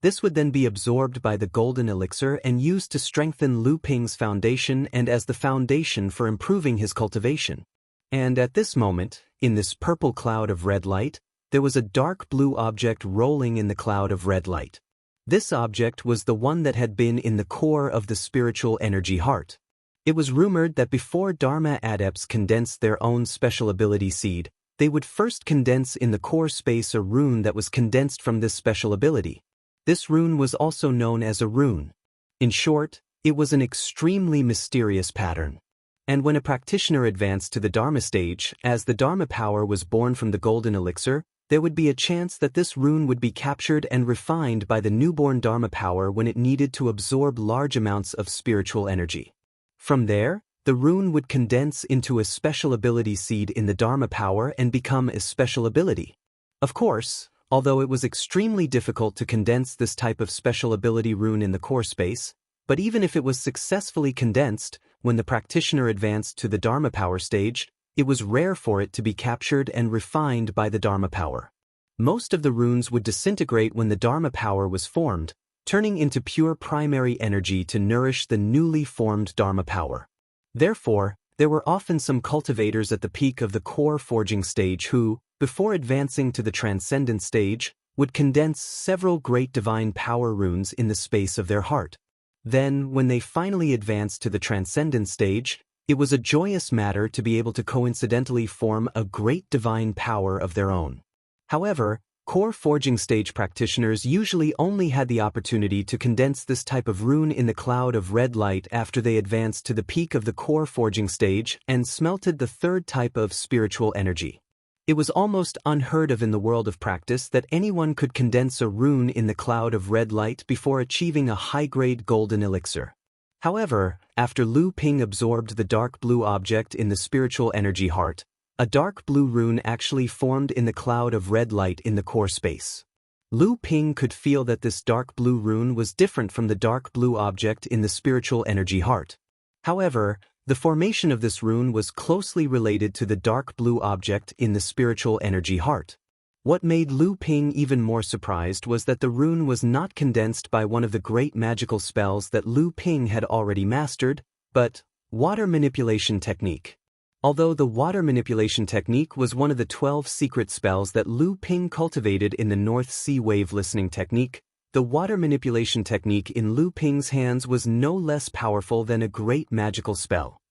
This would then be absorbed by the golden elixir and used to strengthen Lu Ping's foundation and as the foundation for improving his cultivation. And at this moment, in this purple cloud of red light, there was a dark blue object rolling in the cloud of red light. This object was the one that had been in the core of the spiritual energy heart. It was rumored that before Dharma adepts condensed their own special ability seed, they would first condense in the core space a rune that was condensed from this special ability. This rune was also known as a rune. In short, it was an extremely mysterious pattern. And when a practitioner advanced to the Dharma stage, as the Dharma power was born from the golden elixir, there would be a chance that this rune would be captured and refined by the newborn Dharma power when it needed to absorb large amounts of spiritual energy. From there, the rune would condense into a special ability seed in the Dharma power and become a special ability. Of course, although it was extremely difficult to condense this type of special ability rune in the core space, but even if it was successfully condensed, when the practitioner advanced to the Dharma power stage, it was rare for it to be captured and refined by the Dharma power. Most of the runes would disintegrate when the Dharma power was formed, turning into pure primary energy to nourish the newly formed Dharma power. Therefore, there were often some cultivators at the peak of the core forging stage who, before advancing to the transcendent stage, would condense several great divine power runes in the space of their heart. Then, when they finally advanced to the transcendent stage, it was a joyous matter to be able to coincidentally form a great divine power of their own. However, core forging stage practitioners usually only had the opportunity to condense this type of rune in the cloud of red light after they advanced to the peak of the core forging stage and smelted the third type of spiritual energy. It was almost unheard of in the world of practice that anyone could condense a rune in the cloud of red light before achieving a high-grade golden elixir. However, after Lu Ping absorbed the dark blue object in the spiritual energy heart, A dark blue rune actually formed in the cloud of red light in the core space. Lu Ping could feel that this dark blue rune was different from the dark blue object in the spiritual energy heart. However, the formation of this rune was closely related to the dark blue object in the spiritual energy heart. What made Lu Ping even more surprised was that the rune was not condensed by one of the great magical spells that Lu Ping had already mastered, but water manipulation technique. Although the water manipulation technique was one of the 12 secret spells that Lu Ping cultivated in the North Sea wave listening technique, the water manipulation technique in Lu Ping's hands was no less powerful than a great magical spell.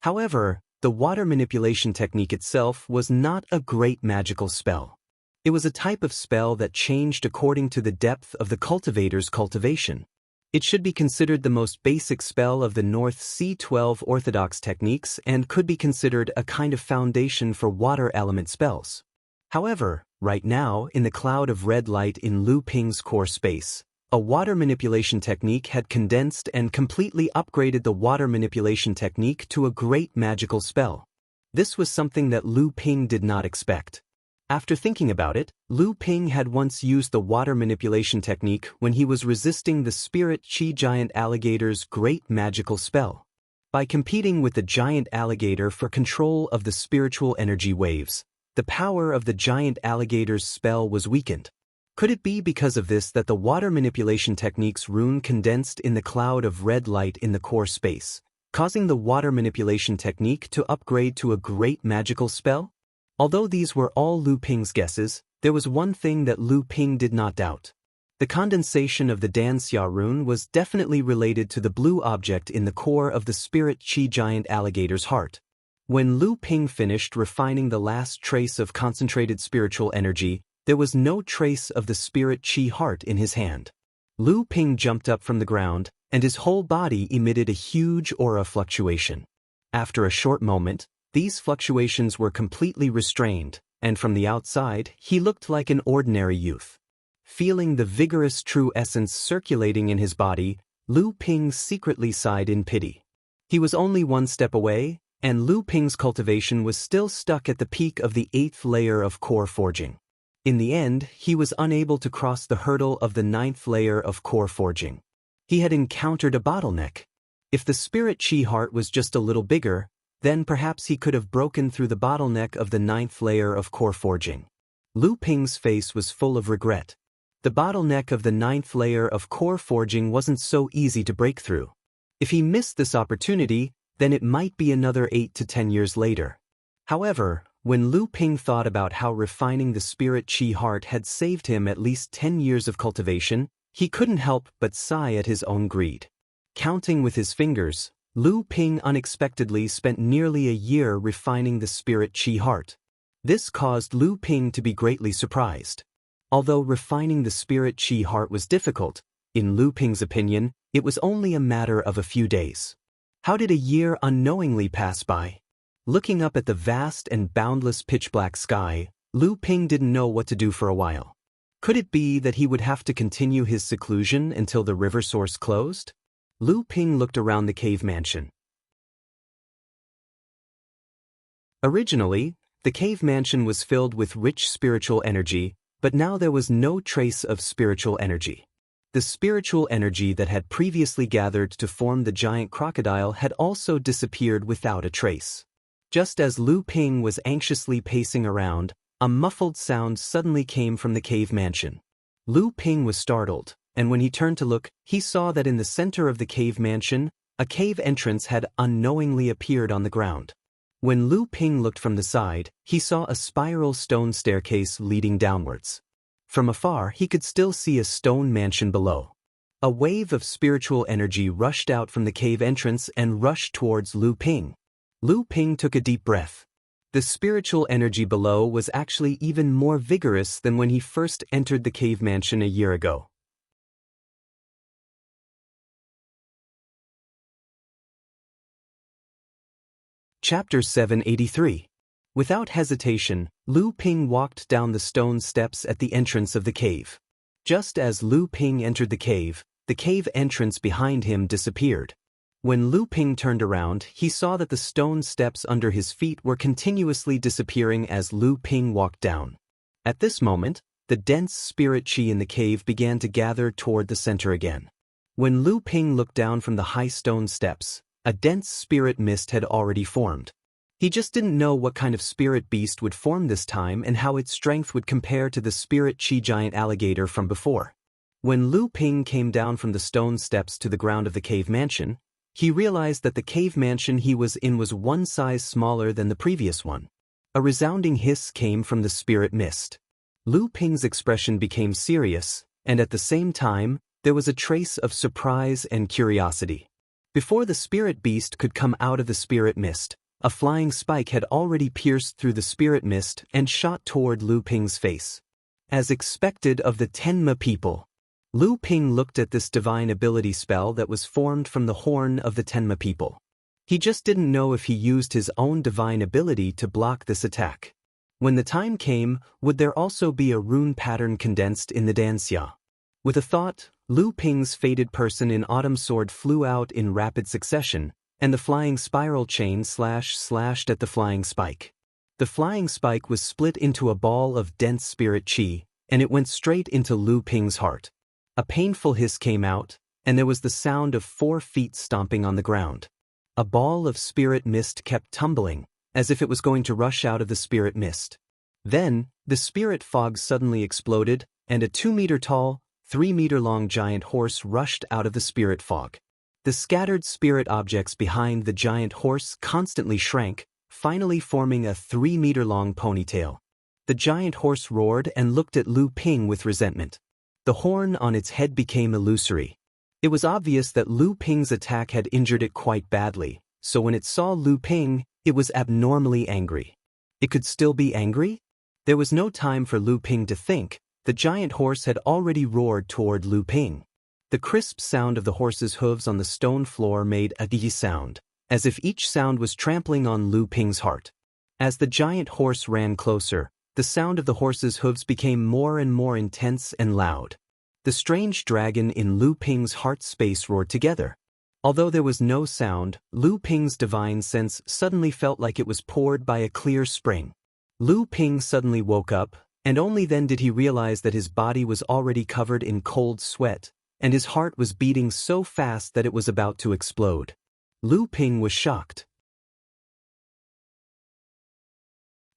However, the water manipulation technique itself was not a great magical spell. It was a type of spell that changed according to the depth of the cultivator's cultivation. It should be considered the most basic spell of the North Sea 12 orthodox techniques and could be considered a kind of foundation for water element spells. However, right now, in the cloud of red light in Lu Ping's core space, a water manipulation technique had condensed and completely upgraded the water manipulation technique to a great magical spell. This was something that Lu Ping did not expect. After thinking about it, Lu Ping had once used the water manipulation technique when he was resisting the spirit chi giant alligator's great magical spell. By competing with the giant alligator for control of the spiritual energy waves, the power of the giant alligator's spell was weakened. Could it be because of this that the water manipulation technique's rune condensed in the cloud of red light in the core space, causing the water manipulation technique to upgrade to a great magical spell? Although these were all Lu Ping's guesses, there was one thing that Lu Ping did not doubt. The condensation of the Danxia rune was definitely related to the blue object in the core of the spirit chi giant alligator's heart. When Lu Ping finished refining the last trace of concentrated spiritual energy, there was no trace of the spirit chi heart in his hand. Lu Ping jumped up from the ground, and his whole body emitted a huge aura fluctuation. After a short moment, these fluctuations were completely restrained, and from the outside, he looked like an ordinary youth. Feeling the vigorous true essence circulating in his body, Lu Ping secretly sighed in pity. He was only one step away, and Lu Ping's cultivation was still stuck at the peak of the 8th layer of core forging. In the end, he was unable to cross the hurdle of the 9th layer of core forging. He had encountered a bottleneck. If the spirit chi heart was just a little bigger, then perhaps he could have broken through the bottleneck of the 9th layer of core forging. Lu Ping's face was full of regret. The bottleneck of the 9th layer of core forging wasn't so easy to break through. If he missed this opportunity, then it might be another 8 to 10 years later. However, when Lu Ping thought about how refining the spirit chi heart had saved him at least 10 years of cultivation, he couldn't help but sigh at his own greed. Counting with his fingers, Lu Ping unexpectedly spent nearly a year refining the spirit chi heart. This caused Lu Ping to be greatly surprised. Although refining the spirit chi heart was difficult, in Lu Ping's opinion, it was only a matter of a few days. How did a year unknowingly pass by? Looking up at the vast and boundless pitch-black sky, Lu Ping didn't know what to do for a while. Could it be that he would have to continue his seclusion until the river source closed? Lu Ping looked around the cave mansion. Originally, the cave mansion was filled with rich spiritual energy, but now there was no trace of spiritual energy. The spiritual energy that had previously gathered to form the giant crocodile had also disappeared without a trace. Just as Lu Ping was anxiously pacing around, a muffled sound suddenly came from the cave mansion. Lu Ping was startled, and when he turned to look, he saw that in the center of the cave mansion, a cave entrance had unknowingly appeared on the ground. When Lu Ping looked from the side, he saw a spiral stone staircase leading downwards. From afar, he could still see a stone mansion below. A wave of spiritual energy rushed out from the cave entrance and rushed towards Lu Ping. Lu Ping took a deep breath. The spiritual energy below was actually even more vigorous than when he first entered the cave mansion a year ago. Chapter 783. Without hesitation, Lu Ping walked down the stone steps at the entrance of the cave. Just as Lu Ping entered the cave entrance behind him disappeared. When Lu Ping turned around, he saw that the stone steps under his feet were continuously disappearing as Lu Ping walked down. At this moment, the dense spirit qi in the cave began to gather toward the center again. When Lu Ping looked down from the high stone steps, a dense spirit mist had already formed. He just didn't know what kind of spirit beast would form this time and how its strength would compare to the spirit qi giant alligator from before. When Lu Ping came down from the stone steps to the ground of the cave mansion, he realized that the cave mansion he was in was one size smaller than the previous one. A resounding hiss came from the spirit mist. Lu Ping's expression became serious, and at the same time, there was a trace of surprise and curiosity. Before the spirit beast could come out of the spirit mist, a flying spike had already pierced through the spirit mist and shot toward Lu Ping's face. As expected of the Tenma people, Lu Ping looked at this divine ability spell that was formed from the horn of the Tenma people. He just didn't know if he used his own divine ability to block this attack. When the time came, would there also be a rune pattern condensed in the Danxia? With a thought, Lu Ping's fated person in autumn sword flew out in rapid succession, and the flying spiral chain slashed at the flying spike. The flying spike was split into a ball of dense spirit qi, and it went straight into Lu Ping's heart. A painful hiss came out, and there was the sound of 4 feet stomping on the ground. A ball of spirit mist kept tumbling, as if it was going to rush out of the spirit mist. Then, the spirit fog suddenly exploded, and a 2-meter-tall, 3-meter-long giant horse rushed out of the spirit fog. The scattered spirit objects behind the giant horse constantly shrank, finally forming a 3-meter-long ponytail. The giant horse roared and looked at Lu Ping with resentment. The horn on its head became illusory. It was obvious that Lu Ping's attack had injured it quite badly, so when it saw Lu Ping, it was abnormally angry. It could still be angry? There was no time for Lu Ping to think. The giant horse had already roared toward Lu Ping. The crisp sound of the horse's hooves on the stone floor made a dee sound, as if each sound was trampling on Lu Ping's heart. As the giant horse ran closer, the sound of the horse's hooves became more and more intense and loud. The strange dragon in Lu Ping's heart space roared together. Although there was no sound, Lu Ping's divine sense suddenly felt like it was poured by a clear spring. Lu Ping suddenly woke up, and only then did he realize that his body was already covered in cold sweat, and his heart was beating so fast that it was about to explode. Lu Ping was shocked.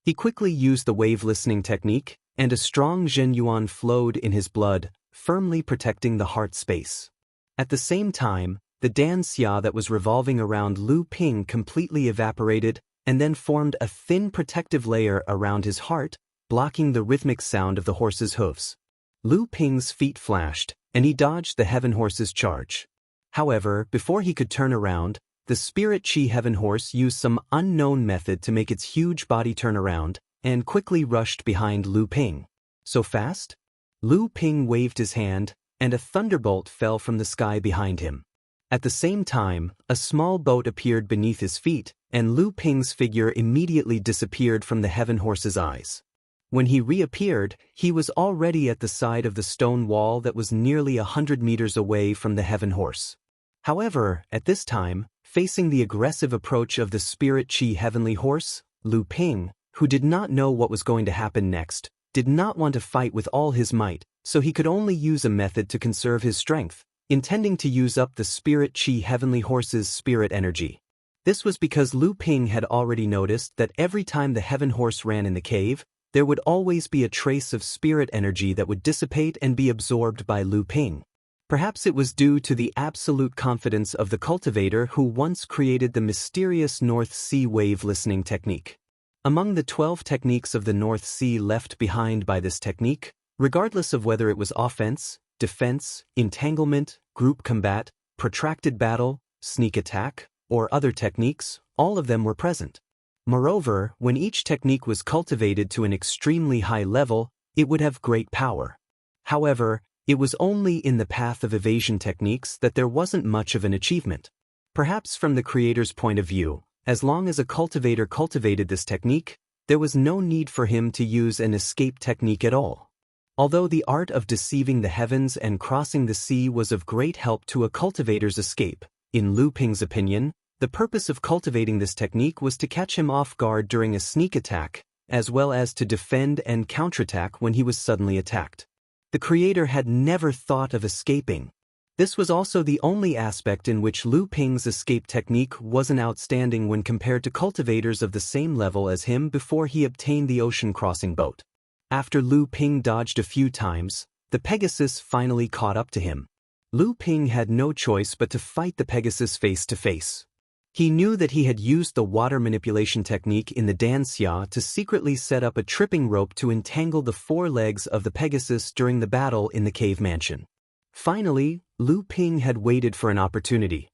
He quickly used the wave listening technique, and a strong Zhen Yuan flowed in his blood, firmly protecting the heart space. At the same time, the Danxia that was revolving around Lu Ping completely evaporated and then formed a thin protective layer around his heart, blocking the rhythmic sound of the horse's hooves. Lu Ping's feet flashed, and he dodged the heaven horse's charge. However, before he could turn around, the spirit qi heaven horse used some unknown method to make its huge body turn around, and quickly rushed behind Lu Ping. So fast? Lu Ping waved his hand, and a thunderbolt fell from the sky behind him. At the same time, a small boat appeared beneath his feet, and Lu Ping's figure immediately disappeared from the heaven horse's eyes. When he reappeared, he was already at the side of the stone wall that was nearly 100 meters away from the heaven horse. However, at this time, facing the aggressive approach of the spirit qi heavenly horse, Lu Ping, who did not know what was going to happen next, did not want to fight with all his might, so he could only use a method to conserve his strength, intending to use up the spirit qi heavenly horse's spirit energy. This was because Lu Ping had already noticed that every time the heaven horse ran in the cave, there would always be a trace of spirit energy that would dissipate and be absorbed by Lu Ping. Perhaps it was due to the absolute confidence of the cultivator who once created the mysterious North Sea wave listening technique. Among the 12 techniques of the North Sea left behind by this technique, regardless of whether it was offense, defense, entanglement, group combat, protracted battle, sneak attack, or other techniques, all of them were present. Moreover, when each technique was cultivated to an extremely high level, it would have great power. However, it was only in the path of evasion techniques that there wasn't much of an achievement. Perhaps from the creator's point of view, as long as a cultivator cultivated this technique, there was no need for him to use an escape technique at all. Although the art of deceiving the heavens and crossing the sea was of great help to a cultivator's escape, In Lu Ping's opinion, the purpose of cultivating this technique was to catch him off guard during a sneak attack, as well as to defend and counterattack when he was suddenly attacked. The creator had never thought of escaping. This was also the only aspect in which Lu Ping's escape technique wasn't outstanding when compared to cultivators of the same level as him before he obtained the ocean-crossing boat. After Lu Ping dodged a few times, the Pegasus finally caught up to him. Lu Ping had no choice but to fight the Pegasus face to face. He knew that he had used the water manipulation technique in the Danxia to secretly set up a tripping rope to entangle the four legs of the Pegasus during the battle in the cave mansion. Finally, Lu Ping had waited for an opportunity.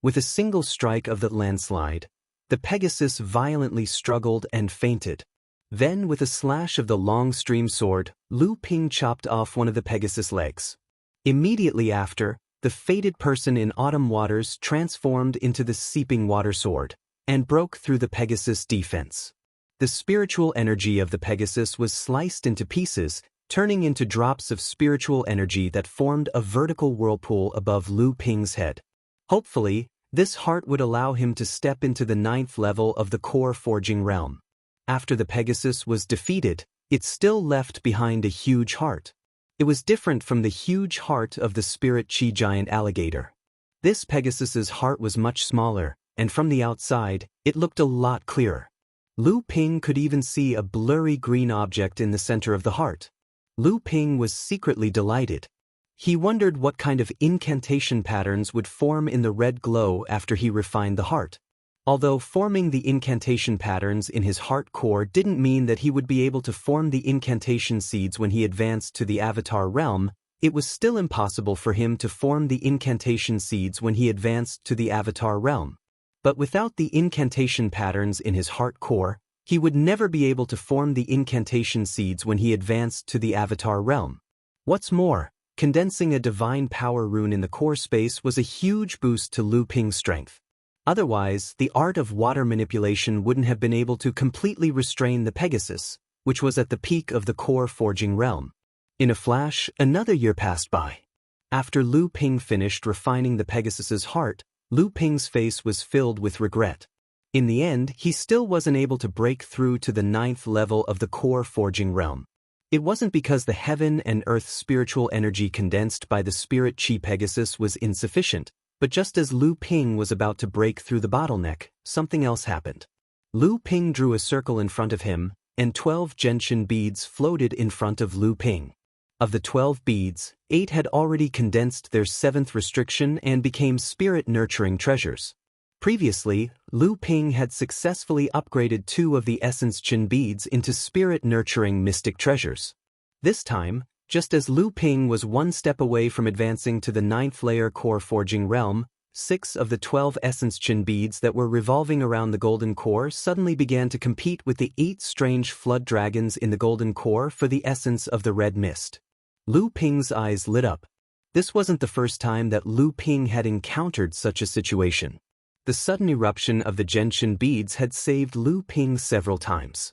With a single strike of the landslide, the Pegasus violently struggled and fainted. Then, with a slash of the long stream sword, Lu Ping chopped off one of the Pegasus' legs. Immediately after, the fated person in autumn waters transformed into the seeping water sword and broke through the Pegasus' defense. The spiritual energy of the Pegasus was sliced into pieces, turning into drops of spiritual energy that formed a vertical whirlpool above Lu Ping's head. Hopefully, this heart would allow him to step into the 9th level of the core forging realm. After the Pegasus was defeated, it still left behind a huge heart. It was different from the huge heart of the spirit chi giant alligator. This Pegasus's heart was much smaller, and from the outside, it looked a lot clearer. Lu Ping could even see a blurry green object in the center of the heart. Lu Ping was secretly delighted. He wondered what kind of incantation patterns would form in the red glow after he refined the heart. Although forming the incantation patterns in his heart core didn't mean that he would be able to form the incantation seeds when he advanced to the avatar realm, it was still impossible for him to form the incantation seeds when he advanced to the avatar realm. But without the incantation patterns in his heart core, he would never be able to form the incantation seeds when he advanced to the avatar realm. What's more, condensing a divine power rune in the core space was a huge boost to Lu Ping's strength. Otherwise, the art of water manipulation wouldn't have been able to completely restrain the Pegasus, which was at the peak of the core forging realm. In a flash, another year passed by. After Lu Ping finished refining the Pegasus's heart, Lu Ping's face was filled with regret. In the end, he still wasn't able to break through to the 9th level of the core forging realm. It wasn't because the heaven and earth spiritual energy condensed by the spirit chi Pegasus was insufficient, but just as Lu Ping was about to break through the bottleneck, something else happened. Lu Ping drew a circle in front of him, and 12 gentian beads floated in front of Lu Ping. Of the 12 beads, 8 had already condensed their 7th restriction and became spirit-nurturing treasures. Previously, Lu Ping had successfully upgraded 2 of the essence Qin beads into spirit-nurturing mystic treasures. This time, just as Lu Ping was one step away from advancing to the 9th layer core forging realm, 6 of the 12 essence Qin beads that were revolving around the golden core suddenly began to compete with the 8 strange flood dragons in the golden core for the essence of the red mist. Lu Ping's eyes lit up. This wasn't the first time that Lu Ping had encountered such a situation. The sudden eruption of the gentian beads had saved Lu Ping several times.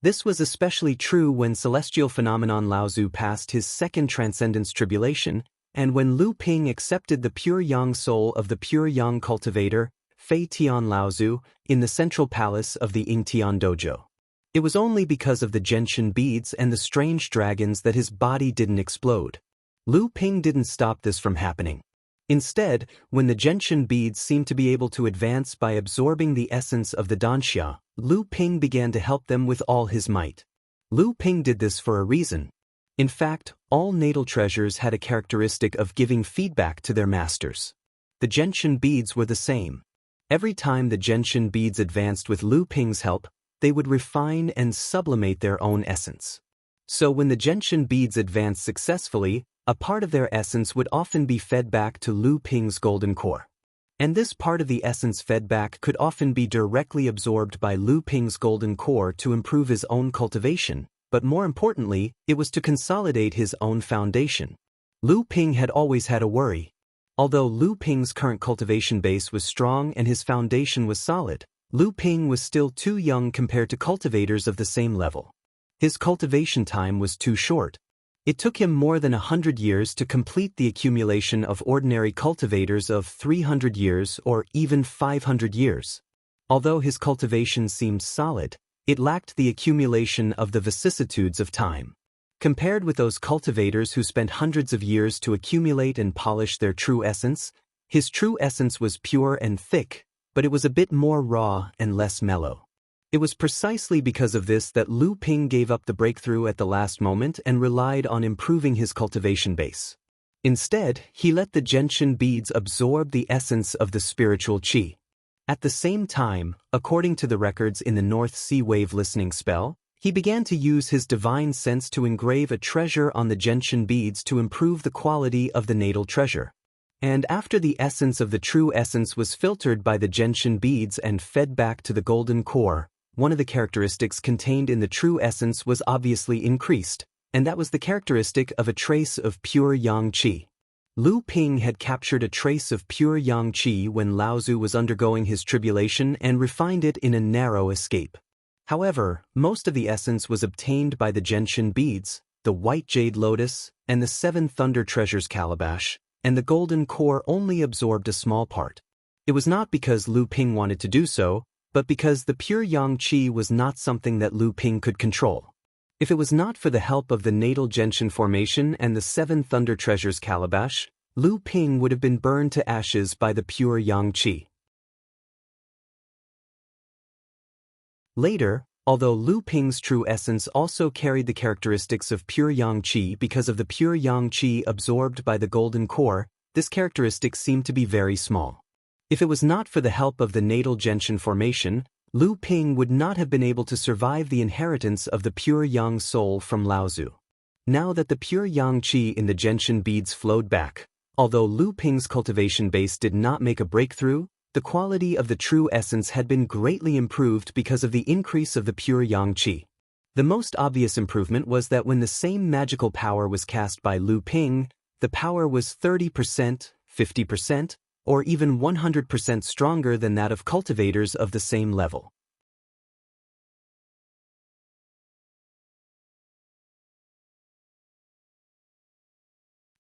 This was especially true when celestial phenomenon Laozu passed his second transcendence tribulation, and when Lu Ping accepted the pure yang soul of the pure yang cultivator, Fei Tian Laozu, in the central palace of the Yingtian dojo. It was only because of the gentian beads and the strange dragons that his body didn't explode. Lu Ping didn't stop this from happening. Instead, when the gentian beads seemed to be able to advance by absorbing the essence of the Danxia, Lu Ping began to help them with all his might. Lu Ping did this for a reason. In fact, all natal treasures had a characteristic of giving feedback to their masters. The gentian beads were the same. Every time the gentian beads advanced with Lu Ping's help, they would refine and sublimate their own essence. So when the gentian beads advanced successfully, a part of their essence would often be fed back to Lu Ping's golden core. And this part of the essence fed back could often be directly absorbed by Lu Ping's golden core to improve his own cultivation, but more importantly, it was to consolidate his own foundation. Lu Ping had always had a worry. Although Lu Ping's current cultivation base was strong and his foundation was solid, Lu Ping was still too young compared to cultivators of the same level. His cultivation time was too short. It took him more than 100 years to complete the accumulation of ordinary cultivators of 300 years or even 500 years. Although his cultivation seemed solid, it lacked the accumulation of the vicissitudes of time. Compared with those cultivators who spent hundreds of years to accumulate and polish their true essence, his true essence was pure and thick, but it was a bit more raw and less mellow. It was precisely because of this that Lu Ping gave up the breakthrough at the last moment and relied on improving his cultivation base. Instead, he let the gentian beads absorb the essence of the spiritual qi. At the same time, according to the records in the North Sea Wave listening spell, he began to use his divine sense to engrave a treasure on the gentian beads to improve the quality of the natal treasure. And after the essence of the true essence was filtered by the gentian beads and fed back to the golden core, one of the characteristics contained in the true essence was obviously increased, and that was the characteristic of a trace of pure yang qi. Lu Ping had captured a trace of pure yang qi when Lao Tzu was undergoing his tribulation and refined it in a narrow escape. However, most of the essence was obtained by the gentian beads, the white jade lotus, and the 7 thunder treasures calabash, and the golden core only absorbed a small part. It was not because Lu Ping wanted to do so, but because the pure yang qi was not something that Lu Ping could control. If it was not for the help of the natal gentian formation and the 7 thunder treasures calabash, Lu Ping would have been burned to ashes by the pure yang qi. Later, although Lu Ping's true essence also carried the characteristics of pure yang qi because of the pure yang qi absorbed by the golden core, this characteristic seemed to be very small. If it was not for the help of the natal gentian formation, Lu Ping would not have been able to survive the inheritance of the pure yang soul from Lao Tzu. Now that the pure yang qi in the gentian beads flowed back, although Lu Ping's cultivation base did not make a breakthrough, the quality of the true essence had been greatly improved because of the increase of the pure yang qi. The most obvious improvement was that when the same magical power was cast by Lu Ping, the power was 30%, 50%, or even 100% stronger than that of cultivators of the same level.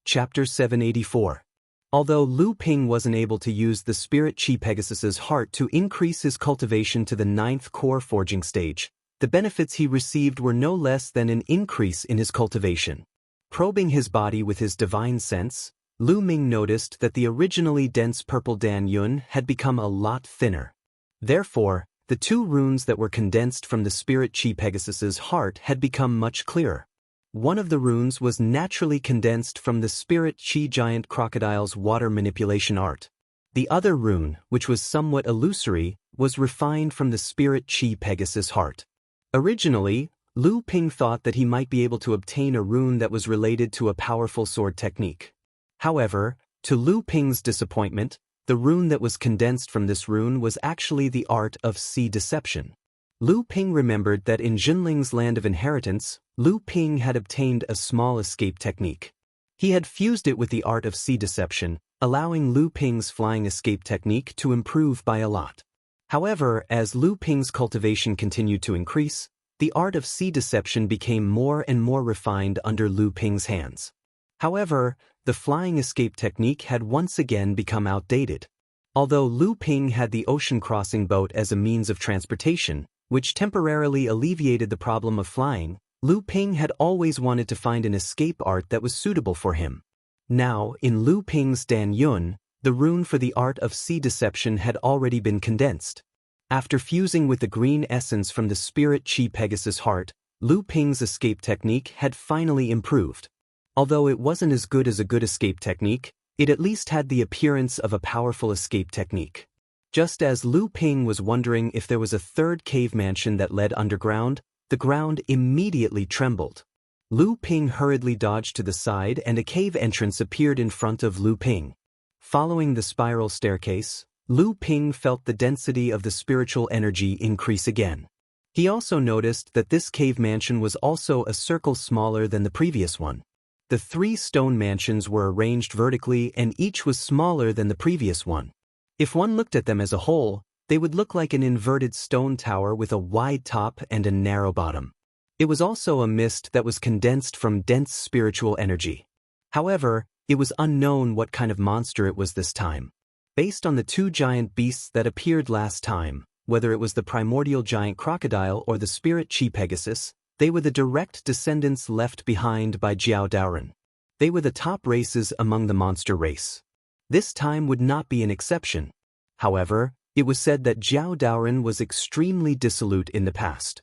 Chapter 784. Although Lu Ping wasn't able to use the spirit Qi Pegasus's heart to increase his cultivation to the 9th core forging stage, the benefits he received were no less than an increase in his cultivation. Probing his body with his divine sense, Lu Ming noticed that the originally dense purple Dan Yun had become a lot thinner. Therefore, the 2 runes that were condensed from the spirit Qi Pegasus's heart had become much clearer. One of the runes was naturally condensed from the spirit Qi giant crocodile's water manipulation art. The other rune, which was somewhat illusory, was refined from the spirit Qi Pegasus heart. Originally, Lu Ping thought that he might be able to obtain a rune that was related to a powerful sword technique. However, to Lu Ping's disappointment, the rune that was condensed from this rune was actually the art of sea deception. Lu Ping remembered that in Jinling's land of inheritance, Lu Ping had obtained a small escape technique. He had fused it with the art of sea deception, allowing Lu Ping's flying escape technique to improve by a lot. However, as Lu Ping's cultivation continued to increase, the art of sea deception became more and more refined under Lu Ping's hands. However, the flying escape technique had once again become outdated. Although Lu Ping had the ocean crossing boat as a means of transportation, which temporarily alleviated the problem of flying, Lu Ping had always wanted to find an escape art that was suitable for him. Now, in Lu Ping's Dan Yun, the rune for the art of sea deception had already been condensed. After fusing with the green essence from the spirit Qi Pegasus heart, Lu Ping's escape technique had finally improved. Although it wasn't as good as a good escape technique, it at least had the appearance of a powerful escape technique. Just as Lu Ping was wondering if there was a 3rd cave mansion that led underground, the ground immediately trembled. Lu Ping hurriedly dodged to the side and a cave entrance appeared in front of Lu Ping. Following the spiral staircase, Lu Ping felt the density of the spiritual energy increase again. He also noticed that this cave mansion was also a circle smaller than the previous one. The 3 stone mansions were arranged vertically and each was smaller than the previous one. If one looked at them as a whole, they would look like an inverted stone tower with a wide top and a narrow bottom. It was also a mist that was condensed from dense spiritual energy. However, it was unknown what kind of monster it was this time. Based on the two giant beasts that appeared last time, whether it was the primordial giant crocodile or the spirit chi Pegasus, they were the direct descendants left behind by Jiao Daoren. They were the top races among the monster race. This time would not be an exception. However, it was said that Jiao Daoren was extremely dissolute in the past.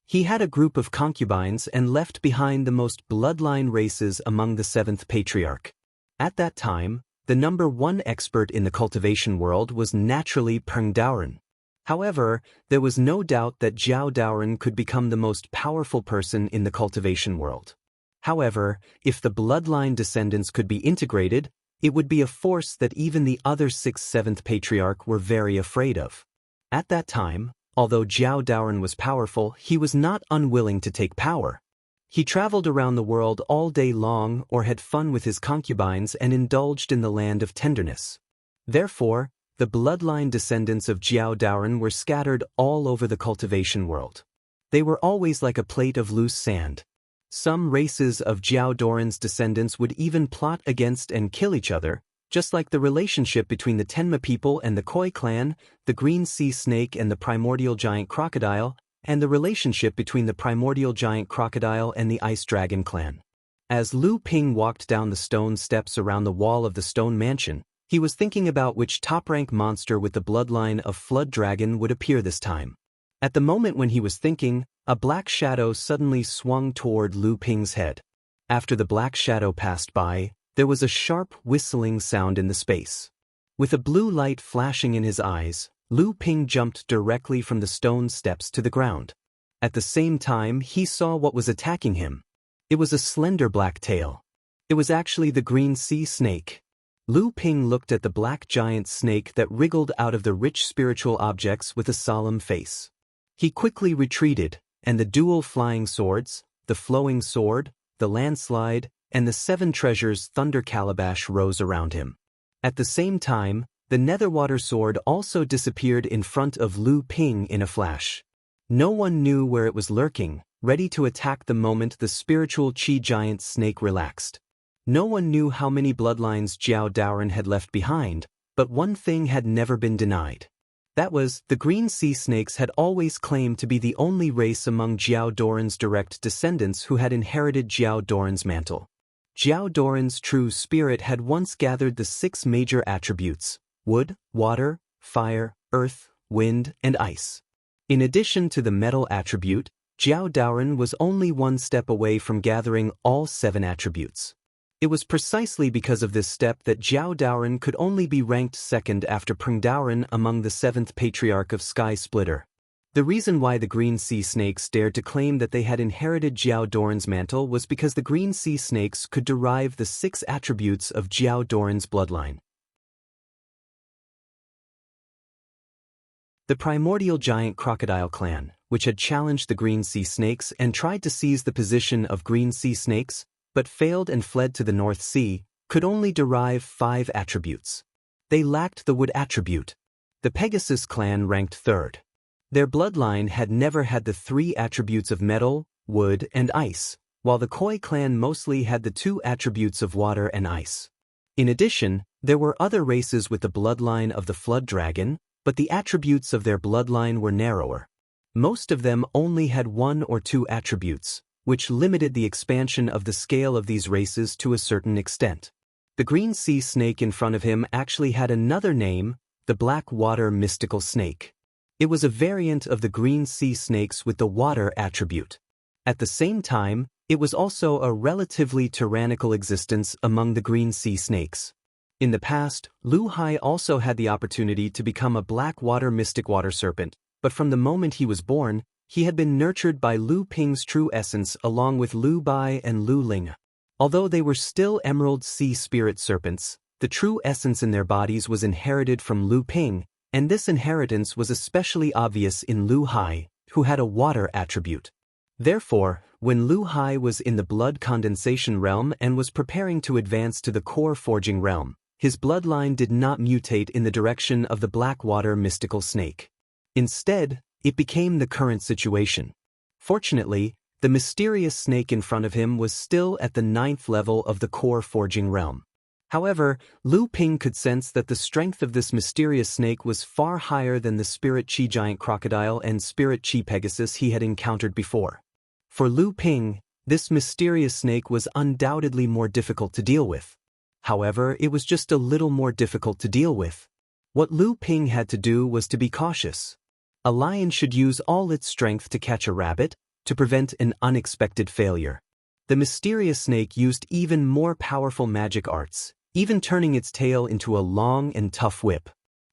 He had a group of concubines and left behind the most bloodline races among the seventh patriarch. At that time, the number one expert in the cultivation world was naturally Peng Daoren. However, there was no doubt that Jiao Daoren could become the most powerful person in the cultivation world. However, if the bloodline descendants could be integrated, it would be a force that even the other 6th-7th patriarch were very afraid of. At that time, although Jiao Daoren was powerful, he was not unwilling to take power. He traveled around the world all day long or had fun with his concubines and indulged in the land of tenderness. Therefore, the bloodline descendants of Jiao Daoren were scattered all over the cultivation world. They were always like a plate of loose sand. Some races of Jiao Daoren's descendants would even plot against and kill each other, just like the relationship between the Tenma people and the Koi clan, the green sea snake and the primordial giant crocodile, and the relationship between the primordial giant crocodile and the ice dragon clan. As Lu Ping walked down the stone steps around the wall of the stone mansion, he was thinking about which top-rank monster with the bloodline of Flood Dragon would appear this time. At the moment when he was thinking, a black shadow suddenly swung toward Lu Ping's head. After the black shadow passed by, there was a sharp whistling sound in the space. With a blue light flashing in his eyes, Lu Ping jumped directly from the stone steps to the ground. At the same time, he saw what was attacking him. It was a slender black tail. It was actually the green sea snake. Lu Ping looked at the black giant snake that wriggled out of the rich spiritual objects with a solemn face. He quickly retreated, and the dual flying swords, the flowing sword, the landslide, and the 7 treasures thunder calabash rose around him. At the same time, the netherwater sword also disappeared in front of Lu Ping in a flash. No one knew where it was lurking, ready to attack the moment the spiritual chi giant snake relaxed. No one knew how many bloodlines Jiao Daoren had left behind, but one thing had never been denied. That was, the green sea snakes had always claimed to be the only race among Jiao Daoren's direct descendants who had inherited Jiao Daoren's mantle. Jiao Daoren's true spirit had once gathered the 6 major attributes: wood, water, fire, earth, wind, and ice. In addition to the metal attribute, Jiao Daoren was only one step away from gathering all 7 attributes. It was precisely because of this step that Jiao Daoren could only be ranked second after Peng Daoren among the 7th patriarch of Sky Splitter. The reason why the green sea snakes dared to claim that they had inherited Jiao Daoren's mantle was because the green sea snakes could derive the 6 attributes of Jiao Daoren's bloodline. The primordial giant crocodile clan, which had challenged the green sea snakes and tried to seize the position of green sea snakes, but failed and fled to the North Sea, could only derive 5 attributes. They lacked the wood attribute. The Pegasus clan ranked third. Their bloodline had never had the 3 attributes of metal, wood, and ice, while the Koi clan mostly had the 2 attributes of water and ice. In addition, there were other races with the bloodline of the Flood Dragon, but the attributes of their bloodline were narrower. Most of them only had 1 or 2 attributes, which limited the expansion of the scale of these races to a certain extent. The green sea snake in front of him actually had another name, the black water mystical snake. It was a variant of the green sea snakes with the water attribute. At the same time, it was also a relatively tyrannical existence among the green sea snakes. In the past, Lu Hai also had the opportunity to become a black water mystic water serpent, but from the moment he was born, he had been nurtured by Lu Ping's true essence along with Lu Bai and Lu Ling. Although they were still emerald sea spirit serpents, the true essence in their bodies was inherited from Lu Ping, and this inheritance was especially obvious in Lu Hai, who had a water attribute. Therefore, when Lu Hai was in the blood condensation realm and was preparing to advance to the core forging realm, his bloodline did not mutate in the direction of the black water mystical snake. Instead, it became the current situation. Fortunately, the mysterious snake in front of him was still at the 9th level of the core forging realm. However, Lu Ping could sense that the strength of this mysterious snake was far higher than the Spirit Chi Giant Crocodile and Spirit Chi Pegasus he had encountered before. For Lu Ping, this mysterious snake was undoubtedly more difficult to deal with. However, it was just a little more difficult to deal with. What Lu Ping had to do was to be cautious. A lion should use all its strength to catch a rabbit, to prevent an unexpected failure. The mysterious snake used even more powerful magic arts, even turning its tail into a long and tough whip.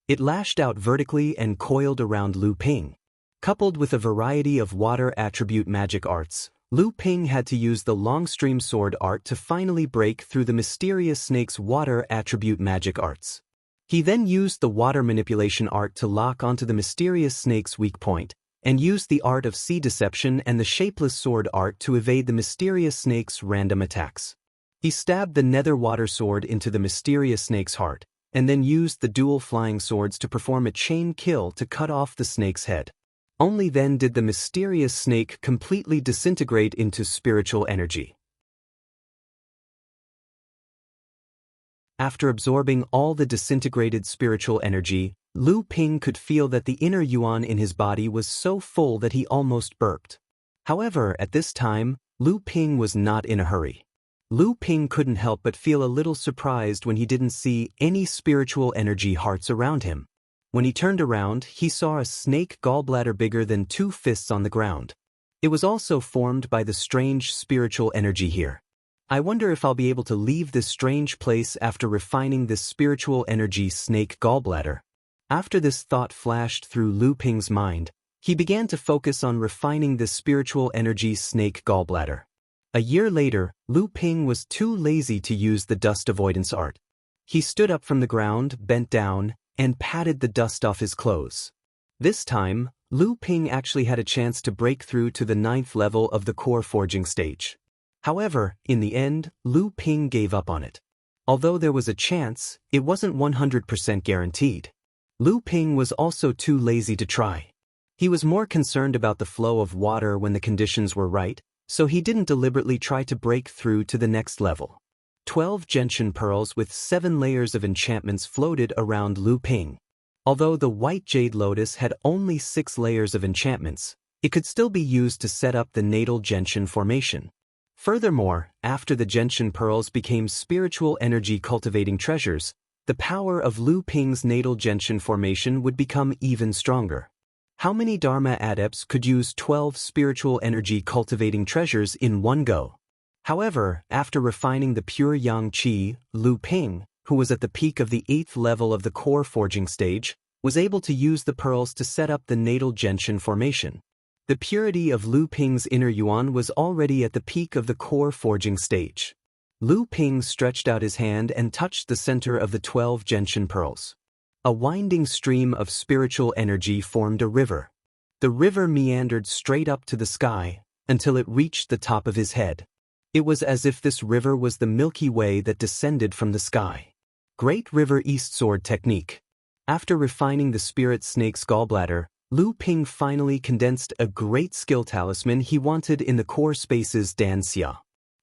It lashed out vertically and coiled around Lu Ping. Coupled with a variety of water attribute magic arts, Lu Ping had to use the long stream sword art to finally break through the mysterious snake's water attribute magic arts. He then used the water manipulation art to lock onto the mysterious snake's weak point, and used the art of sea deception and the shapeless sword art to evade the mysterious snake's random attacks. He stabbed the nether water sword into the mysterious snake's heart, and then used the dual flying swords to perform a chain kill to cut off the snake's head. Only then did the mysterious snake completely disintegrate into spiritual energy. After absorbing all the disintegrated spiritual energy, Lu Ping could feel that the inner yuan in his body was so full that he almost burped. However, at this time, Lu Ping was not in a hurry. Lu Ping couldn't help but feel a little surprised when he didn't see any spiritual energy hearts around him. When he turned around, he saw a snake gallbladder bigger than 2 fists on the ground. It was also formed by the strange spiritual energy here. I wonder if I'll be able to leave this strange place after refining this spiritual energy snake gallbladder. After this thought flashed through Lu Ping's mind, he began to focus on refining this spiritual energy snake gallbladder. A year later, Lu Ping was too lazy to use the dust avoidance art. He stood up from the ground, bent down, and patted the dust off his clothes. This time, Lu Ping actually had a chance to break through to the 9th level of the core forging stage. However, in the end, Lu Ping gave up on it. Although there was a chance, it wasn't 100% guaranteed. Lu Ping was also too lazy to try. He was more concerned about the flow of water when the conditions were right, so he didn't deliberately try to break through to the next level. 12 gentian pearls with 7 layers of enchantments floated around Lu Ping. Although the white jade lotus had only 6 layers of enchantments, it could still be used to set up the natal gentian formation. Furthermore, after the gentian pearls became spiritual energy cultivating treasures, the power of Lu Ping's natal gentian formation would become even stronger. How many Dharma adepts could use 12 spiritual energy cultivating treasures in one go? However, after refining the pure yang qi, Lu Ping, who was at the peak of the 8th level of the core forging stage, was able to use the pearls to set up the natal gentian formation. The purity of Lu Ping's inner yuan was already at the peak of the core forging stage. Lu Ping stretched out his hand and touched the center of the 12 gentian pearls. A winding stream of spiritual energy formed a river. The river meandered straight up to the sky, until it reached the top of his head. It was as if this river was the Milky Way that descended from the sky. Great River East Sword Technique. After refining the spirit snake's gallbladder, Lu Ping finally condensed a great skill talisman he wanted in the core space's Danxia.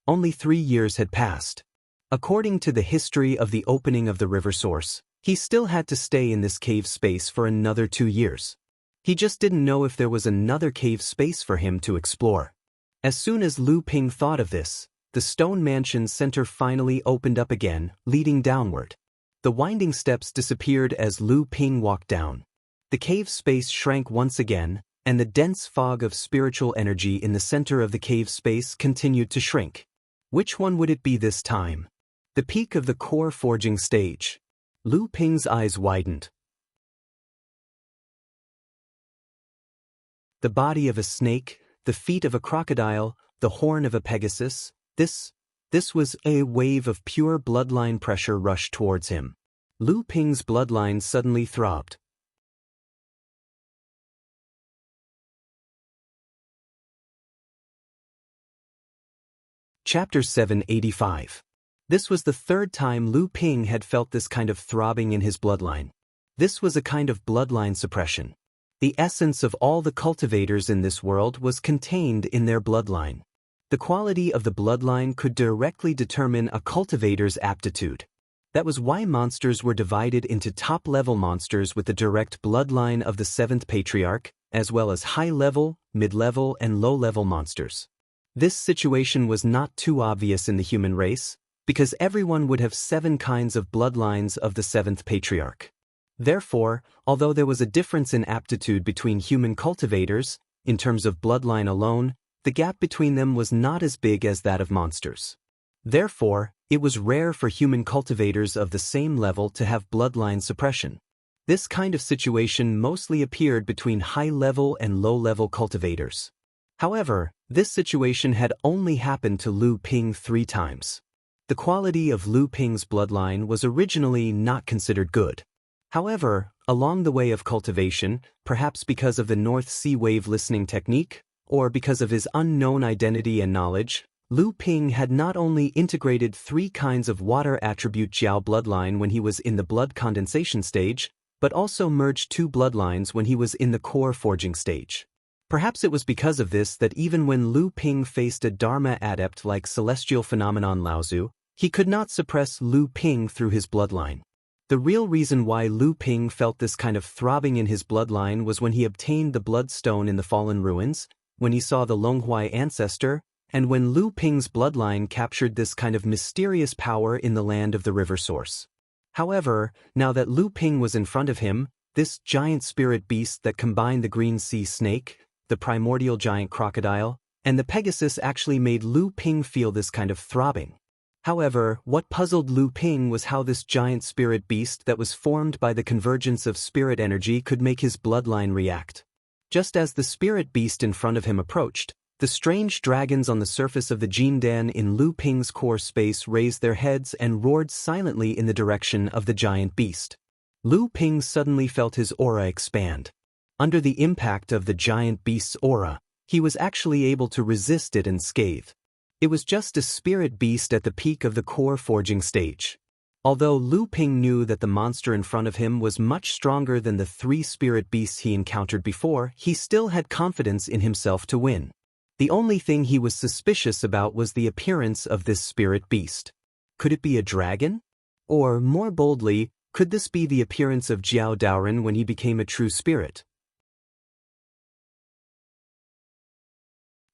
Only 3 years had passed. According to the history of the opening of the river source, he still had to stay in this cave space for another 2 years. He just didn't know if there was another cave space for him to explore. As soon as Lu Ping thought of this, the stone mansion's center finally opened up again, leading downward. The winding steps disappeared as Lu Ping walked down. The cave space shrank once again, and the dense fog of spiritual energy in the center of the cave space continued to shrink. Which one would it be this time? The peak of the core forging stage. Lu Ping's eyes widened. The body of a snake, the feet of a crocodile, the horn of a pegasus, this was a wave of pure bloodline pressure rushed towards him. Lu Ping's bloodline suddenly throbbed. Chapter 785. This was the 3rd time Lu Ping had felt this kind of throbbing in his bloodline. This was a kind of bloodline suppression. The essence of all the cultivators in this world was contained in their bloodline. The quality of the bloodline could directly determine a cultivator's aptitude. That was why monsters were divided into top-level monsters with the direct bloodline of the seventh patriarch, as well as high-level, mid-level, and low-level monsters. This situation was not too obvious in the human race, because everyone would have 7 kinds of bloodlines of the seventh patriarch. Therefore, although there was a difference in aptitude between human cultivators, in terms of bloodline alone, the gap between them was not as big as that of monsters. Therefore, it was rare for human cultivators of the same level to have bloodline suppression. This kind of situation mostly appeared between high-level and low-level cultivators. However, this situation had only happened to Lu Ping 3 times. The quality of Lu Ping's bloodline was originally not considered good. However, along the way of cultivation, perhaps because of the North Sea wave listening technique, or because of his unknown identity and knowledge, Lu Ping had not only integrated 3 kinds of water attribute Jiao bloodline when he was in the blood condensation stage, but also merged 2 bloodlines when he was in the core forging stage. Perhaps it was because of this that even when Lu Ping faced a Dharma adept like Celestial Phenomenon Laozu, he could not suppress Lu Ping through his bloodline. The real reason why Lu Ping felt this kind of throbbing in his bloodline was when he obtained the bloodstone in the Fallen Ruins, when he saw the Longhuai ancestor, and when Lu Ping's bloodline captured this kind of mysterious power in the land of the river source. However, now that Lu Ping was in front of him, this giant spirit beast that combined the green sea snake, the primordial giant crocodile, and the Pegasus actually made Lu Ping feel this kind of throbbing. However, what puzzled Lu Ping was how this giant spirit beast that was formed by the convergence of spirit energy could make his bloodline react. Just as the spirit beast in front of him approached, the strange dragons on the surface of the Jindan in Lu Ping's core space raised their heads and roared silently in the direction of the giant beast. Lu Ping suddenly felt his aura expand. Under the impact of the giant beast's aura, he was actually able to resist it unscathed. It was just a spirit beast at the peak of the core forging stage. Although Lu Ping knew that the monster in front of him was much stronger than the 3 spirit beasts he encountered before, he still had confidence in himself to win. The only thing he was suspicious about was the appearance of this spirit beast. Could it be a dragon? Or, more boldly, could this be the appearance of Jiao Daoren when he became a true spirit?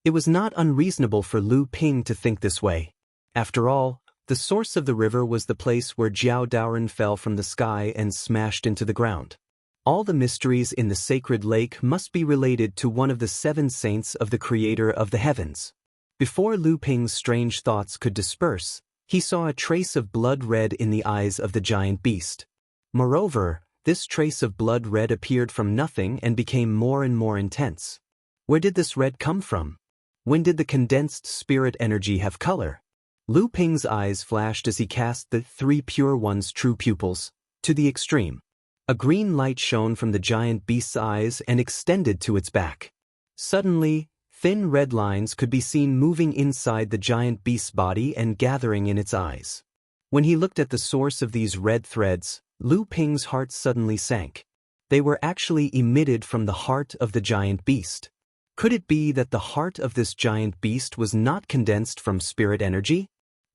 It was not unreasonable for Lu Ping to think this way. After all, the source of the river was the place where Jiao Daoren fell from the sky and smashed into the ground. All the mysteries in the sacred lake must be related to one of the 7 saints of the creator of the heavens. Before Lu Ping's strange thoughts could disperse, he saw a trace of blood red in the eyes of the giant beast. Moreover, this trace of blood red appeared from nothing and became more and more intense. Where did this red come from? When did the condensed spirit energy have color? Lu Ping's eyes flashed as he cast the 3 pure one's true pupils to the extreme. A green light shone from the giant beast's eyes and extended to its back. Suddenly, thin red lines could be seen moving inside the giant beast's body and gathering in its eyes. When he looked at the source of these red threads, Lu Ping's heart suddenly sank. They were actually emitted from the heart of the giant beast. Could it be that the heart of this giant beast was not condensed from spirit energy?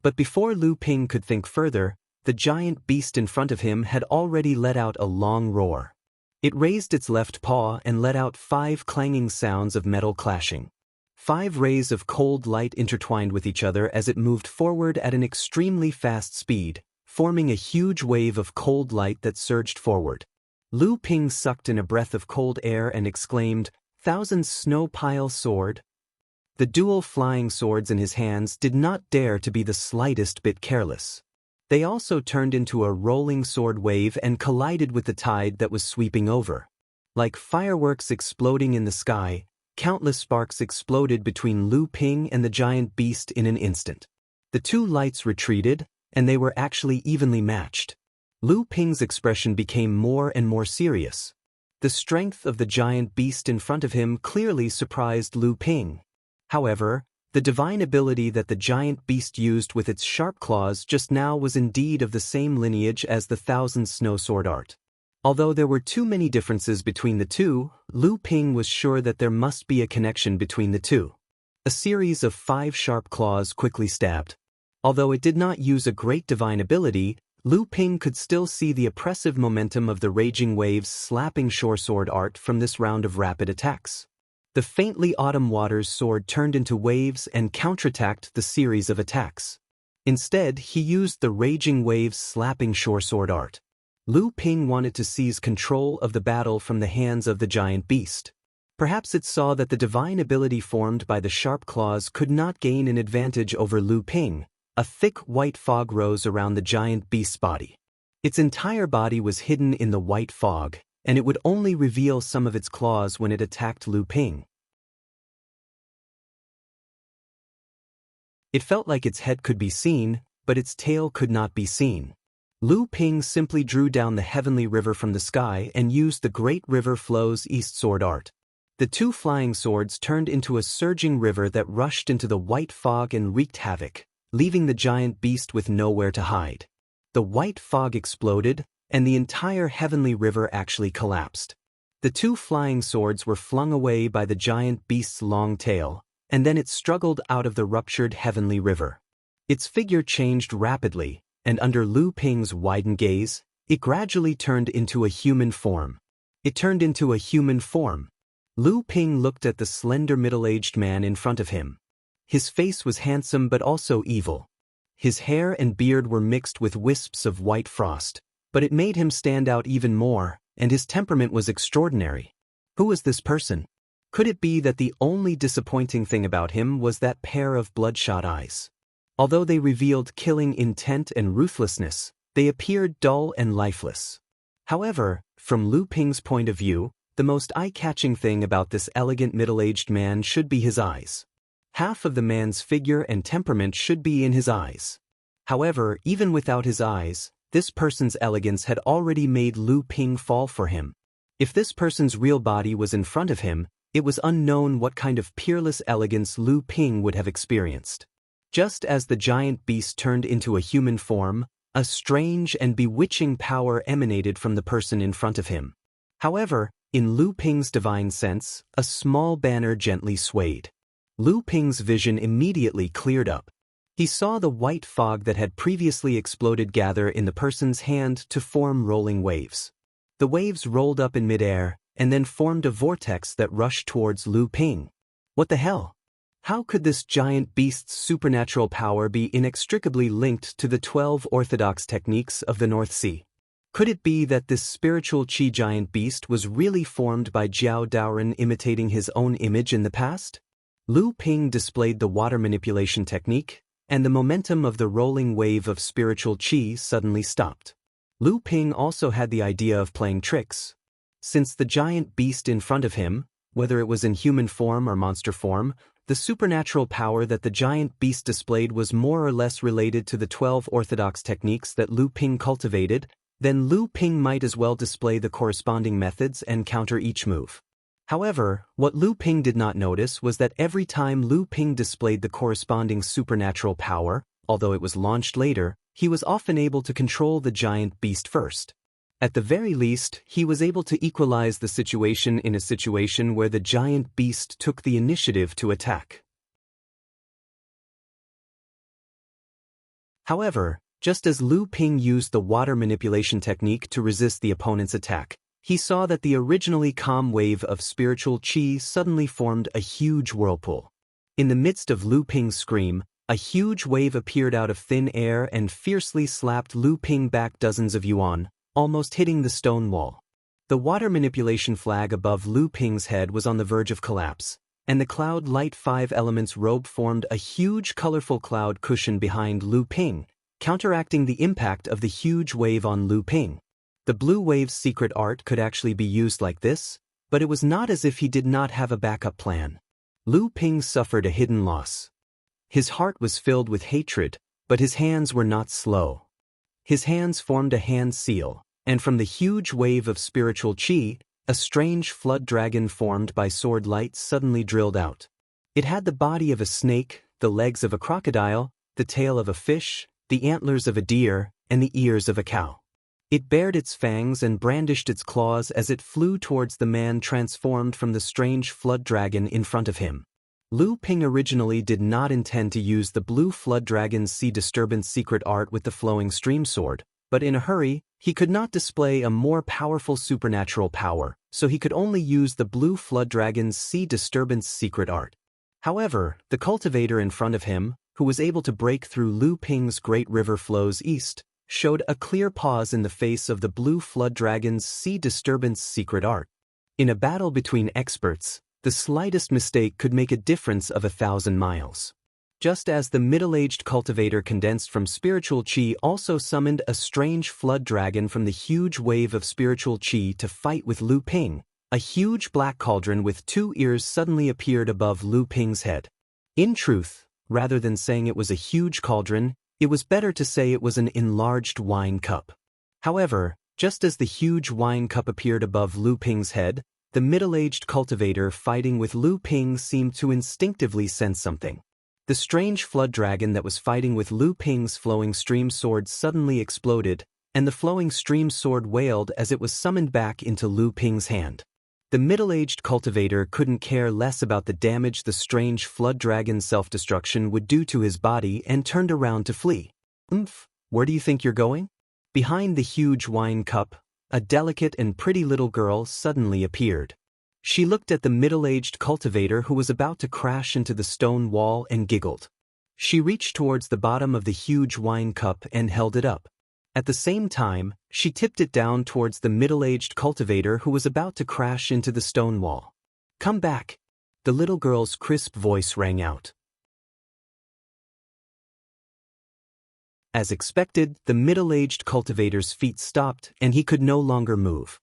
But before Lu Ping could think further, the giant beast in front of him had already let out a long roar. It raised its left paw and let out 5 clanging sounds of metal clashing. 5 rays of cold light intertwined with each other as it moved forward at an extremely fast speed, forming a huge wave of cold light that surged forward. Lu Ping sucked in a breath of cold air and exclaimed, "Thousand snow pile sword." The dual flying swords in his hands did not dare to be the slightest bit careless. They also turned into a rolling sword wave and collided with the tide that was sweeping over. Like fireworks exploding in the sky, countless sparks exploded between Lu Ping and the giant beast in an instant. The 2 lights retreated, and they were actually evenly matched. Lu Ping's expression became more and more serious. The strength of the giant beast in front of him clearly surprised Lu Ping. However, the divine ability that the giant beast used with its sharp claws just now was indeed of the same lineage as the 1000 snow sword art. Although there were too many differences between the two, Lu Ping was sure that there must be a connection between the two. A series of 5 sharp claws quickly stabbed. Although it did not use a great divine ability, Lu Ping could still see the oppressive momentum of the raging waves slapping shore sword art from this round of rapid attacks. The faintly autumn waters sword turned into waves and counterattacked the series of attacks. Instead, he used the raging waves slapping shore sword art. Lu Ping wanted to seize control of the battle from the hands of the giant beast. Perhaps it saw that the divine ability formed by the sharp claws could not gain an advantage over Lu Ping. A thick white fog rose around the giant beast's body. Its entire body was hidden in the white fog, and it would only reveal some of its claws when it attacked Lu Ping. It felt like its head could be seen, but its tail could not be seen. Lu Ping simply drew down the heavenly river from the sky and used the great river flow's east sword art. The 2 flying swords turned into a surging river that rushed into the white fog and wreaked havoc, leaving the giant beast with nowhere to hide. The white fog exploded, and the entire heavenly river actually collapsed. The 2 flying swords were flung away by the giant beast's long tail, and then it struggled out of the ruptured heavenly river. Its figure changed rapidly, and under Lu Ping's widened gaze, it gradually turned into a human form. Lu Ping looked at the slender middle-aged man in front of him. His face was handsome but also evil. His hair and beard were mixed with wisps of white frost, but it made him stand out even more, and his temperament was extraordinary. Who was this person? Could it be that the only disappointing thing about him was that pair of bloodshot eyes? Although they revealed killing intent and ruthlessness, they appeared dull and lifeless. However, from Lu Ping's point of view, the most eye-catching thing about this elegant middle-aged man should be his eyes. Half of the man's figure and temperament should be in his eyes. However, even without his eyes, this person's elegance had already made Lu Ping fall for him. If this person's real body was in front of him, it was unknown what kind of peerless elegance Lu Ping would have experienced. Just as the giant beast turned into a human form, a strange and bewitching power emanated from the person in front of him. However, in Lu Ping's divine sense, a small banner gently swayed. Lu Ping's vision immediately cleared up. He saw the white fog that had previously exploded gather in the person's hand to form rolling waves. The waves rolled up in midair, and then formed a vortex that rushed towards Lu Ping. What the hell? How could this giant beast's supernatural power be inextricably linked to the 12 orthodox techniques of the North Sea? Could it be that this spiritual Qi giant beast was really formed by Jiao Daoren imitating his own image in the past? Lu Ping displayed the water manipulation technique, and the momentum of the rolling wave of spiritual Qi suddenly stopped. Lu Ping also had the idea of playing tricks. Since the giant beast in front of him, whether it was in human form or monster form, the supernatural power that the giant beast displayed was more or less related to the 12 orthodox techniques that Lu Ping cultivated, then Lu Ping might as well display the corresponding methods and counter each move. However, what Lu Ping did not notice was that every time Lu Ping displayed the corresponding supernatural power, although it was launched later, he was often able to control the giant beast first. At the very least, he was able to equalize the situation in a situation where the giant beast took the initiative to attack. However, just as Lu Ping used the water manipulation technique to resist the opponent's attack, he saw that the originally calm wave of spiritual Qi suddenly formed a huge whirlpool. In the midst of Lu Ping's scream, a huge wave appeared out of thin air and fiercely slapped Lu Ping back dozens of yuan, almost hitting the stone wall. The water manipulation flag above Lu Ping's head was on the verge of collapse, and the cloud light 5 elements robe formed a huge colorful cloud cushion behind Lu Ping, counteracting the impact of the huge wave on Lu Ping. The blue wave's secret art could actually be used like this, but it was not as if he did not have a backup plan. Lu Ping suffered a hidden loss. His heart was filled with hatred, but his hands were not slow. His hands formed a hand seal, and from the huge wave of spiritual Qi, a strange flood dragon formed by sword light suddenly drilled out. It had the body of a snake, the legs of a crocodile, the tail of a fish, the antlers of a deer, and the ears of a cow. It bared its fangs and brandished its claws as it flew towards the man transformed from the strange flood dragon in front of him. Lu Ping originally did not intend to use the blue flood dragon's sea disturbance secret art with the flowing stream sword, but in a hurry, he could not display a more powerful supernatural power, so he could only use the blue flood dragon's sea disturbance secret art. However, the cultivator in front of him, who was able to break through Lu Ping's great river flows east, showed a clear pause in the face of the blue flood dragon's sea disturbance secret art. In a battle between experts, the slightest mistake could make a difference of 1,000 miles. Just as the middle-aged cultivator condensed from spiritual chi also summoned a strange flood dragon from the huge wave of spiritual chi to fight with Lu Ping, a huge black cauldron with 2 ears suddenly appeared above Lu Ping's head. In truth, rather than saying it was a huge cauldron, it was better to say it was an enlarged wine cup. However, just as the huge wine cup appeared above Lu Ping's head, the middle-aged cultivator fighting with Lu Ping seemed to instinctively sense something. The strange flood dragon that was fighting with Lu Ping's flowing stream sword suddenly exploded, and the flowing stream sword wailed as it was summoned back into Lu Ping's hand. The middle-aged cultivator couldn't care less about the damage the strange flood dragon's self-destruction would do to his body and turned around to flee. Where do you think you're going? Behind the huge wine cup, a delicate and pretty little girl suddenly appeared. She looked at the middle-aged cultivator who was about to crash into the stone wall and giggled. She reached towards the bottom of the huge wine cup and held it up. At the same time, she tipped it down towards the middle-aged cultivator who was about to crash into the stone wall. "Come back!" The little girl's crisp voice rang out. As expected, the middle-aged cultivator's feet stopped and he could no longer move.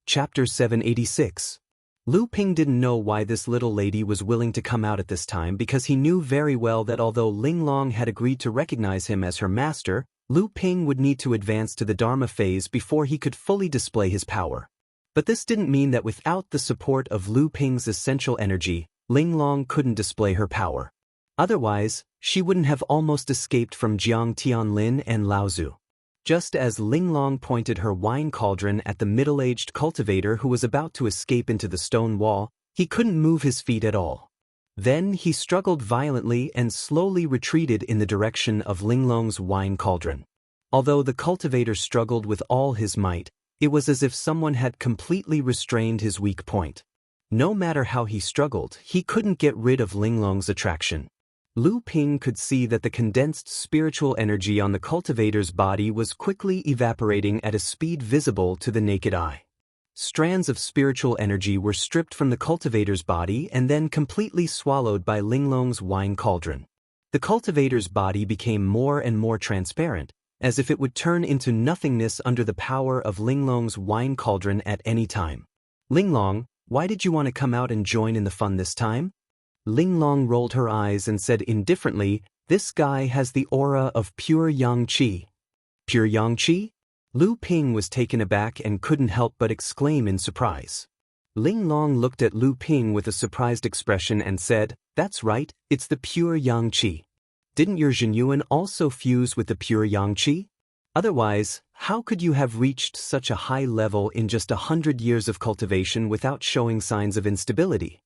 Chapter 786. Lu Ping didn't know why this little lady was willing to come out at this time because he knew very well that although Ling Long had agreed to recognize him as her master, Lu Ping would need to advance to the Dharma phase before he could fully display his power. But this didn't mean that without the support of Lu Ping's essential energy, Ling Long couldn't display her power. Otherwise, she wouldn't have almost escaped from Jiang Tianlin and Lao Zu. Just as Ling Long pointed her wine cauldron at the middle-aged cultivator who was about to escape into the stone wall, he couldn't move his feet at all. Then he struggled violently and slowly retreated in the direction of Ling Long's wine cauldron. Although the cultivator struggled with all his might, it was as if someone had completely restrained his weak point. No matter how he struggled, he couldn't get rid of Ling Long's attraction. Lu Ping could see that the condensed spiritual energy on the cultivator's body was quickly evaporating at a speed visible to the naked eye. Strands of spiritual energy were stripped from the cultivator's body and then completely swallowed by Ling Long's wine cauldron. The cultivator's body became more and more transparent, as if it would turn into nothingness under the power of Ling Long's wine cauldron at any time. "Ling Long, why did you want to come out and join in the fun this time?" Ling Long rolled her eyes and said indifferently, "This guy has the aura of pure yang qi." "Pure yang qi?" Lu Ping was taken aback and couldn't help but exclaim in surprise. Ling Long looked at Lu Ping with a surprised expression and said, "That's right, it's the pure yang qi. Didn't your Zhenyuan also fuse with the pure yang qi? Otherwise, how could you have reached such a high level in just 100 years of cultivation without showing signs of instability?"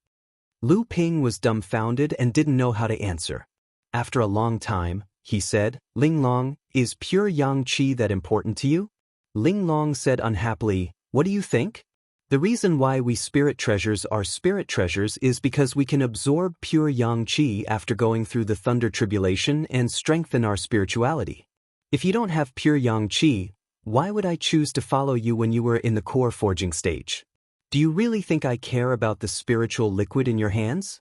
Lu Ping was dumbfounded and didn't know how to answer. After a long time, he said, "Ling Long, is pure yang qi that important to you?" Ling Long said unhappily, "What do you think? The reason why we spirit treasures are spirit treasures is because we can absorb pure yang qi after going through the thunder tribulation and strengthen our spirituality. If you don't have pure yang qi, why would I choose to follow you when you were in the core forging stage? Do you really think I care about the spiritual liquid in your hands?"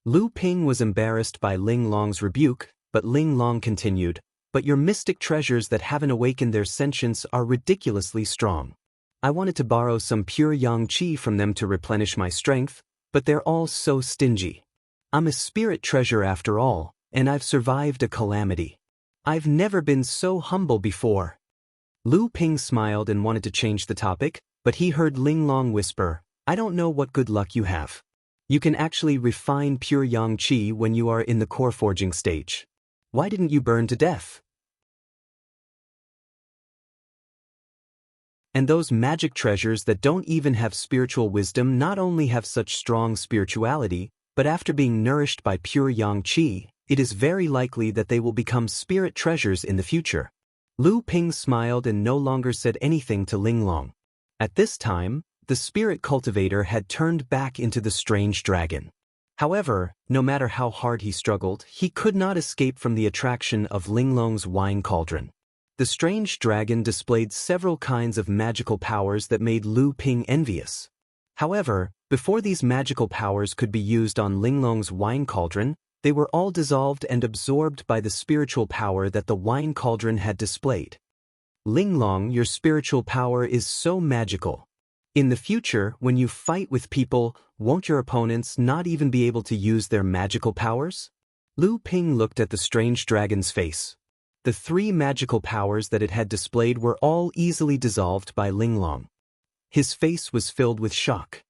Lu Ping was embarrassed by Ling Long's rebuke, but Ling Long continued, "But your mystic treasures that haven't awakened their sentience are ridiculously strong. I wanted to borrow some pure yang qi from them to replenish my strength, but they're all so stingy. I'm a spirit treasure after all, and I've survived a calamity. I've never been so humble before." Lu Ping smiled and wanted to change the topic, but he heard Ling Long whisper, "I don't know what good luck you have. You can actually refine pure yang qi when you are in the core forging stage. Why didn't you burn to death? And those magic treasures that don't even have spiritual wisdom not only have such strong spirituality, but after being nourished by pure yang qi, it is very likely that they will become spirit treasures in the future. Lu Ping smiled and no longer said anything to Linglong. At this time, the spirit cultivator had turned back into the strange dragon. However, no matter how hard he struggled, he could not escape from the attraction of Linglong's wine cauldron. The strange dragon displayed several kinds of magical powers that made Lu Ping envious. However, before these magical powers could be used on Linglong's wine cauldron, they were all dissolved and absorbed by the spiritual power that the wine cauldron had displayed. Linglong, your spiritual power is so magical. In the future, when you fight with people, won't your opponents not even be able to use their magical powers? Lu Ping looked at the strange dragon's face. The 3 magical powers that it had displayed were all easily dissolved by Linglong. His face was filled with shock.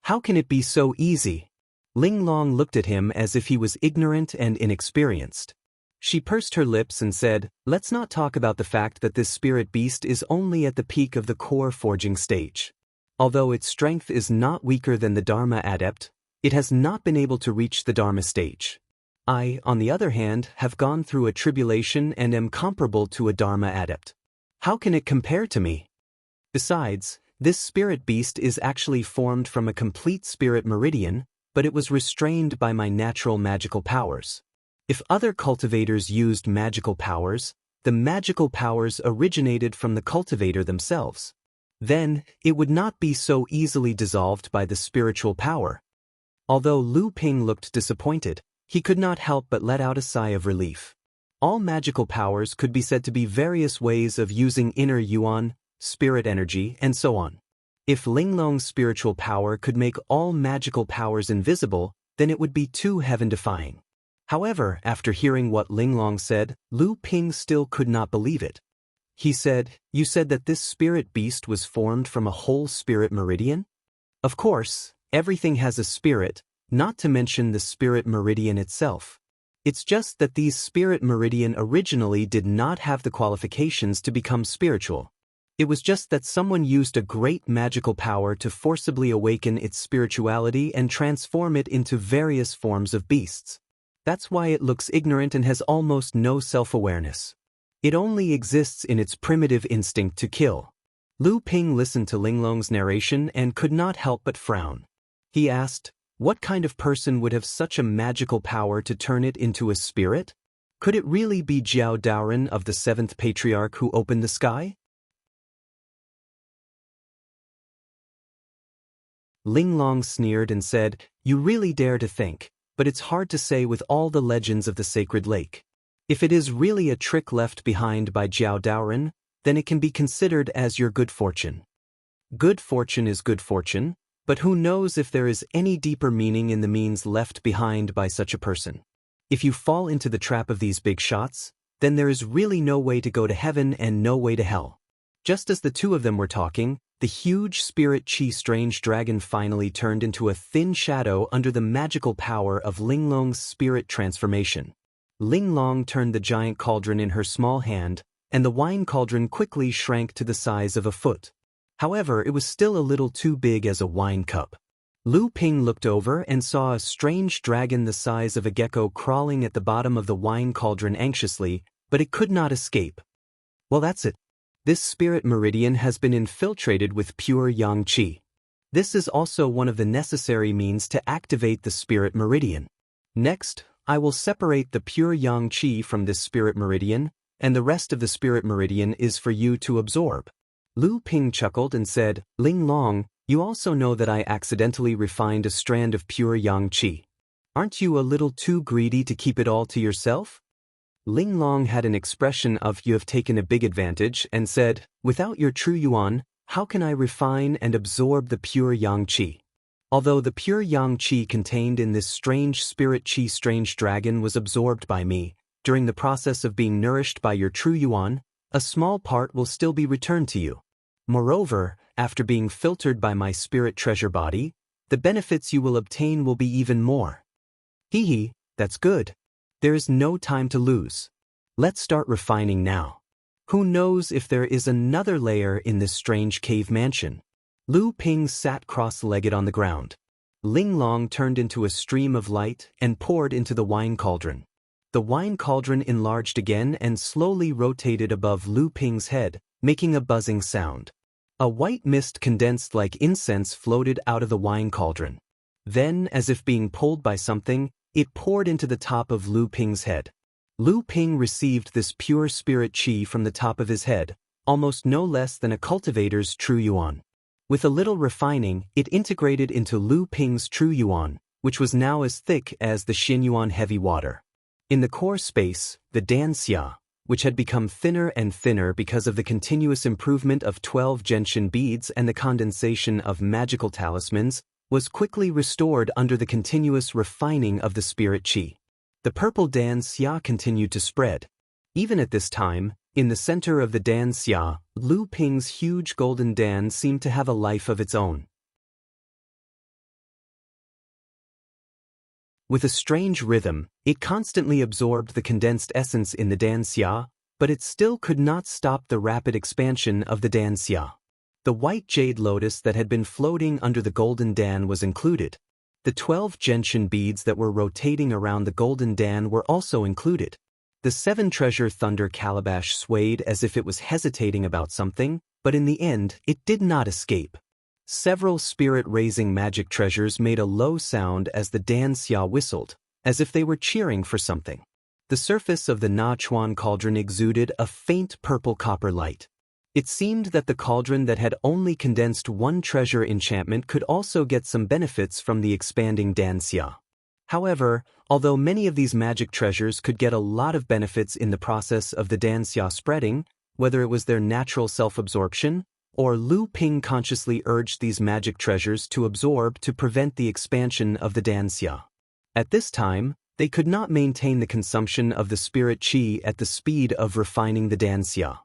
How can it be so easy? Linglong looked at him as if he was ignorant and inexperienced. She pursed her lips and said, "Let's not talk about the fact that this spirit beast is only at the peak of the core forging stage. Although its strength is not weaker than the Dharma adept, it has not been able to reach the Dharma stage. I, on the other hand, have gone through a tribulation and am comparable to a Dharma adept. How can it compare to me? Besides, this spirit beast is actually formed from a complete spirit meridian, but it was restrained by my natural magical powers. If other cultivators used magical powers, the magical powers originated from the cultivator themselves. Then, it would not be so easily dissolved by the spiritual power." Although Lu Ping looked disappointed, he could not help but let out a sigh of relief. All magical powers could be said to be various ways of using inner yuan, spirit energy, and so on. If Linglong's spiritual power could make all magical powers invisible, then it would be too heaven-defying. However, after hearing what Linglong said, Lu Ping still could not believe it. He said, "You said that this spirit beast was formed from a whole spirit meridian?" Of course, everything has a spirit, not to mention the spirit meridian itself. It's just that these spirit meridian originally did not have the qualifications to become spiritual. It was just that someone used a great magical power to forcibly awaken its spirituality and transform it into various forms of beasts. That's why it looks ignorant and has almost no self-awareness. It only exists in its primitive instinct to kill. Lu Ping listened to Linglong's narration and could not help but frown. He asked, "What kind of person would have such a magical power to turn it into a spirit? Could it really be Jiao Daoren of the 7th Patriarch who opened the sky?" Linglong sneered and said, "You really dare to think, but it's hard to say with all the legends of the sacred lake. If it is really a trick left behind by Jiao Daoren, then it can be considered as your good fortune. Good fortune is good fortune, but who knows if there is any deeper meaning in the means left behind by such a person. If you fall into the trap of these big shots, then there is really no way to go to heaven and no way to hell." Just as the two of them were talking, the huge spirit Qi strange dragon finally turned into a thin shadow under the magical power of Linglong's spirit transformation. Linglong turned the giant cauldron in her small hand, and the wine cauldron quickly shrank to the size of a foot. However, it was still a little too big as a wine cup. Lu Ping looked over and saw a strange dragon the size of a gecko crawling at the bottom of the wine cauldron anxiously, but it could not escape. Well, that's it. This spirit meridian has been infiltrated with pure yang qi. This is also one of the necessary means to activate the spirit meridian. Next, I will separate the pure yang qi from this spirit meridian, and the rest of the spirit meridian is for you to absorb." Lu Ping chuckled and said, "Linglong, you also know that I accidentally refined a strand of pure yang qi. Aren't you a little too greedy to keep it all to yourself?" Linglong had an expression of "you have taken a big advantage" and said, "Without your true yuan, how can I refine and absorb the pure yang qi?" Although the pure yang qi contained in this strange spirit qi strange dragon was absorbed by me, during the process of being nourished by your true yuan, a small part will still be returned to you. Moreover, after being filtered by my spirit treasure body, the benefits you will obtain will be even more. Hee, that's good. There is no time to lose. Let's start refining now. Who knows if there is another layer in this strange cave mansion? Lu Ping sat cross-legged on the ground. Ling Long turned into a stream of light and poured into the wine cauldron. The wine cauldron enlarged again and slowly rotated above Lu Ping's head, making a buzzing sound. A white mist condensed like incense floated out of the wine cauldron. Then, as if being pulled by something, it poured into the top of Lu Ping's head. Lu Ping received this pure spirit qi from the top of his head, almost no less than a cultivator's true yuan. With a little refining, it integrated into Lu Ping's true yuan, which was now as thick as the Xin yuan heavy water. In the core space, the danxia, which had become thinner and thinner because of the continuous improvement of 12 gentian beads and the condensation of magical talismans, was quickly restored under the continuous refining of the spirit qi. The purple danxia continued to spread. Even at this time, in the center of the danxia, Lu Ping's huge golden dan seemed to have a life of its own. With a strange rhythm, it constantly absorbed the condensed essence in the danxia, but it still could not stop the rapid expansion of the danxia. The white jade lotus that had been floating under the golden dan was included. The 12 gentian beads that were rotating around the golden dan were also included. The 7 treasure thunder calabash swayed as if it was hesitating about something, but in the end, it did not escape. Several spirit-raising magic treasures made a low sound as the danxia whistled, as if they were cheering for something. The surface of the Na Chuan cauldron exuded a faint purple copper light. It seemed that the cauldron that had only condensed one treasure enchantment could also get some benefits from the expanding danxia. However, although many of these magic treasures could get a lot of benefits in the process of the danxia spreading, whether it was their natural self-absorption, or Lu Ping consciously urged these magic treasures to absorb to prevent the expansion of the danxia. At this time, they could not maintain the consumption of the spirit qi at the speed of refining the danxia.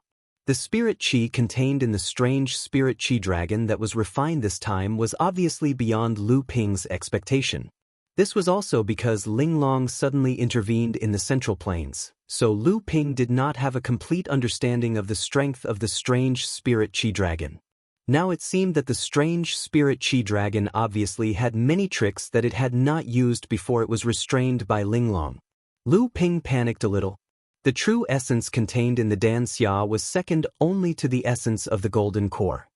The spirit qi contained in the strange spirit qi dragon that was refined this time was obviously beyond Lu Ping's expectation. This was also because Ling Long suddenly intervened in the central plains, so Lu Ping did not have a complete understanding of the strength of the strange spirit qi dragon. Now it seemed that the strange spirit qi dragon obviously had many tricks that it had not used before it was restrained by Ling Long. Lu Ping panicked a little. The true essence contained in the danxia was second only to the essence of the golden core.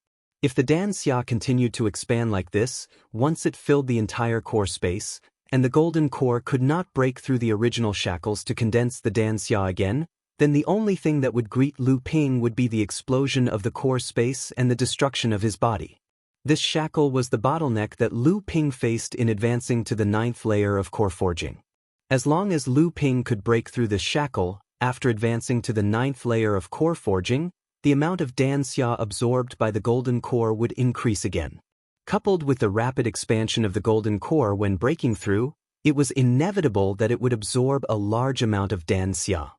If the danxia continued to expand like this, once it filled the entire core space, and the golden core could not break through the original shackles to condense the danxia again, then the only thing that would greet Lu Ping would be the explosion of the core space and the destruction of his body. This shackle was the bottleneck that Lu Ping faced in advancing to the 9th layer of core forging. As long as Lu Ping could break through this shackle, after advancing to the 9th layer of core forging, the amount of danxia absorbed by the golden core would increase again. Coupled with the rapid expansion of the golden core when breaking through, it was inevitable that it would absorb a large amount of danxia.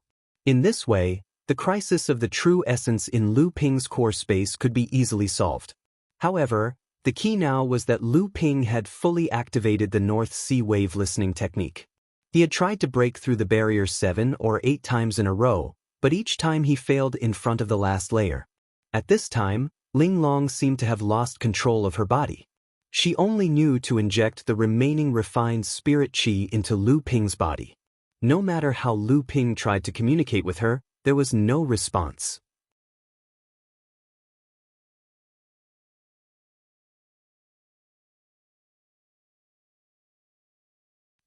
In this way, the crisis of the true essence in Lu Ping's core space could be easily solved. However, the key now was that Lu Ping had fully activated the North Sea wave listening technique. He had tried to break through the barrier 7 or 8 times in a row, but each time he failed in front of the last layer. At this time, Ling Long seemed to have lost control of her body. She only knew to inject the remaining refined spirit qi into Lu Ping's body. No matter how Lu Ping tried to communicate with her, there was no response.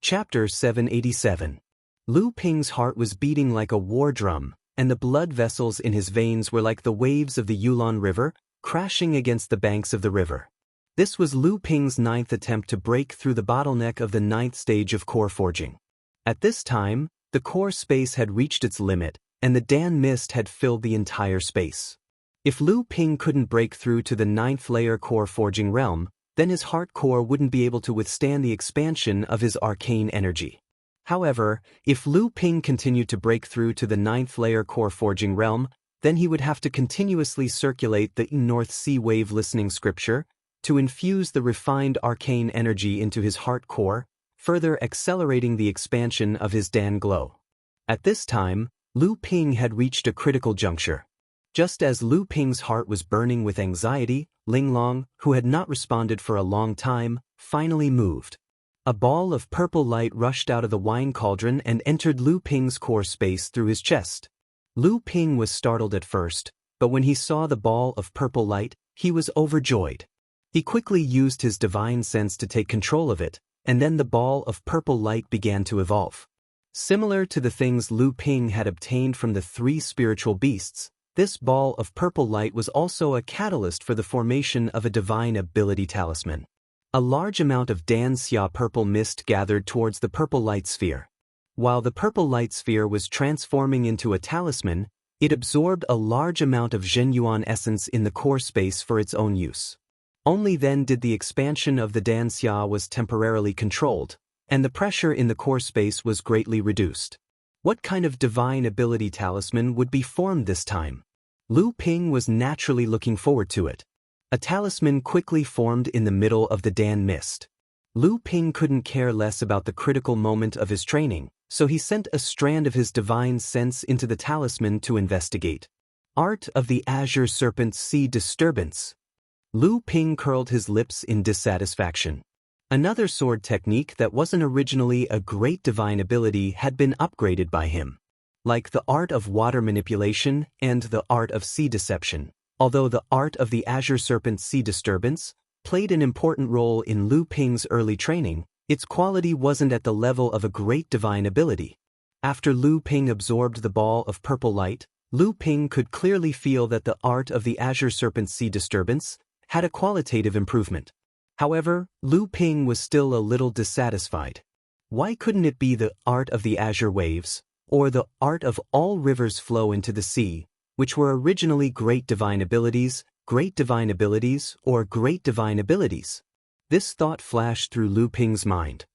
Chapter 787. Lu Ping's heart was beating like a war drum, and the blood vessels in his veins were like the waves of the Yulon River, crashing against the banks of the river. This was Lu Ping's 9th attempt to break through the bottleneck of the 9th stage of core forging. At this time, the core space had reached its limit, and the Dan mist had filled the entire space. If Lu Ping couldn't break through to the 9th layer core forging realm, then his heart core wouldn't be able to withstand the expansion of his arcane energy. However, if Lu Ping continued to break through to the 9th layer core forging realm, then he would have to continuously circulate the North Sea wave listening scripture to infuse the refined arcane energy into his heart core, further accelerating the expansion of his Dan glow. At this time, Lu Ping had reached a critical juncture. Just as Lu Ping's heart was burning with anxiety, Linglong, who had not responded for a long time, finally moved. A ball of purple light rushed out of the wine cauldron and entered Lu Ping's core space through his chest. Lu Ping was startled at first, but when he saw the ball of purple light, he was overjoyed. He quickly used his divine sense to take control of it, and then the ball of purple light began to evolve. Similar to the things Lu Ping had obtained from the 3 spiritual beasts, this ball of purple light was also a catalyst for the formation of a divine ability talisman. A large amount of Dan Xia purple mist gathered towards the purple light sphere. While the purple light sphere was transforming into a talisman, it absorbed a large amount of Zhenyuan essence in the core space for its own use. Only then did the expansion of the Dan Xia was temporarily controlled, and the pressure in the core space was greatly reduced. What kind of divine ability talisman would be formed this time? Lu Ping was naturally looking forward to it. A talisman quickly formed in the middle of the Dan mist. Lu Ping couldn't care less about the critical moment of his training, so he sent a strand of his divine sense into the talisman to investigate. Art of the Azure Serpent Sea Disturbance. Lu Ping curled his lips in dissatisfaction. Another sword technique that wasn't originally a great divine ability had been upgraded by him. Like the art of water manipulation and the art of sea deception. Although the art of the Azure Serpent Sea Disturbance played an important role in Lu Ping's early training, its quality wasn't at the level of a great divine ability. After Lu Ping absorbed the ball of purple light, Lu Ping could clearly feel that the art of the Azure Serpent Sea Disturbance had a qualitative improvement. However, Lu Ping was still a little dissatisfied. Why couldn't it be the art of the Azure Waves, or the art of all rivers flow into the sea, which were originally great divine abilities, or great divine abilities? This thought flashed through Lu Ping's mind.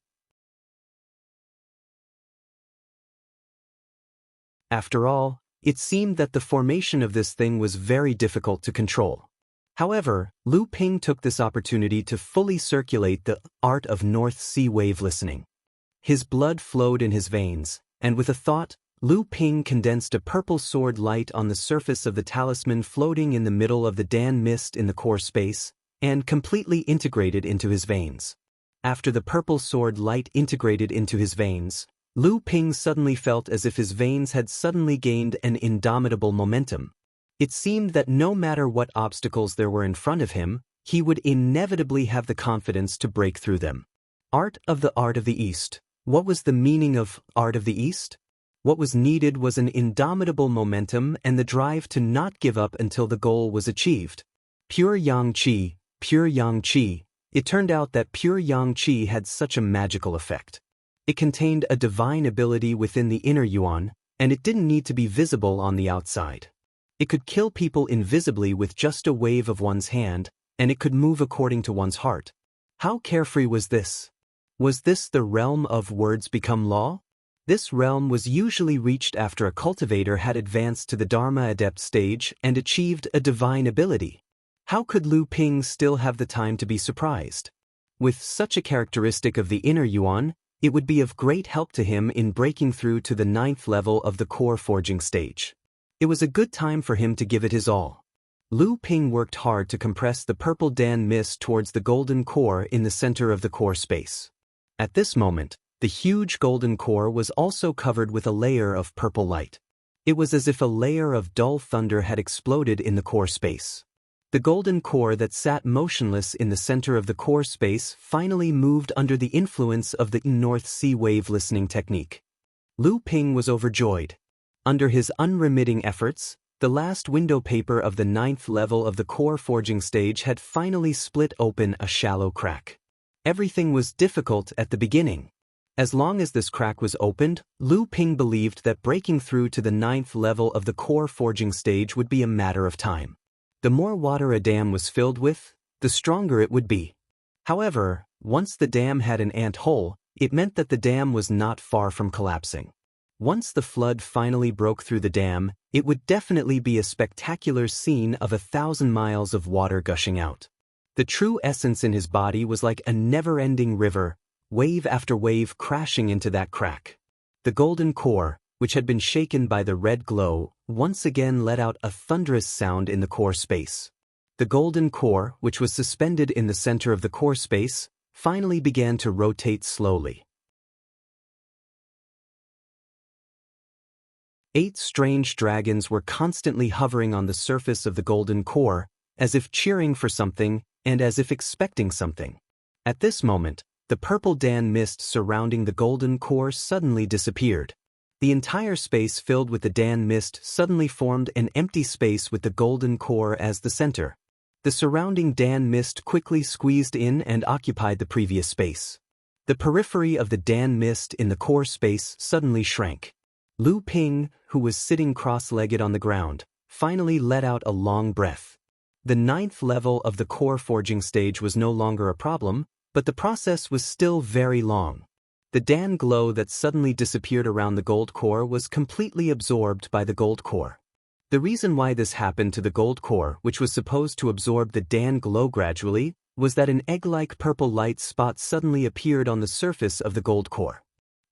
After all, it seemed that the formation of this thing was very difficult to control. However, Lu Ping took this opportunity to fully circulate the art of North Sea wave listening. His blood flowed in his veins, and with a thought, Lu Ping condensed a purple sword light on the surface of the talisman floating in the middle of the Dan mist in the core space, and completely integrated into his veins. After the purple sword light integrated into his veins, Lu Ping suddenly felt as if his veins had suddenly gained an indomitable momentum. It seemed that no matter what obstacles there were in front of him, he would inevitably have the confidence to break through them. Art of the East. What was the meaning of Art of the East? What was needed was an indomitable momentum and the drive to not give up until the goal was achieved. Pure Yang Qi, pure Yang Qi. It turned out that pure Yang Qi had such a magical effect. It contained a divine ability within the inner yuan, and it didn't need to be visible on the outside. It could kill people invisibly with just a wave of one's hand, and it could move according to one's heart. How carefree was this? Was this the realm of words become law? This realm was usually reached after a cultivator had advanced to the Dharma Adept stage and achieved a divine ability. How could Lu Ping still have the time to be surprised? With such a characteristic of the inner yuan, it would be of great help to him in breaking through to the 9th level of the core forging stage. It was a good time for him to give it his all. Lu Ping worked hard to compress the purple Dan mist towards the golden core in the center of the core space. At this moment, the huge golden core was also covered with a layer of purple light. It was as if a layer of dull thunder had exploded in the core space. The golden core that sat motionless in the center of the core space finally moved under the influence of the North Sea wave listening technique. Lu Ping was overjoyed. Under his unremitting efforts, the last window paper of the 9th level of the core forging stage had finally split open a shallow crack. Everything was difficult at the beginning. As long as this crack was opened, Lu Ping believed that breaking through to the 9th level of the core forging stage would be a matter of time. The more water a dam was filled with, the stronger it would be. However, once the dam had an ant hole, it meant that the dam was not far from collapsing. Once the flood finally broke through the dam, it would definitely be a spectacular scene of 1,000 miles of water gushing out. The true essence in his body was like a never-ending river, wave after wave crashing into that crack. The golden core, which had been shaken by the red glow, once again let out a thunderous sound in the core space. The golden core, which was suspended in the center of the core space, finally began to rotate slowly. 8 strange dragons were constantly hovering on the surface of the golden core, as if cheering for something and as if expecting something. At this moment, the purple Dan mist surrounding the golden core suddenly disappeared. The entire space filled with the Dan mist suddenly formed an empty space with the golden core as the center. The surrounding Dan mist quickly squeezed in and occupied the previous space. The periphery of the Dan mist in the core space suddenly shrank. Lu Ping, who was sitting cross-legged on the ground, finally let out a long breath. The 9th level of the core forging stage was no longer a problem, but the process was still very long. The Dan glow that suddenly disappeared around the gold core was completely absorbed by the gold core. The reason why this happened to the gold core, which was supposed to absorb the Dan glow gradually, was that an egg-like purple light spot suddenly appeared on the surface of the gold core.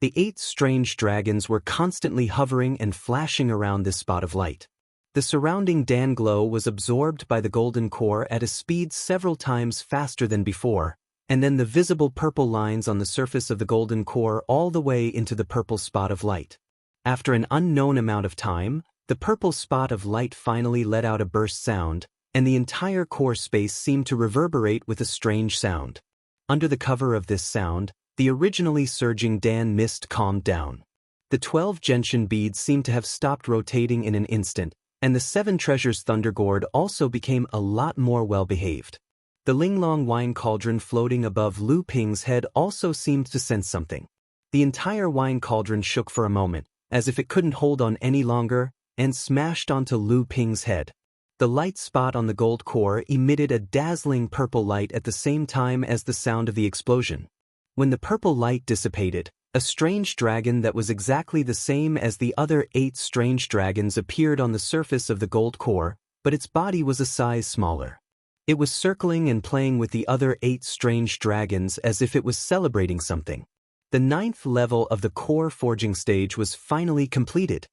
The 8 strange dragons were constantly hovering and flashing around this spot of light. The surrounding Dan glow was absorbed by the golden core at a speed several times faster than before, and then the visible purple lines on the surface of the golden core all the way into the purple spot of light. After an unknown amount of time, the purple spot of light finally let out a burst sound, and the entire core space seemed to reverberate with a strange sound. Under the cover of this sound, the originally surging Dan mist calmed down. The 12 gentian beads seemed to have stopped rotating in an instant, and the 7 treasures thunder gourd also became a lot more well-behaved. The Linglong wine cauldron floating above Lu Ping's head also seemed to sense something. The entire wine cauldron shook for a moment, as if it couldn't hold on any longer, and smashed onto Lu Ping's head. The light spot on the gold core emitted a dazzling purple light at the same time as the sound of the explosion. When the purple light dissipated, a strange dragon that was exactly the same as the other 8 strange dragons appeared on the surface of the gold core, but its body was a size smaller. It was circling and playing with the other 8 strange dragons as if it was celebrating something. The 9th level of the core forging stage was finally completed.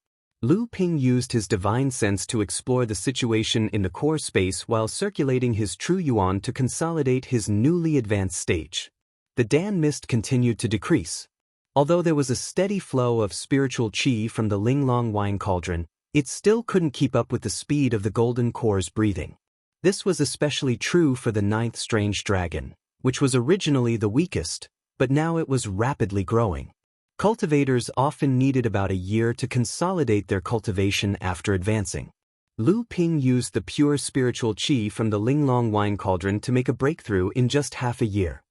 Lu Ping used his divine sense to explore the situation in the core space while circulating his true yuan to consolidate his newly advanced stage. The Dan mist continued to decrease. Although there was a steady flow of spiritual qi from the Linglong wine cauldron, it still couldn't keep up with the speed of the golden core's breathing. This was especially true for the 9th strange dragon, which was originally the weakest, but now it was rapidly growing. Cultivators often needed about a year to consolidate their cultivation after advancing. Lu Ping used the pure spiritual qi from the Linglong wine cauldron to make a breakthrough in just half a year.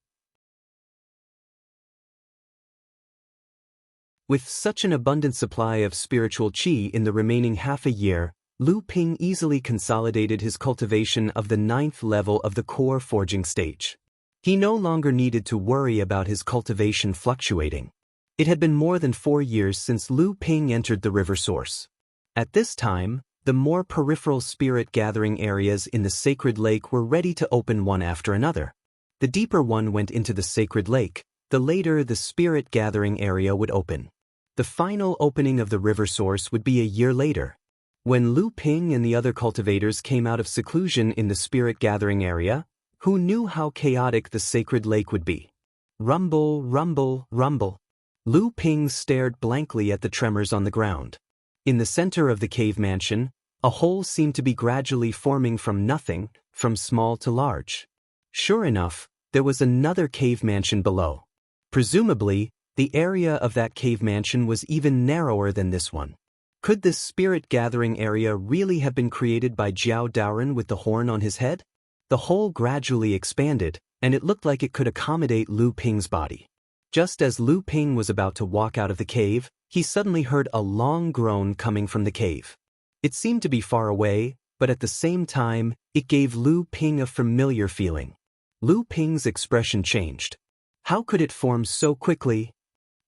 With such an abundant supply of spiritual qi in the remaining half a year, Lu Ping easily consolidated his cultivation of the 9th level of the core forging stage. He no longer needed to worry about his cultivation fluctuating. It had been more than 4 years since Lu Ping entered the river source. At this time, the more peripheral spirit gathering areas in the sacred lake were ready to open one after another. The deeper one went into the sacred lake, the later the spirit gathering area would open. The final opening of the river source would be a year later. When Lu Ping and the other cultivators came out of seclusion in the spirit gathering area, who knew how chaotic the sacred lake would be? Rumble, rumble, rumble. Lu Ping stared blankly at the tremors on the ground. In the center of the cave mansion, a hole seemed to be gradually forming from nothing, from small to large. Sure enough, there was another cave mansion below. Presumably, the area of that cave mansion was even narrower than this one. Could this spirit gathering area really have been created by Jiao Daoren with the horn on his head? The hole gradually expanded, and it looked like it could accommodate Lu Ping's body. Just as Lu Ping was about to walk out of the cave, he suddenly heard a long groan coming from the cave. It seemed to be far away, but at the same time, it gave Lu Ping a familiar feeling. Lu Ping's expression changed. How could it form so quickly?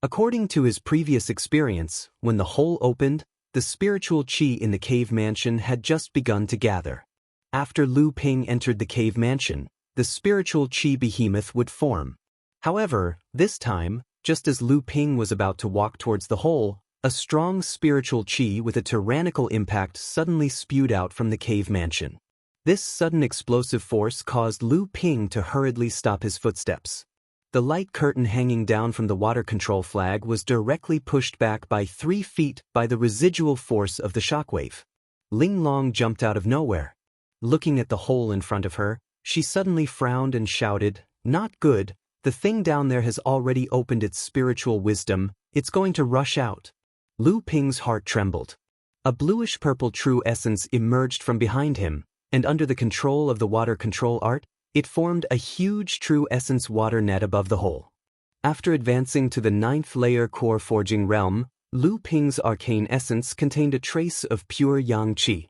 According to his previous experience, when the hole opened, the spiritual qi in the cave mansion had just begun to gather. After Lu Ping entered the cave mansion, the spiritual Qi behemoth would form. However, this time, just as Lu Ping was about to walk towards the hole, a strong spiritual Qi with a tyrannical impact suddenly spewed out from the cave mansion. This sudden explosive force caused Lu Ping to hurriedly stop his footsteps. The light curtain hanging down from the water control flag was directly pushed back by 3 feet by the residual force of the shockwave. Ling Long jumped out of nowhere. Looking at the hole in front of her, she suddenly frowned and shouted, "Not good, the thing down there has already opened its spiritual wisdom, it's going to rush out." Lu Ping's heart trembled. A bluish-purple true essence emerged from behind him, and under the control of the water control art, it formed a huge true essence water net above the hole. After advancing to the 9th layer core forging realm, Lu Ping's arcane essence contained a trace of pure yang qi.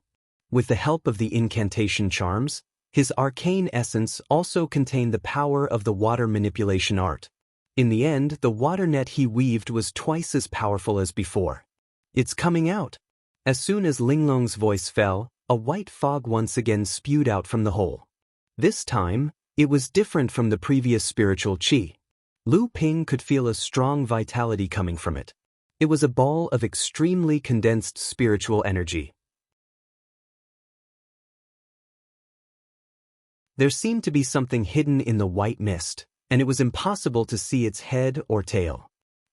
With the help of the incantation charms, his arcane essence also contained the power of the water manipulation art. In the end, the water net he weaved was twice as powerful as before. "It's coming out." As soon as Linglong's voice fell, a white fog once again spewed out from the hole. This time, it was different from the previous spiritual qi. Lu Ping could feel a strong vitality coming from it. It was a ball of extremely condensed spiritual energy. There seemed to be something hidden in the white mist, and it was impossible to see its head or tail.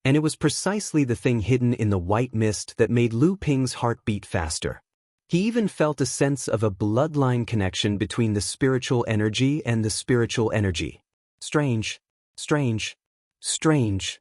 And it was precisely the thing hidden in the white mist that made Lu Ping's heart beat faster. He even felt a sense of a bloodline connection between the spiritual energy and the spiritual energy. Strange, strange, strange.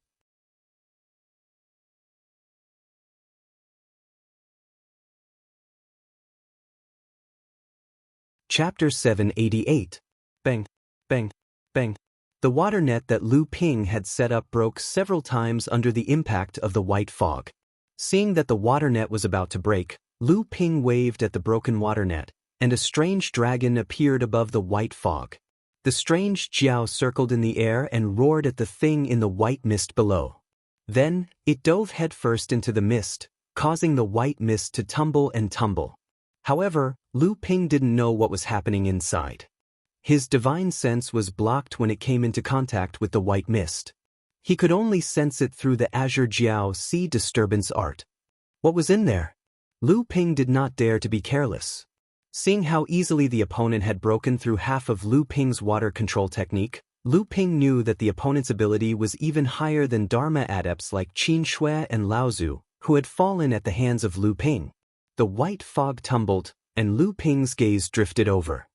Chapter 788. Bang, bang, bang. The water net that Lu Ping had set up broke several times under the impact of the white fog. Seeing that the water net was about to break, Lu Ping waved at the broken water net, and a strange dragon appeared above the white fog. The strange Jiao circled in the air and roared at the thing in the white mist below. Then, it dove headfirst into the mist, causing the white mist to tumble and tumble. However, Lu Ping didn't know what was happening inside. His divine sense was blocked when it came into contact with the white mist. He could only sense it through the Azure Jiao Sea disturbance art. What was in there? Lu Ping did not dare to be careless. Seeing how easily the opponent had broken through half of Lu Ping's water control technique, Lu Ping knew that the opponent's ability was even higher than Dharma adepts like Qin Shui and Lao Zu, who had fallen at the hands of Lu Ping. The white fog tumbled, and Lu Ping's gaze drifted over.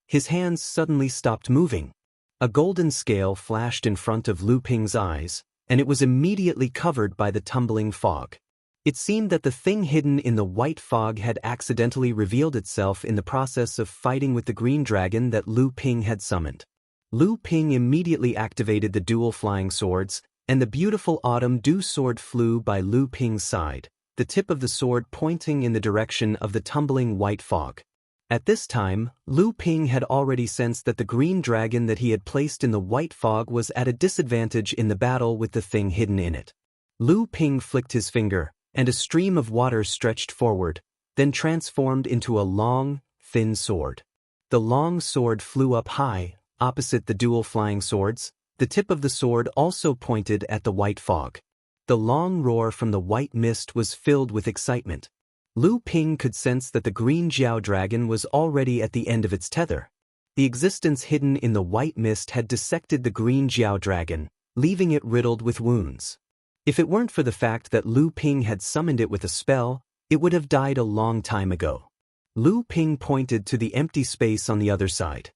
His hands suddenly stopped moving. A golden scale flashed in front of Lu Ping's eyes, and it was immediately covered by the tumbling fog. It seemed that the thing hidden in the white fog had accidentally revealed itself in the process of fighting with the green dragon that Lu Ping had summoned. Lu Ping immediately activated the dual flying swords, and the beautiful autumn dew sword flew by Lu Ping's side, the tip of the sword pointing in the direction of the tumbling white fog. At this time, Lu Ping had already sensed that the green dragon that he had placed in the white fog was at a disadvantage in the battle with the thing hidden in it. Lu Ping flicked his finger, and a stream of water stretched forward, then transformed into a long, thin sword. The long sword flew up high, opposite the dual flying swords. The tip of the sword also pointed at the white fog. The long roar from the white mist was filled with excitement. Lu Ping could sense that the green Jiao dragon was already at the end of its tether. The existence hidden in the white mist had dissected the green Jiao dragon, leaving it riddled with wounds. If it weren't for the fact that Lu Ping had summoned it with a spell, it would have died a long time ago. Lu Ping pointed to the empty space on the other side.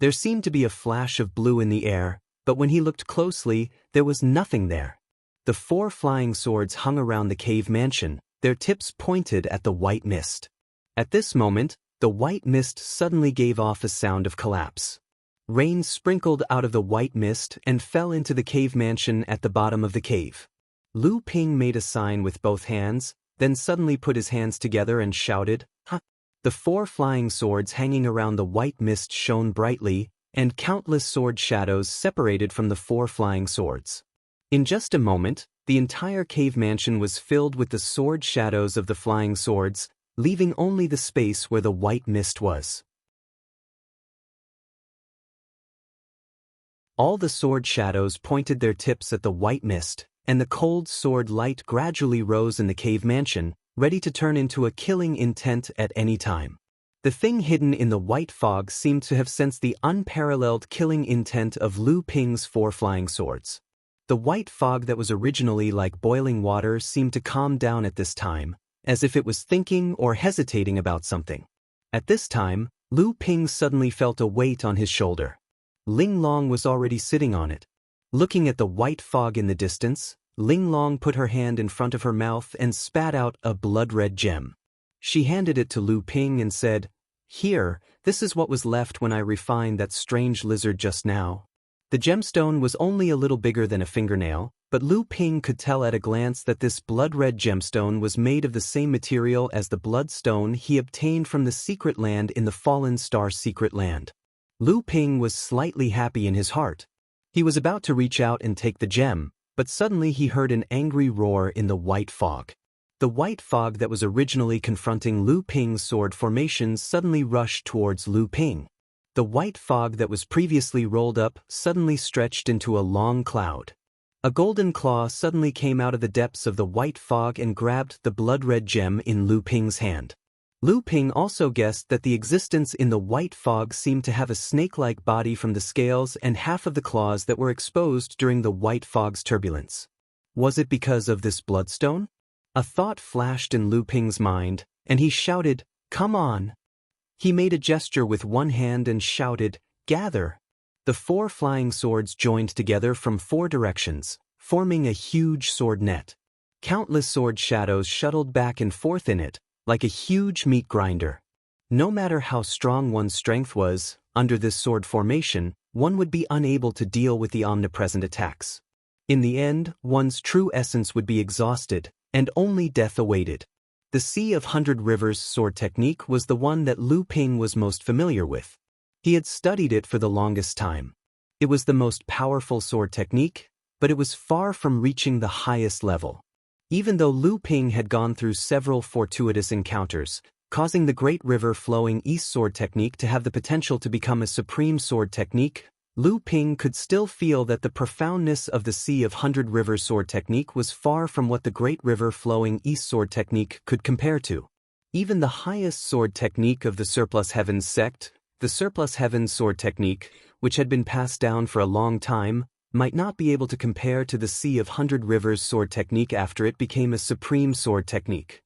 There seemed to be a flash of blue in the air, but when he looked closely, there was nothing there. The 4 flying swords hung around the cave mansion, their tips pointed at the white mist. At this moment, the white mist suddenly gave off a sound of collapse. Rain sprinkled out of the white mist and fell into the cave mansion at the bottom of the cave. Lu Ping made a sign with both hands, then suddenly put his hands together and shouted, "Ha!" The 4 flying swords hanging around the white mist shone brightly, and countless sword shadows separated from the 4 flying swords. In just a moment, the entire cave mansion was filled with the sword shadows of the flying swords, leaving only the space where the white mist was. All the sword shadows pointed their tips at the white mist, and the cold sword light gradually rose in the cave mansion, ready to turn into a killing intent at any time. The thing hidden in the white fog seemed to have sensed the unparalleled killing intent of Lu Ping's 4 flying swords. The white fog that was originally like boiling water seemed to calm down at this time, as if it was thinking or hesitating about something. At this time, Lu Ping suddenly felt a weight on his shoulder. Ling Long was already sitting on it. Looking at the white fog in the distance, Ling Long put her hand in front of her mouth and spat out a blood-red gem. She handed it to Lu Ping and said, "Here, this is what was left when I refined that strange lizard just now." The gemstone was only a little bigger than a fingernail, but Lu Ping could tell at a glance that this blood-red gemstone was made of the same material as the bloodstone he obtained from the secret land in the Fallen Star secret land. Lu Ping was slightly happy in his heart. He was about to reach out and take the gem, but suddenly he heard an angry roar in the white fog. The white fog that was originally confronting Lu Ping's sword formation suddenly rushed towards Lu Ping. The white fog that was previously rolled up suddenly stretched into a long cloud. A golden claw suddenly came out of the depths of the white fog and grabbed the blood-red gem in Lu Ping's hand. Lu Ping also guessed that the existence in the white fog seemed to have a snake-like body from the scales and half of the claws that were exposed during the white fog's turbulence. Was it because of this bloodstone? A thought flashed in Lu Ping's mind, and he shouted, "Come on!" He made a gesture with one hand and shouted, "Gather!" The 4 flying swords joined together from 4 directions, forming a huge sword net. Countless sword shadows shuttled back and forth in it, like a huge meat grinder. No matter how strong one's strength was, under this sword formation, one would be unable to deal with the omnipresent attacks. In the end, one's true essence would be exhausted, and only death awaited. The Sea of 100 Rivers sword technique was the one that Lu Ping was most familiar with. He had studied it for the longest time. It was the most powerful sword technique, but it was far from reaching the highest level. Even though Lu Ping had gone through several fortuitous encounters, causing the Great River Flowing East sword technique to have the potential to become a supreme sword technique, Lu Ping could still feel that the profoundness of the Sea of 100 Rivers sword technique was far from what the Great River Flowing East sword technique could compare to. Even the highest sword technique of the Surplus Heavens sect, the Surplus Heavens sword technique, which had been passed down for a long time, might not be able to compare to the Sea of 100 Rivers sword technique after it became a supreme sword technique.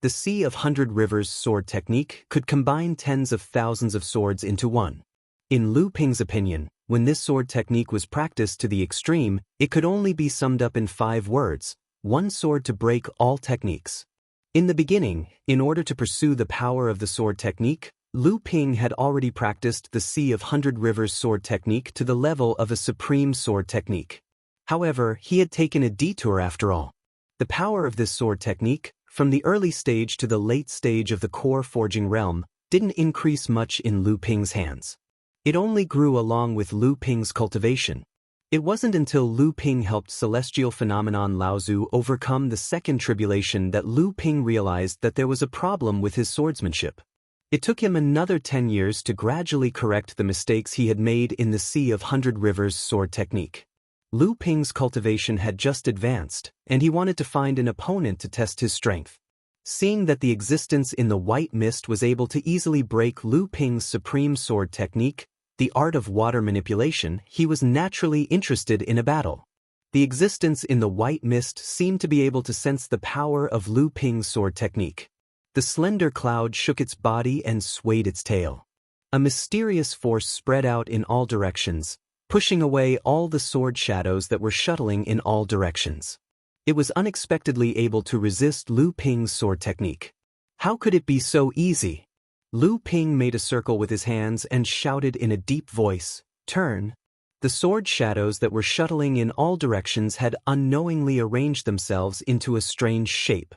The Sea of 100 Rivers sword technique could combine tens of thousands of swords into one. In Lu Ping's opinion, when this sword technique was practiced to the extreme, it could only be summed up in 5 words: one sword to break all techniques. In the beginning, in order to pursue the power of the sword technique, Lu Ping had already practiced the Sea of 100 Rivers sword technique to the level of a supreme sword technique. However, he had taken a detour after all. The power of this sword technique, from the early stage to the late stage of the core forging realm, didn't increase much in Lu Ping's hands. It only grew along with Lu Ping's cultivation. It wasn't until Lu Ping helped celestial phenomenon Lao Zu overcome the second tribulation that Lu Ping realized that there was a problem with his swordsmanship. It took him another 10 years to gradually correct the mistakes he had made in the Sea of 100 Rivers sword technique. Lu Ping's cultivation had just advanced, and he wanted to find an opponent to test his strength. Seeing that the existence in the white mist was able to easily break Lu Ping's supreme sword technique, the art of water manipulation, he was naturally interested in a battle. The existence in the white mist seemed to be able to sense the power of Lu Ping's sword technique. The slender cloud shook its body and swayed its tail. A mysterious force spread out in all directions, pushing away all the sword shadows that were shuttling in all directions. It was unexpectedly able to resist Lu Ping's sword technique. How could it be so easy? Lu Ping made a circle with his hands and shouted in a deep voice, "Turn." The sword shadows that were shuttling in all directions had unknowingly arranged themselves into a strange shape.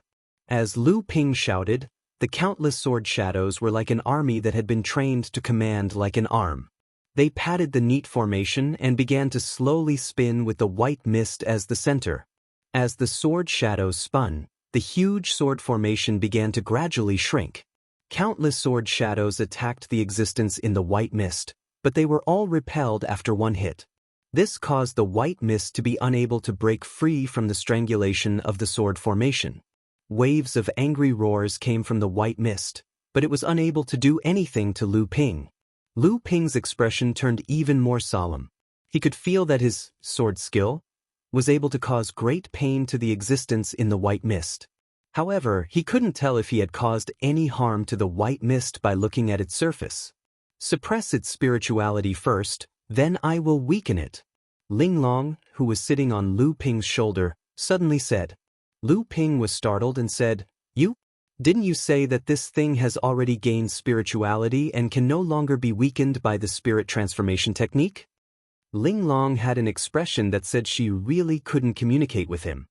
As Lu Ping shouted, the countless sword shadows were like an army that had been trained to command like an arm. They patted the neat formation and began to slowly spin with the white mist as the center. As the sword shadows spun, the huge sword formation began to gradually shrink. Countless sword shadows attacked the existence in the white mist, but they were all repelled after one hit. This caused the white mist to be unable to break free from the strangulation of the sword formation. Waves of angry roars came from the white mist, but it was unable to do anything to Lu Ping. Lu Ping's expression turned even more solemn. He could feel that his sword skill was able to cause great pain to the existence in the white mist. However, he couldn't tell if he had caused any harm to the white mist by looking at its surface. Suppress its spirituality first, then I will weaken it. Ling Long, who was sitting on Lu Ping's shoulder, suddenly said. Lu Ping was startled and said, Didn't you say that this thing has already gained spirituality and can no longer be weakened by the spirit transformation technique? Ling Long had an expression that said she really couldn't communicate with him.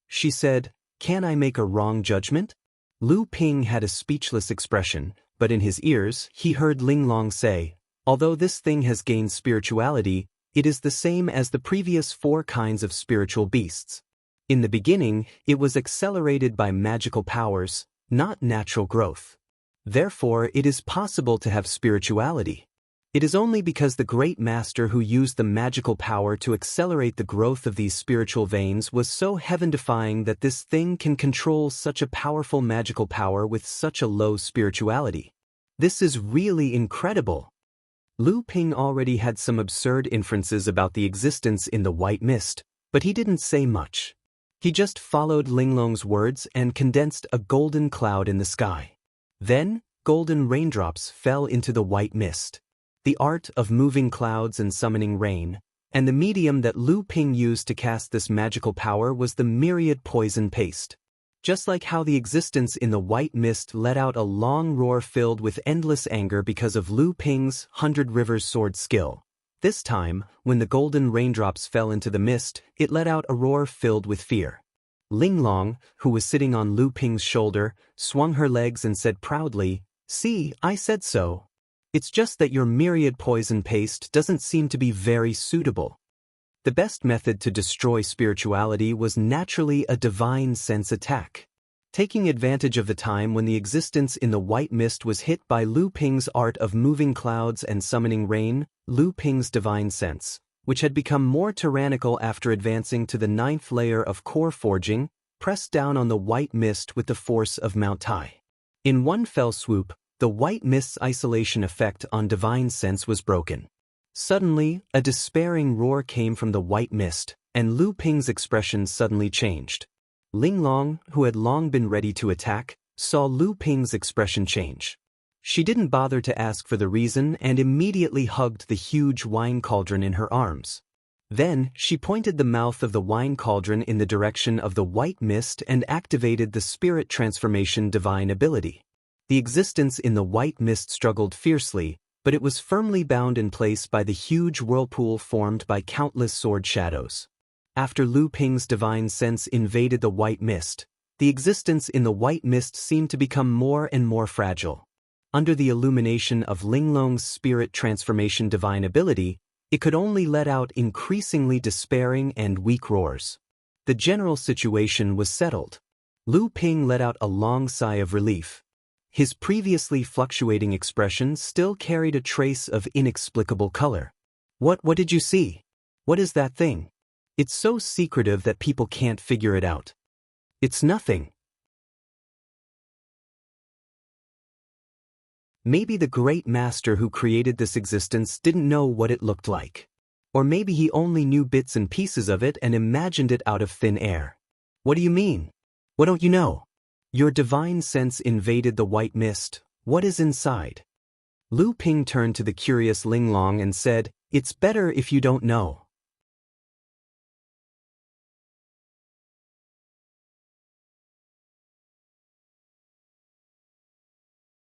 She said, Can I make a wrong judgment? Lu Ping had a speechless expression, but in his ears, he heard Ling Long say, Although this thing has gained spirituality, it is the same as the previous 4 kinds of spiritual beasts. In the beginning, it was accelerated by magical powers, not natural growth. Therefore, it is possible to have spirituality. It is only because the great master who used the magical power to accelerate the growth of these spiritual veins was so heaven-defying that this thing can control such a powerful magical power with such a low spirituality. This is really incredible. Lu Ping already had some absurd inferences about the existence in the white mist, but he didn't say much. He just followed Ling Long's words and condensed a golden cloud in the sky. Then, golden raindrops fell into the white mist. The art of moving clouds and summoning rain, and the medium that Lu Ping used to cast this magical power was the myriad poison paste. Just like how the existence in the white mist let out a long roar filled with endless anger because of Lu Ping's 100 Rivers sword skill. This time, when the golden raindrops fell into the mist, it let out a roar filled with fear. Ling Long, who was sitting on Lu Ping's shoulder, swung her legs and said proudly, See, I said so. It's just that your myriad poison paste doesn't seem to be very suitable. The best method to destroy spirituality was naturally a divine sense attack. Taking advantage of the time when the existence in the white mist was hit by Lu Ping's art of moving clouds and summoning rain, Lu Ping's divine sense, which had become more tyrannical after advancing to the 9th layer of core forging, pressed down on the white mist with the force of Mount Tai. In one fell swoop, the white mist's isolation effect on divine sense was broken. Suddenly, a despairing roar came from the white mist, and Lu Ping's expression suddenly changed. Ling Long, who had long been ready to attack, saw Lu Ping's expression change. She didn't bother to ask for the reason and immediately hugged the huge wine cauldron in her arms. Then, she pointed the mouth of the wine cauldron in the direction of the white mist and activated the spirit transformation divine ability. The existence in the white mist struggled fiercely, but it was firmly bound in place by the huge whirlpool formed by countless sword shadows. After Lu Ping's divine sense invaded the white mist, the existence in the white mist seemed to become more and more fragile. Under the illumination of Ling Long's spirit transformation divine ability, it could only let out increasingly despairing and weak roars. The general situation was settled. Lu Ping let out a long sigh of relief. His previously fluctuating expression still carried a trace of inexplicable color. What did you see? What is that thing? It's so secretive that people can't figure it out. It's nothing. Maybe the great master who created this existence didn't know what it looked like. Or maybe he only knew bits and pieces of it and imagined it out of thin air. What do you mean? What don't you know? Your divine sense invaded the white mist. What is inside? Lu Ping turned to the curious Ling Long and said, It's better if you don't know.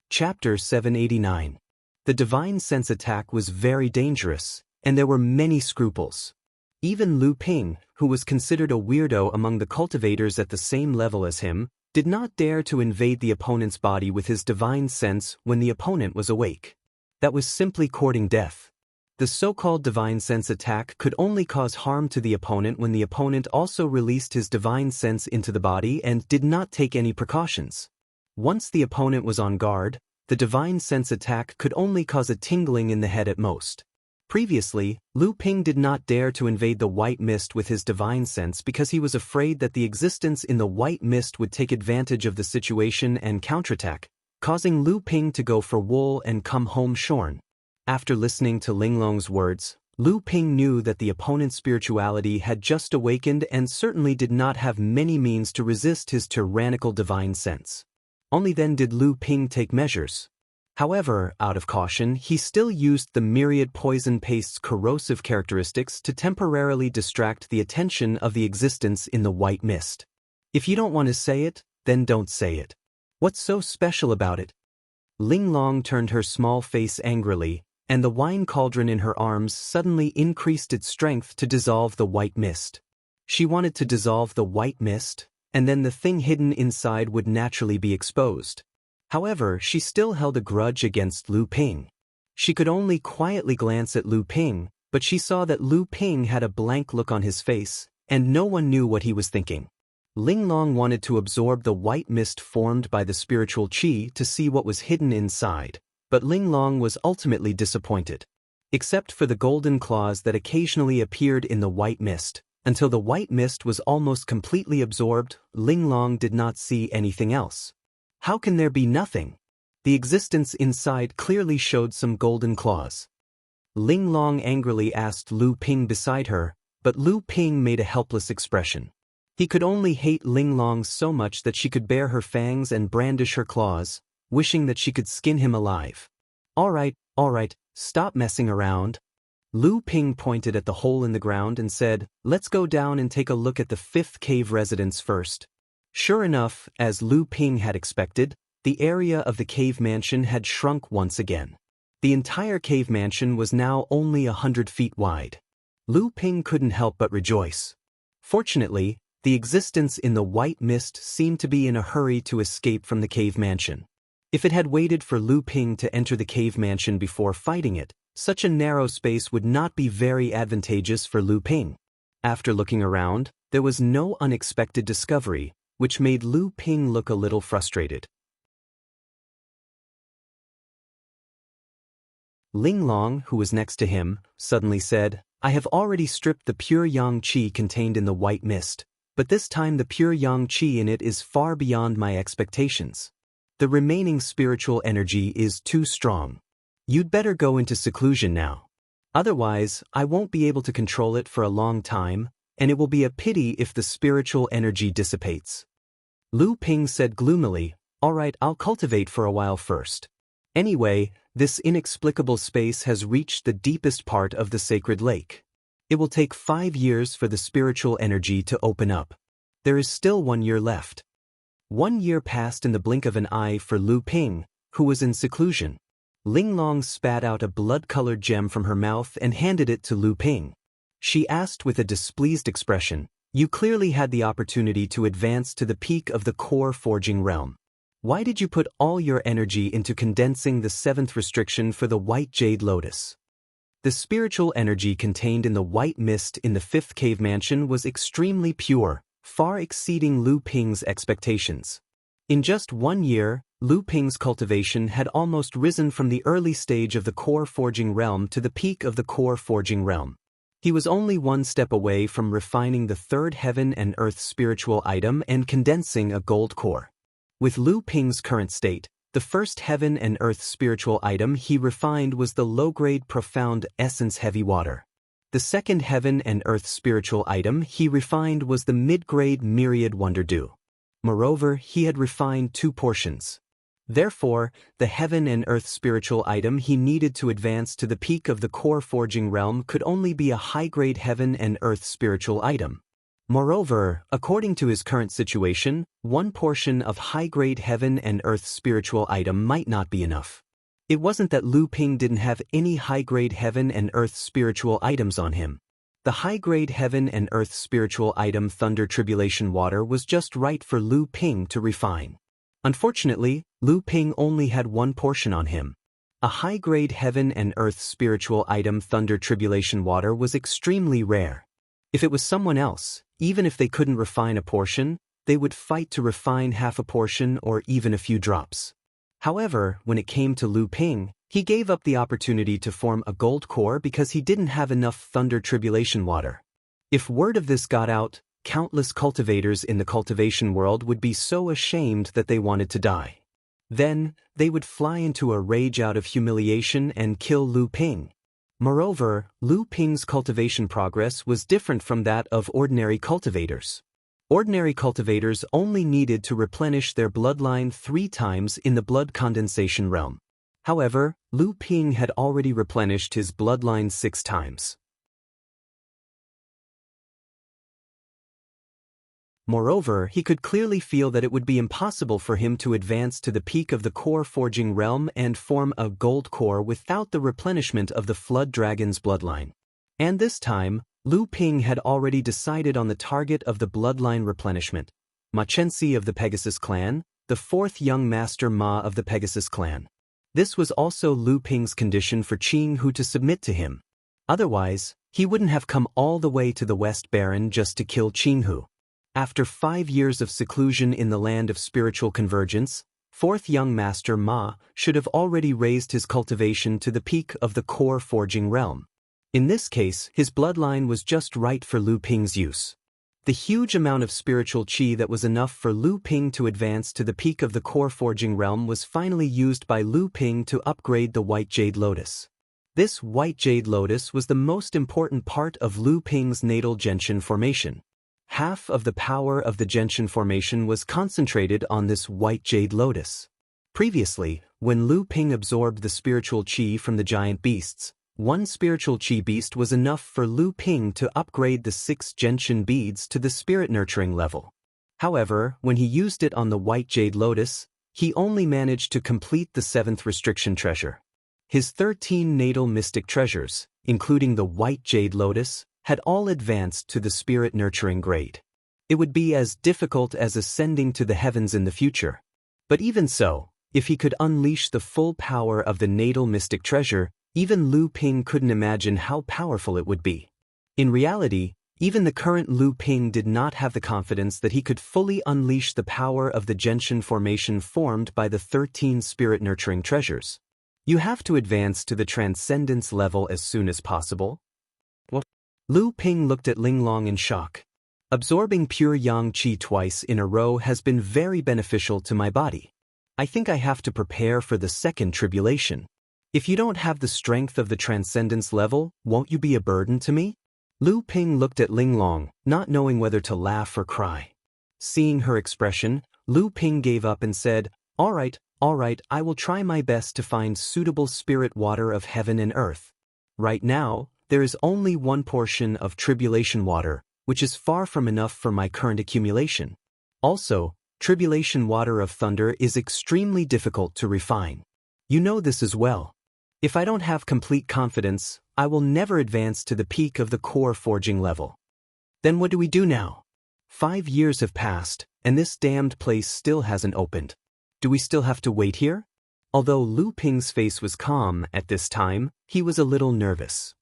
Chapter 789. The divine sense attack was very dangerous, and there were many scruples. Even Lu Ping, who was considered a weirdo among the cultivators at the same level as him, did not dare to invade the opponent's body with his divine sense when the opponent was awake. That was simply courting death. The so-called divine sense attack could only cause harm to the opponent when the opponent also released his divine sense into the body and did not take any precautions. Once the opponent was on guard, the divine sense attack could only cause a tingling in the head at most. Previously, Lu Ping did not dare to invade the white mist with his divine sense because he was afraid that the existence in the white mist would take advantage of the situation and counterattack, causing Lu Ping to go for wool and come home shorn. After listening to Linglong's words, Lu Ping knew that the opponent's spirituality had just awakened and certainly did not have many means to resist his tyrannical divine sense. Only then did Lu Ping take measures. However, out of caution, he still used the myriad poison paste's corrosive characteristics to temporarily distract the attention of the existence in the white mist. If you don't want to say it, then don't say it. What's so special about it? Linglong turned her small face angrily, and the wine cauldron in her arms suddenly increased its strength to dissolve the white mist. She wanted to dissolve the white mist, and then the thing hidden inside would naturally be exposed. However, she still held a grudge against Lu Ping. She could only quietly glance at Lu Ping, but she saw that Lu Ping had a blank look on his face, and no one knew what he was thinking. Linglong wanted to absorb the white mist formed by the spiritual qi to see what was hidden inside, but Linglong was ultimately disappointed. Except for the golden claws that occasionally appeared in the white mist, until the white mist was almost completely absorbed, Linglong did not see anything else. How can there be nothing? The existence inside clearly showed some golden claws. Linglong angrily asked Lu Ping beside her, but Lu Ping made a helpless expression. He could only hate Linglong so much that she could bare her fangs and brandish her claws, wishing that she could skin him alive. All right, stop messing around. Lu Ping pointed at the hole in the ground and said, "Let's go down and take a look at the fifth cave residence first." Sure enough, as Lu Ping had expected, the area of the cave mansion had shrunk once again. The entire cave mansion was now only 100 feet wide. Lu Ping couldn't help but rejoice. Fortunately, the existence in the white mist seemed to be in a hurry to escape from the cave mansion. If it had waited for Lu Ping to enter the cave mansion before fighting it, such a narrow space would not be very advantageous for Lu Ping. After looking around, there was no unexpected discovery, which made Lu Ping look a little frustrated. Linglong, who was next to him, suddenly said, "I have already stripped the pure yang qi contained in the white mist, but this time the pure yang qi in it is far beyond my expectations. The remaining spiritual energy is too strong. You'd better go into seclusion now. Otherwise, I won't be able to control it for a long time, and it will be a pity if the spiritual energy dissipates." Lu Ping said gloomily, "All right, I'll cultivate for a while first. Anyway, this inexplicable space has reached the deepest part of the sacred lake. It will take 5 years for the spiritual energy to open up. There is still 1 year left." 1 year passed in the blink of an eye for Lu Ping, who was in seclusion. Linglong spat out a blood-colored gem from her mouth and handed it to Lu Ping. She asked with a displeased expression, "You clearly had the opportunity to advance to the peak of the core forging realm. Why did you put all your energy into condensing the 7th restriction for the white jade lotus?" The spiritual energy contained in the white mist in the 5th cave mansion was extremely pure, far exceeding Lu Ping's expectations. In just 1 year, Lu Ping's cultivation had almost risen from the early stage of the core forging realm to the peak of the core forging realm. He was only 1 step away from refining the 3rd heaven and earth spiritual item and condensing a gold core. With Lu Ping's current state, the 1st heaven and earth spiritual item he refined was the low-grade profound essence heavy water. The 2nd heaven and earth spiritual item he refined was the mid-grade myriad wonder dew. Moreover, he had refined 2 portions. Therefore, the heaven and earth spiritual item he needed to advance to the peak of the core forging realm could only be a high-grade heaven and earth spiritual item. Moreover, according to his current situation, 1 portion of high-grade heaven and earth spiritual item might not be enough. It wasn't that Lu Ping didn't have any high-grade heaven and earth spiritual items on him. The high-grade heaven and earth spiritual item Thunder Tribulation Water was just right for Lu Ping to refine. Unfortunately, Lu Ping only had 1 portion on him. A high-grade heaven and earth spiritual item, thunder tribulation water, was extremely rare. If it was someone else, even if they couldn't refine a portion, they would fight to refine half a portion or even a few drops. However, when it came to Lu Ping, he gave up the opportunity to form a gold core because he didn't have enough thunder tribulation water. If word of this got out, countless cultivators in the cultivation world would be so ashamed that they wanted to die. Then, they would fly into a rage out of humiliation and kill Lu Ping. Moreover, Lu Ping's cultivation progress was different from that of ordinary cultivators. Ordinary cultivators only needed to replenish their bloodline 3 times in the blood condensation realm. However, Lu Ping had already replenished his bloodline 6 times. Moreover, he could clearly feel that it would be impossible for him to advance to the peak of the core forging realm and form a gold core without the replenishment of the Flood Dragon's bloodline. And this time, Lu Ping had already decided on the target of the bloodline replenishment, Ma Chenxi of the Pegasus clan, the 4th young master Ma of the Pegasus clan. This was also Lu Ping's condition for Qing Hu to submit to him. Otherwise, he wouldn't have come all the way to the West Baron just to kill Qing Hu. After 5 years of seclusion in the land of spiritual convergence, 4th young master Ma should have already raised his cultivation to the peak of the core forging realm. In this case, his bloodline was just right for Lu Ping's use. The huge amount of spiritual qi that was enough for Lu Ping to advance to the peak of the core forging realm was finally used by Lu Ping to upgrade the White Jade Lotus. This White Jade Lotus was the most important part of Lu Ping's natal Genshin formation. Half of the power of the Genshin formation was concentrated on this White Jade Lotus. Previously, when Lu Ping absorbed the spiritual qi from the giant beasts, 1 spiritual qi beast was enough for Lu Ping to upgrade the 6 Genshin beads to the spirit nurturing level. However, when he used it on the White Jade Lotus, he only managed to complete the 7th restriction treasure. His 13 natal mystic treasures, including the White Jade Lotus, had all advanced to the spirit nurturing grade. It would be as difficult as ascending to the heavens in the future. But even so, if he could unleash the full power of the natal mystic treasure, even Lu Ping couldn't imagine how powerful it would be. In reality, even the current Lu Ping did not have the confidence that he could fully unleash the power of the Genshin formation formed by the 13 spirit nurturing treasures. You have to advance to the transcendence level as soon as possible. What? Lu Ping looked at Linglong in shock. Absorbing pure yang qi twice in a row has been very beneficial to my body. I think I have to prepare for the 2nd tribulation. If you don't have the strength of the transcendence level, won't you be a burden to me? Lu Ping looked at Linglong, not knowing whether to laugh or cry. Seeing her expression, Lu Ping gave up and said, all right, I will try my best to find suitable spirit water of heaven and earth. Right now, there is only 1 portion of tribulation water, which is far from enough for my current accumulation. Also, tribulation water of thunder is extremely difficult to refine. You know this as well. If I don't have complete confidence, I will never advance to the peak of the core forging level. Then what do we do now? 5 years have passed, and this damned place still hasn't opened. Do we still have to wait here? Although Lu Ping's face was calm at this time, he was a little nervous.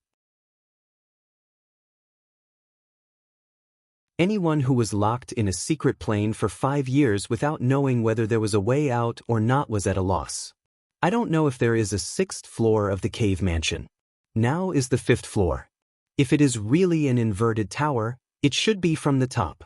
Anyone who was locked in a secret plane for 5 years without knowing whether there was a way out or not was at a loss. I don't know if there is a 6th floor of the cave mansion. Now is the 5th floor. If it is really an inverted tower, it should be from the top.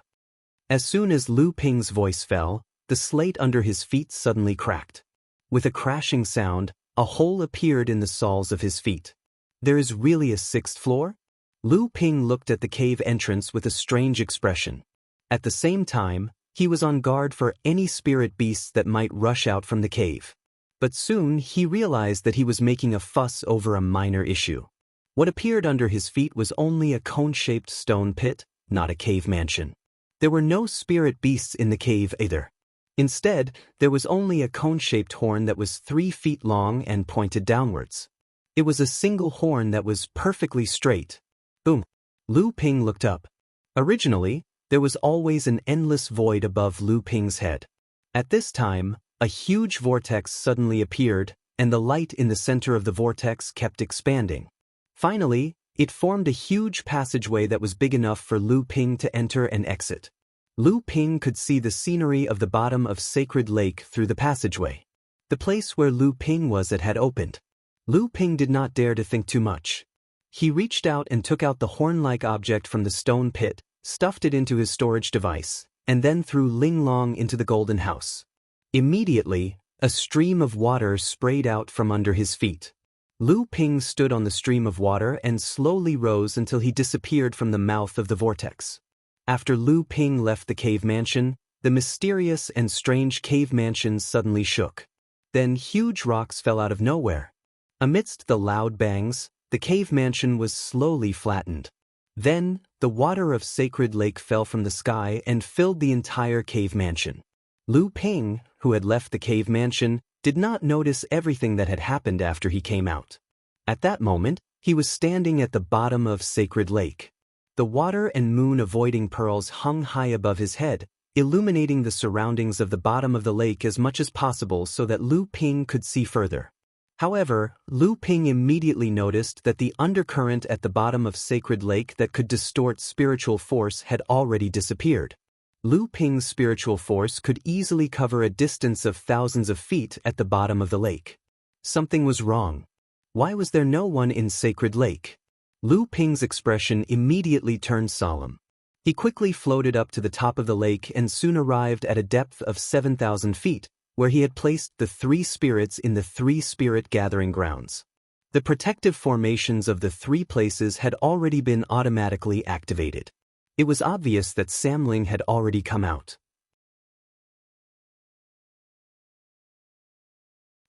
As soon as Lu Ping's voice fell, the slate under his feet suddenly cracked. With a crashing sound, a hole appeared in the soles of his feet. There is really a 6th floor? Lu Ping looked at the cave entrance with a strange expression. At the same time, he was on guard for any spirit beasts that might rush out from the cave. But soon he realized that he was making a fuss over a minor issue. What appeared under his feet was only a cone-shaped stone pit, not a cave mansion. There were no spirit beasts in the cave either. Instead, there was only a cone-shaped horn that was 3 feet long and pointed downwards. It was a single horn that was perfectly straight. Boom! Lu Ping looked up. Originally, there was always an endless void above Lu Ping's head. At this time, a huge vortex suddenly appeared, and the light in the center of the vortex kept expanding. Finally, it formed a huge passageway that was big enough for Lu Ping to enter and exit. Lu Ping could see the scenery of the bottom of Sacred Lake through the passageway. The place where Lu Ping was at had opened. Lu Ping did not dare to think too much. He reached out and took out the horn-like object from the stone pit, stuffed it into his storage device, and then threw Ling Long into the golden house. Immediately, a stream of water sprayed out from under his feet. Lu Ping stood on the stream of water and slowly rose until he disappeared from the mouth of the vortex. After Lu Ping left the cave mansion, the mysterious and strange cave mansion suddenly shook. Then huge rocks fell out of nowhere. Amidst the loud bangs, the cave mansion was slowly flattened. Then, the water of Sacred Lake fell from the sky and filled the entire cave mansion. Lu Ping, who had left the cave mansion, did not notice everything that had happened after he came out. At that moment, he was standing at the bottom of Sacred Lake. The water and moon-avoiding pearls hung high above his head, illuminating the surroundings of the bottom of the lake as much as possible so that Lu Ping could see further. However, Lu Ping immediately noticed that the undercurrent at the bottom of Sacred Lake that could distort spiritual force had already disappeared. Lu Ping's spiritual force could easily cover a distance of thousands of feet at the bottom of the lake. Something was wrong. Why was there no one in Sacred Lake? Lu Ping's expression immediately turned solemn. He quickly floated up to the top of the lake and soon arrived at a depth of 7,000 feet, where he had placed the 3 spirits in the 3 spirit gathering grounds. The protective formations of the 3 places had already been automatically activated. It was obvious that Samling had already come out.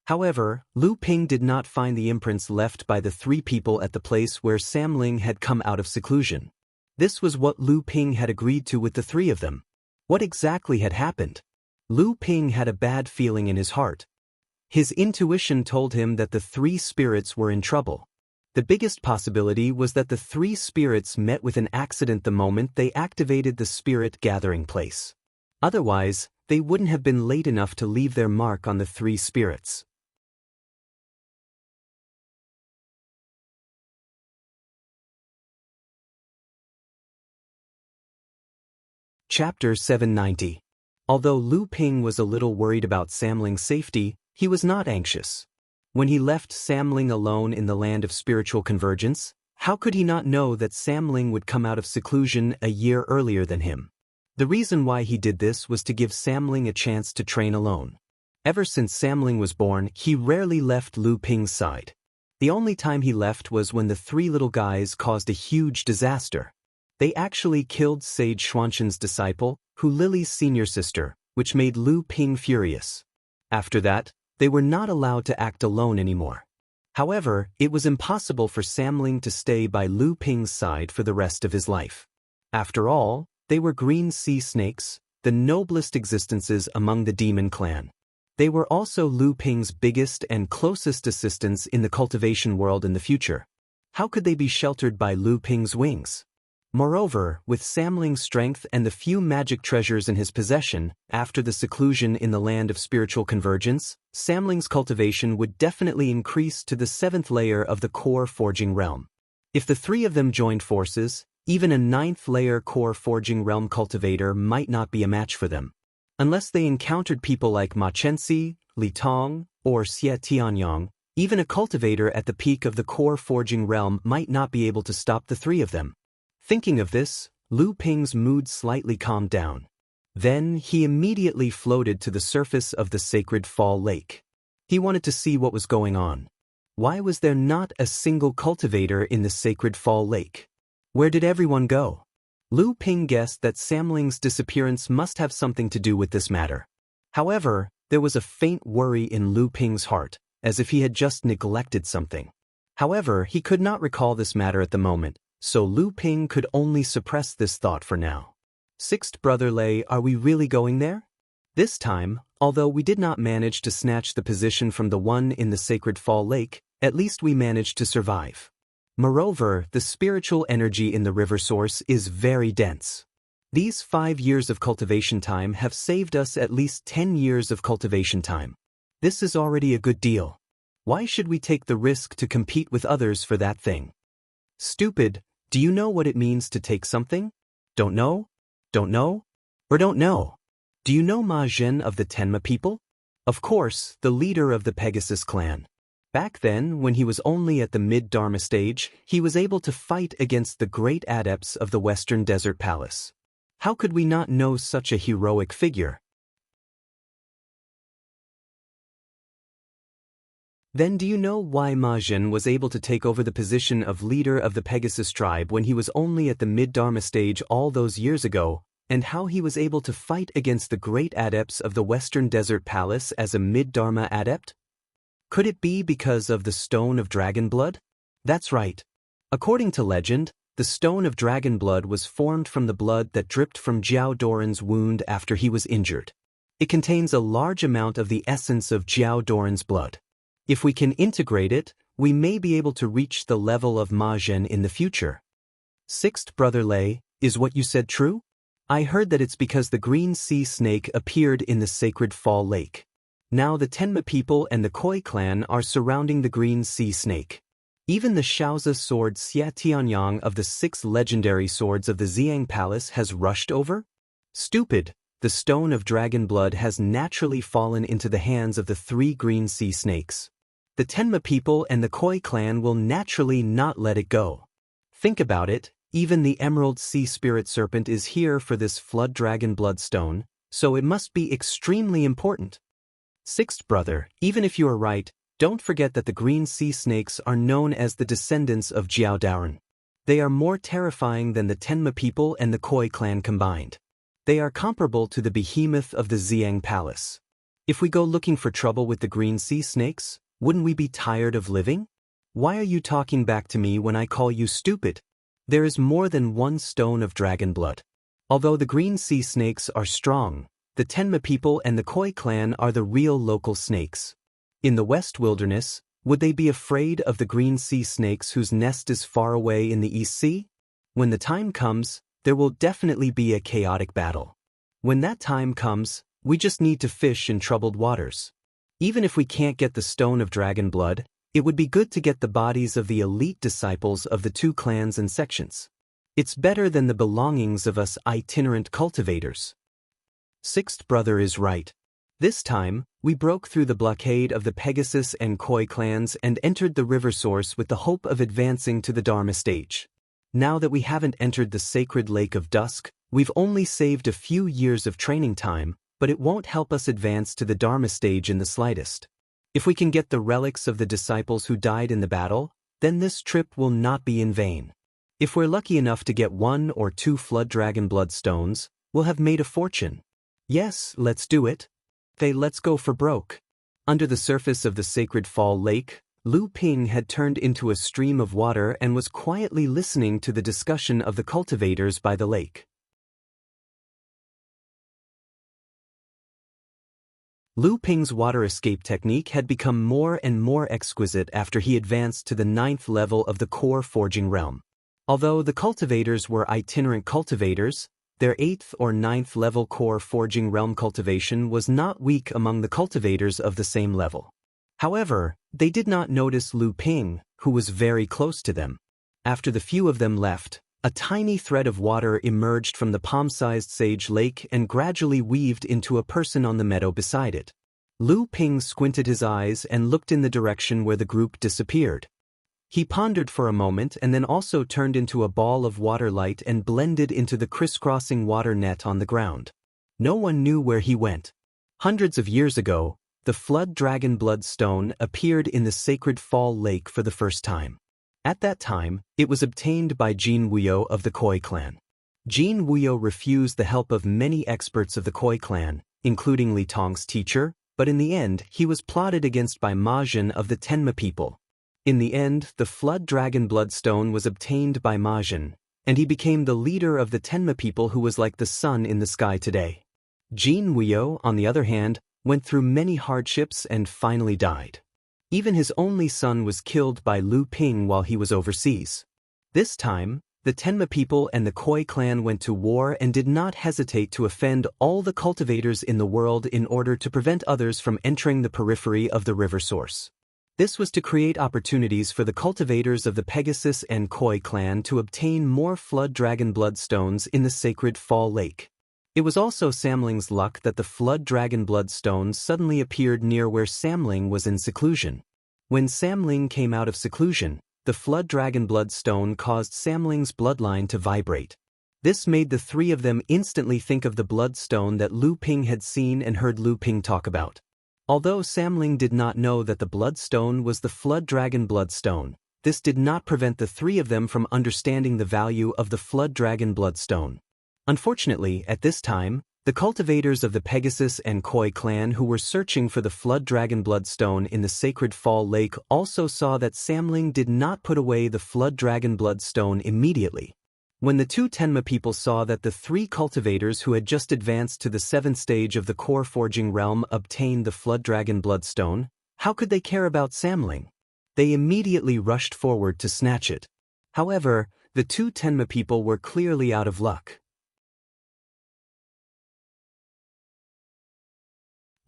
However, Lu Ping did not find the imprints left by the 3 people at the place where Samling had come out of seclusion. This was what Lu Ping had agreed to with the 3 of them. What exactly had happened? Lu Ping had a bad feeling in his heart. His intuition told him that the 3 spirits were in trouble. The biggest possibility was that the 3 spirits met with an accident the moment they activated the spirit gathering place. Otherwise, they wouldn't have been late enough to leave their mark on the 3 spirits. Chapter 790. Although Lu Ping was a little worried about Samling's safety, he was not anxious. When he left Samling alone in the land of spiritual convergence, how could he not know that Samling would come out of seclusion a year earlier than him? The reason why he did this was to give Samling a chance to train alone. Ever since Samling was born, he rarely left Lu Ping's side. The only time he left was when the 3 little guys caused a huge disaster. They actually killed Sage Xuanxin's disciple, Hu Lily's senior sister, which made Lu Ping furious. After that, they were not allowed to act alone anymore. However, it was impossible for Samling to stay by Lu Ping's side for the rest of his life. After all, they were green sea snakes, the noblest existences among the demon clan. They were also Lu Ping's biggest and closest assistants in the cultivation world in the future. How could they be sheltered by Lu Ping's wings? Moreover, with Samling's strength and the few magic treasures in his possession, after the seclusion in the land of spiritual convergence, Samling's cultivation would definitely increase to the 7th layer of the core forging realm. If the 3 of them joined forces, even a 9th layer core forging realm cultivator might not be a match for them. Unless they encountered people like Ma Chenxi, Li Tong, or Xie Tianyang, even a cultivator at the peak of the core forging realm might not be able to stop the 3 of them. Thinking of this, Lu Ping's mood slightly calmed down. Then he immediately floated to the surface of the sacred fall lake. He wanted to see what was going on. Why was there not a single cultivator in the sacred fall lake? Where did everyone go? Lu Ping guessed that Samling's disappearance must have something to do with this matter. However, there was a faint worry in Lu Ping's heart, as if he had just neglected something. However, he could not recall this matter at the moment, so Lu Ping could only suppress this thought for now. 6th Brother Lei, are we really going there? This time, although we did not manage to snatch the position from the one in the Sacred Fall Lake, at least we managed to survive. Moreover, the spiritual energy in the river source is very dense. These 5 years of cultivation time have saved us at least 10 years of cultivation time. This is already a good deal. Why should we take the risk to compete with others for that thing? Stupid, do you know what it means to take something? Don't know? Don't know? Or don't know? Do you know Ma Zhen of the Tenma people? Of course, the leader of the Pegasus clan. Back then, when he was only at the mid-Dharma stage, he was able to fight against the great adepts of the Western Desert Palace. How could we not know such a heroic figure? Then do you know why Ma Zhen was able to take over the position of leader of the Pegasus tribe when he was only at the mid-Dharma stage all those years ago, and how he was able to fight against the great adepts of the Western Desert Palace as a mid-Dharma adept? Could it be because of the Stone of Dragon Blood? That's right. According to legend, the Stone of Dragon Blood was formed from the blood that dripped from Jiao Doran's wound after he was injured. It contains a large amount of the essence of Jiao Doran's blood. If we can integrate it, we may be able to reach the level of Ma Zhen in the future. Sixth brother Lei, is what you said true? I heard that it's because the green sea snake appeared in the sacred fall lake. Now the Tenma people and the Koi clan are surrounding the green sea snake. Even the Shaozi sword Xia Tianyang of the 6 legendary swords of the Xiang Palace has rushed over? Stupid, the Stone of Dragon Blood has naturally fallen into the hands of the 3 green sea snakes. The Tenma people and the Koi clan will naturally not let it go. Think about it, even the Emerald Sea Spirit Serpent is here for this Flood Dragon Blood Stone, so it must be extremely important. Sixth brother, even if you are right, don't forget that the green sea snakes are known as the descendants of Jiao Daoran. They are more terrifying than the Tenma people and the Koi clan combined. They are comparable to the behemoth of the Xiang Palace. If we go looking for trouble with the green sea snakes, wouldn't we be tired of living? Why are you talking back to me when I call you stupid? There is more than one Stone of Dragon Blood. Although the green sea snakes are strong, the Tenma people and the Koi clan are the real local snakes. In the West Wilderness, would they be afraid of the green sea snakes whose nest is far away in the East Sea? When the time comes, there will definitely be a chaotic battle. When that time comes, we just need to fish in troubled waters. Even if we can't get the Stone of Dragon Blood, it would be good to get the bodies of the elite disciples of the 2 clans and sections. It's better than the belongings of us itinerant cultivators. Sixth brother is right. This time, we broke through the blockade of the Pegasus and Koi clans and entered the river source with the hope of advancing to the Dharma stage. Now that we haven't entered the sacred Lake of Dusk, we've only saved a few years of training time, but it won't help us advance to the Dharma stage in the slightest. If we can get the relics of the disciples who died in the battle, then this trip will not be in vain. If we're lucky enough to get 1 or 2 Flood Dragon Blood stones, we'll have made a fortune. Yes, let's do it. Let's go for broke. Under the surface of the sacred fall lake, Lu Ping had turned into a stream of water and was quietly listening to the discussion of the cultivators by the lake. Lu Ping's water escape technique had become more and more exquisite after he advanced to the 9th level of the core forging realm. Although the cultivators were itinerant cultivators, their 8th or 9th level core forging realm cultivation was not weak among the cultivators of the same level. However, they did not notice Lu Ping, who was very close to them. After the few of them left, a tiny thread of water emerged from the palm-sized sage lake and gradually weaved into a person on the meadow beside it. Lu Ping squinted his eyes and looked in the direction where the group disappeared. He pondered for a moment and then also turned into a ball of water light and blended into the crisscrossing water net on the ground. No one knew where he went. Hundreds of years ago, the Flood Dragon Blood Stone appeared in the sacred fall lake for the first time. At that time, it was obtained by Jin Wuyo of the Koi clan. Jin Wuyo refused the help of many experts of the Koi clan, including Li Tong's teacher, but in the end he was plotted against by Ma Zhen of the Tenma people. In the end, the Flood Dragon Blood Stone was obtained by Ma Zhen, and he became the leader of the Tenma people who was like the sun in the sky today. Jin Wuyo, on the other hand, went through many hardships and finally died. Even his only son was killed by Lu Ping while he was overseas. This time, the Tenma people and the Koi clan went to war and did not hesitate to offend all the cultivators in the world in order to prevent others from entering the periphery of the river source. This was to create opportunities for the cultivators of the Pegasus and Koi clan to obtain more Flood Dragon Bloodstones in the sacred Fall Lake. It was also Samling's luck that the Flood Dragon Bloodstone suddenly appeared near where Samling was in seclusion. When Samling came out of seclusion, the Flood Dragon Bloodstone caused Samling's bloodline to vibrate. This made the three of them instantly think of the bloodstone that Lu Ping had seen and heard Lu Ping talk about. Although Samling did not know that the bloodstone was the Flood Dragon Bloodstone, this did not prevent the three of them from understanding the value of the Flood Dragon Bloodstone. Unfortunately, at this time, the cultivators of the Pegasus and Koi clan who were searching for the Flood Dragon Bloodstone in the sacred Fall Lake also saw that Samling did not put away the Flood Dragon Bloodstone immediately. When the two Tenma people saw that the three cultivators who had just advanced to the 7th stage of the core forging realm obtained the Flood Dragon Bloodstone, how could they care about Samling? They immediately rushed forward to snatch it. However, the two Tenma people were clearly out of luck.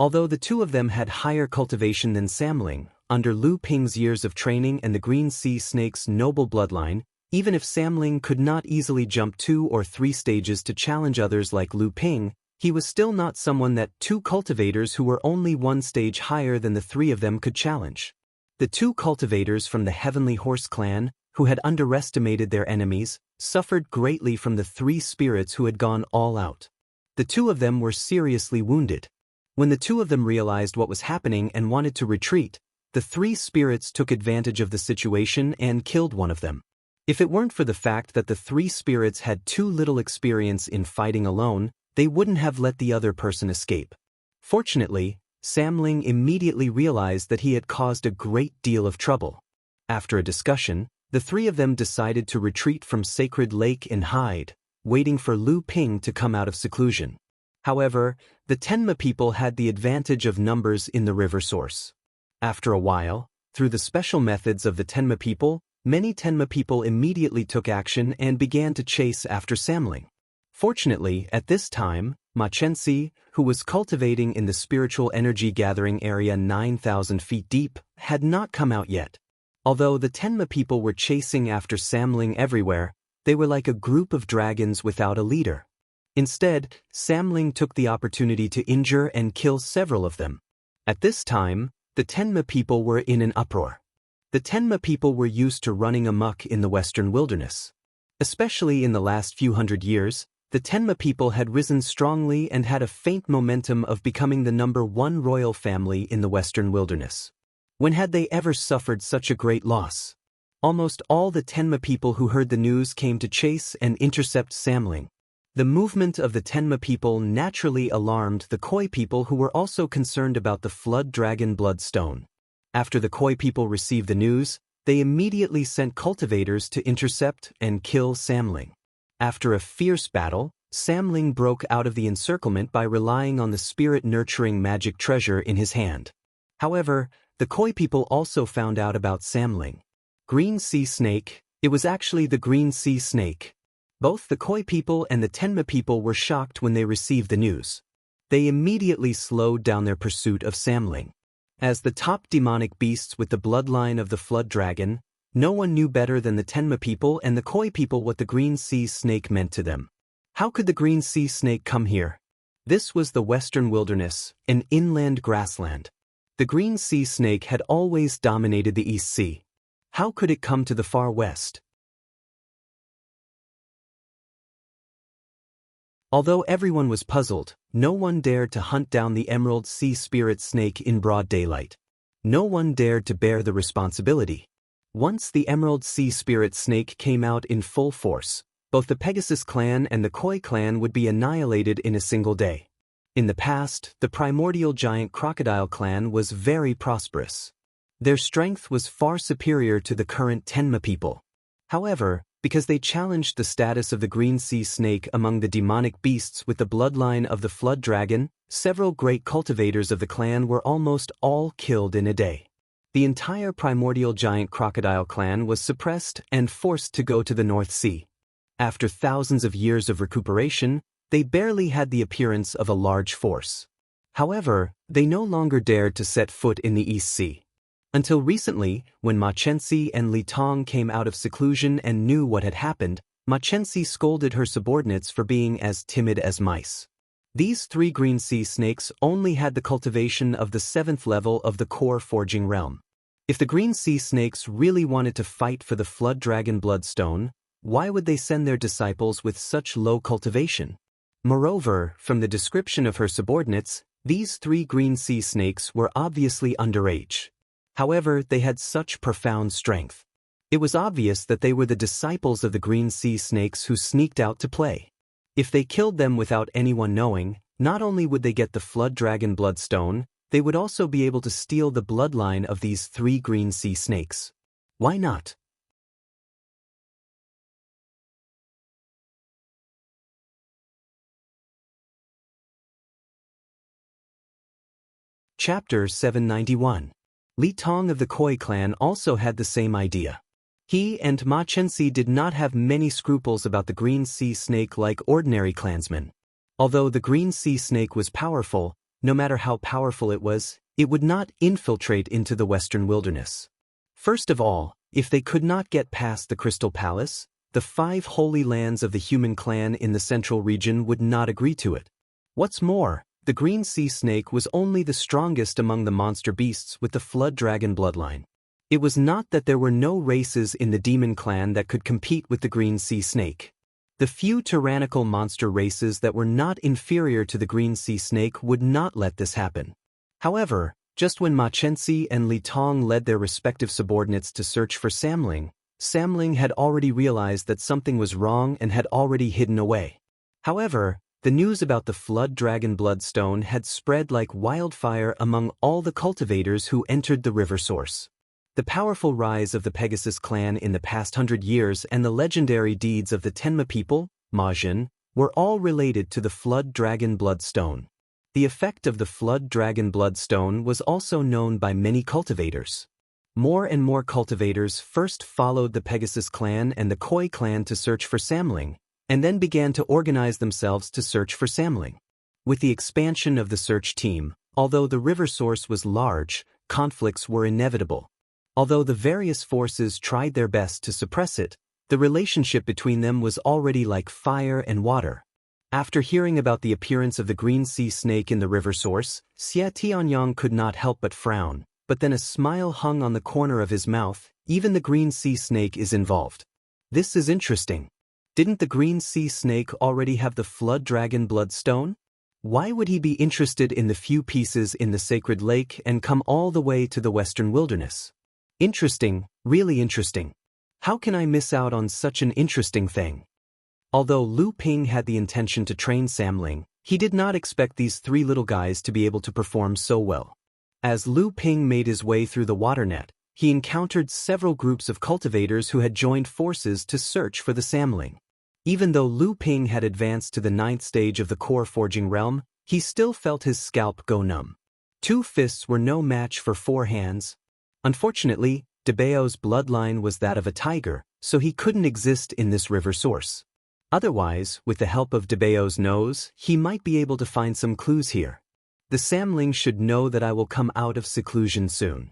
Although the two of them had higher cultivation than Samling, under Lu Ping's years of training and the Green Sea Snake's noble bloodline, even if Samling could not easily jump 2 or 3 stages to challenge others like Lu Ping, he was still not someone that two cultivators who were only 1 stage higher than the three of them could challenge. The two cultivators from the Heavenly Horse clan, who had underestimated their enemies, suffered greatly from the 3 spirits who had gone all out. The two of them were seriously wounded. When the two of them realized what was happening and wanted to retreat, the 3 spirits took advantage of the situation and killed one of them. If it weren't for the fact that the 3 spirits had too little experience in fighting alone, they wouldn't have let the other person escape. Fortunately, Samling immediately realized that he had caused a great deal of trouble. After a discussion, the 3 of them decided to retreat from Sacred Lake and hide, waiting for Lu Ping to come out of seclusion. However, the Tenma people had the advantage of numbers in the river source. After a while, through the special methods of the Tenma people, many Tenma people immediately took action and began to chase after Samling. Fortunately, at this time, Ma Chenxi, who was cultivating in the spiritual energy gathering area 9,000 feet deep, had not come out yet. Although the Tenma people were chasing after Samling everywhere, they were like a group of dragons without a leader. Instead, Samling took the opportunity to injure and kill several of them. At this time, the Tenma people were in an uproar. The Tenma people were used to running amok in the western wilderness. Especially in the last few hundred years, the Tenma people had risen strongly and had a faint momentum of becoming the #1 royal family in the western wilderness. When had they ever suffered such a great loss? Almost all the Tenma people who heard the news came to chase and intercept Samling. The movement of the Tenma people naturally alarmed the Koi people who were also concerned about the Flood Dragon Bloodstone. After the Koi people received the news, they immediately sent cultivators to intercept and kill Samling. After a fierce battle, Samling broke out of the encirclement by relying on the spirit-nurturing magic treasure in his hand. However, the Koi people also found out about Samling. Green Sea Snake, it was actually the Green Sea Snake. Both the Koi people and the Tenma people were shocked when they received the news. They immediately slowed down their pursuit of Samling. As the top demonic beasts with the bloodline of the Flood Dragon, no one knew better than the Tenma people and the Koi people what the Green Sea Snake meant to them. How could the Green Sea Snake come here? This was the western wilderness, an inland grassland. The Green Sea Snake had always dominated the East Sea. How could it come to the far west? Although everyone was puzzled, no one dared to hunt down the Emerald Sea Spirit Snake in broad daylight. No one dared to bear the responsibility. Once the Emerald Sea Spirit Snake came out in full force, both the Pegasus clan and the Koi clan would be annihilated in a single day. In the past, the primordial giant crocodile clan was very prosperous. Their strength was far superior to the current Tenma people. However, because they challenged the status of the Green Sea Snake among the demonic beasts with the bloodline of the Flood Dragon, several great cultivators of the clan were almost all killed in a day. The entire primordial giant crocodile clan was suppressed and forced to go to the North Sea. After thousands of years of recuperation, they barely had the appearance of a large force. However, they no longer dared to set foot in the East Sea. Until recently, when Ma Chenxi and Li Tong came out of seclusion and knew what had happened, Ma Chenxi scolded her subordinates for being as timid as mice. These 3 green sea snakes only had the cultivation of the 7th level of the core forging realm. If the green sea snakes really wanted to fight for the flood dragon bloodstone, why would they send their disciples with such low cultivation? Moreover, from the description of her subordinates, these 3 green sea snakes were obviously underage. However, they had such profound strength. It was obvious that they were the disciples of the green sea snakes who sneaked out to play. If they killed them without anyone knowing, not only would they get the flood dragon bloodstone, they would also be able to steal the bloodline of these 3 green sea snakes. Why not? Chapter 791. Li Tong of the Koi clan also had the same idea. He and Ma Chenxi did not have many scruples about the green sea snake like ordinary clansmen. Although the green sea snake was powerful, no matter how powerful it would not infiltrate into the western wilderness. First of all, if they could not get past the Crystal Palace, the 5 holy lands of the human clan in the central region would not agree to it. What's more, the green sea snake was only the strongest among the monster beasts with the flood dragon bloodline. It was not that there were no races in the demon clan that could compete with the green sea snake. The few tyrannical monster races that were not inferior to the green sea snake would not let this happen. However, just when Ma Chenxi and Li Tong led their respective subordinates to search for Samling, Samling had already realized that something was wrong and had already hidden away. However, the news about the flood dragon bloodstone had spread like wildfire among all the cultivators who entered the river source. The powerful rise of the Pegasus clan in the past 100 years and the legendary deeds of the Tenma people, Majin, were all related to the flood dragon bloodstone. The effect of the flood dragon bloodstone was also known by many cultivators. More and more cultivators first followed the Pegasus clan and the Koi clan to search for Samling, and then began to organize themselves to search for Samling. With the expansion of the search team, although the river source was large, conflicts were inevitable. Although the various forces tried their best to suppress it, the relationship between them was already like fire and water. After hearing about the appearance of the green sea snake in the river source, Xia Tianyang could not help but frown, but then a smile hung on the corner of his mouth. Even the green sea snake is involved. This is interesting. Didn't the green sea snake already have the flood dragon bloodstone? Why would he be interested in the few pieces in the sacred lake and come all the way to the western wilderness? Interesting, really interesting. How can I miss out on such an interesting thing? Although Lu Ping had the intention to train Samling, he did not expect these 3 little guys to be able to perform so well. As Lu Ping made his way through the water net, he encountered several groups of cultivators who had joined forces to search for the Samling. Even though Lu Ping had advanced to the 9th stage of the core forging realm, he still felt his scalp go numb. 2 fists were no match for 4 hands. Unfortunately, Debao's bloodline was that of a tiger, so he couldn't exist in this river source. Otherwise, with the help of Debao's nose, he might be able to find some clues here. The Samling should know that I will come out of seclusion soon.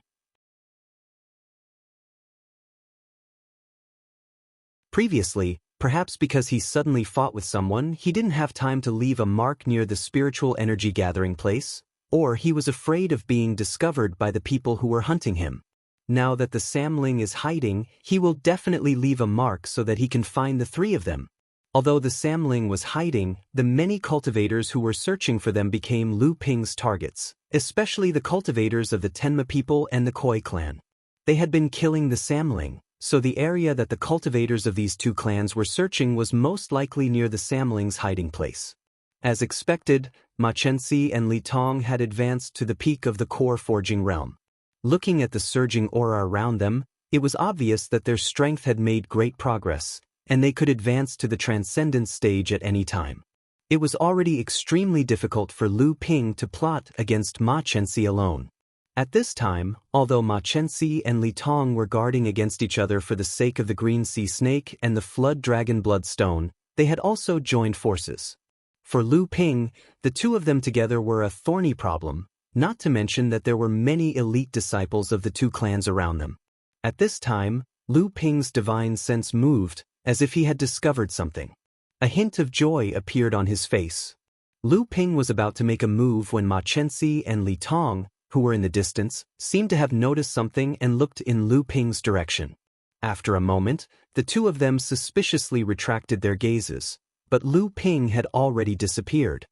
Previously, perhaps because he suddenly fought with someone, he didn't have time to leave a mark near the spiritual energy gathering place, or he was afraid of being discovered by the people who were hunting him. Now that the Samling is hiding, he will definitely leave a mark so that he can find the 3 of them. Although the Samling was hiding, the many cultivators who were searching for them became Lu Ping's targets, especially the cultivators of the Tenma people and the Koi clan. They had been killing the Samling, so the area that the cultivators of these 2 clans were searching was most likely near the Samling's hiding place. As expected, Ma Chenxi and Li Tong had advanced to the peak of the core forging realm. Looking at the surging aura around them, it was obvious that their strength had made great progress, and they could advance to the transcendence stage at any time. It was already extremely difficult for Lu Ping to plot against Ma Chenxi alone. At this time, although Ma Chenxi and Li Tong were guarding against each other for the sake of the green sea snake and the flood dragon bloodstone, they had also joined forces. For Lu Ping, the 2 of them together were a thorny problem, not to mention that there were many elite disciples of the two clans around them. At this time, Lu Ping's divine sense moved, as if he had discovered something. A hint of joy appeared on his face. Lu Ping was about to make a move when Ma Chenxi and Li Tong, who were in the distance, seemed to have noticed something and looked in Lu Ping's direction. After a moment, the two of them suspiciously retracted their gazes, but Lu Ping had already disappeared.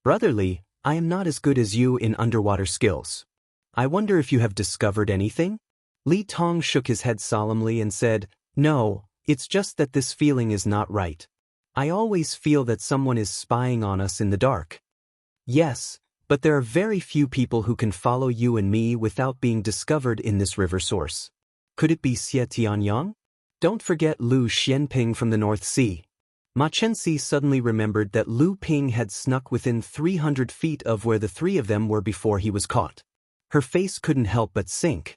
"Brotherly, I am not as good as you in underwater skills. I wonder if you have discovered anything?" Li Tong shook his head solemnly and said, "No, it's just that this feeling is not right. I always feel that someone is spying on us in the dark." "Yes, but there are very few people who can follow you and me without being discovered in this river source. Could it be Xie Tianyang? Don't forget Lu Xianping from the North Sea." Ma Chenxi suddenly remembered that Lu Ping had snuck within 300 feet of where the three of them were before he was caught. Her face couldn't help but sink.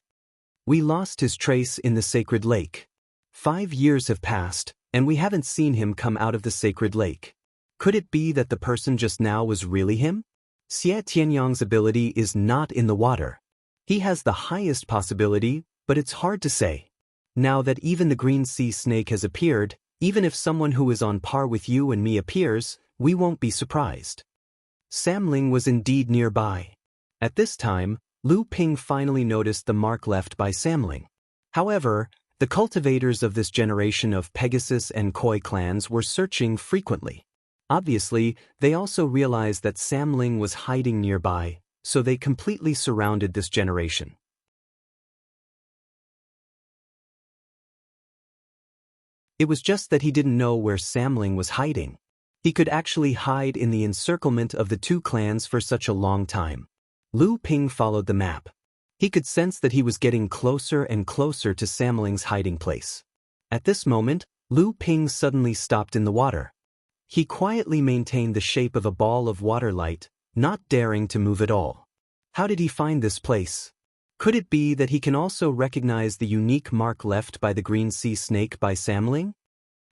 "We lost his trace in the sacred lake. 5 years have passed, and we haven't seen him come out of the sacred lake. Could it be that the person just now was really him? Xie Tianyang's ability is not in the water. He has the highest possibility, but it's hard to say. Now that even the green sea snake has appeared, even if someone who is on par with you and me appears, we won't be surprised." Samling was indeed nearby. At this time, Lu Ping finally noticed the mark left by Samling. However, the cultivators of this generation of Pegasus and Koi clans were searching frequently. Obviously, they also realized that Samling was hiding nearby, so they completely surrounded this generation. It was just that he didn't know where Samling was hiding. He could actually hide in the encirclement of the two clans for such a long time. Lu Ping followed the map. He could sense that he was getting closer and closer to Samling's hiding place. At this moment, Lu Ping suddenly stopped in the water. He quietly maintained the shape of a ball of water light, not daring to move at all. How did he find this place? Could it be that he can also recognize the unique mark left by the green sea snake by Samling?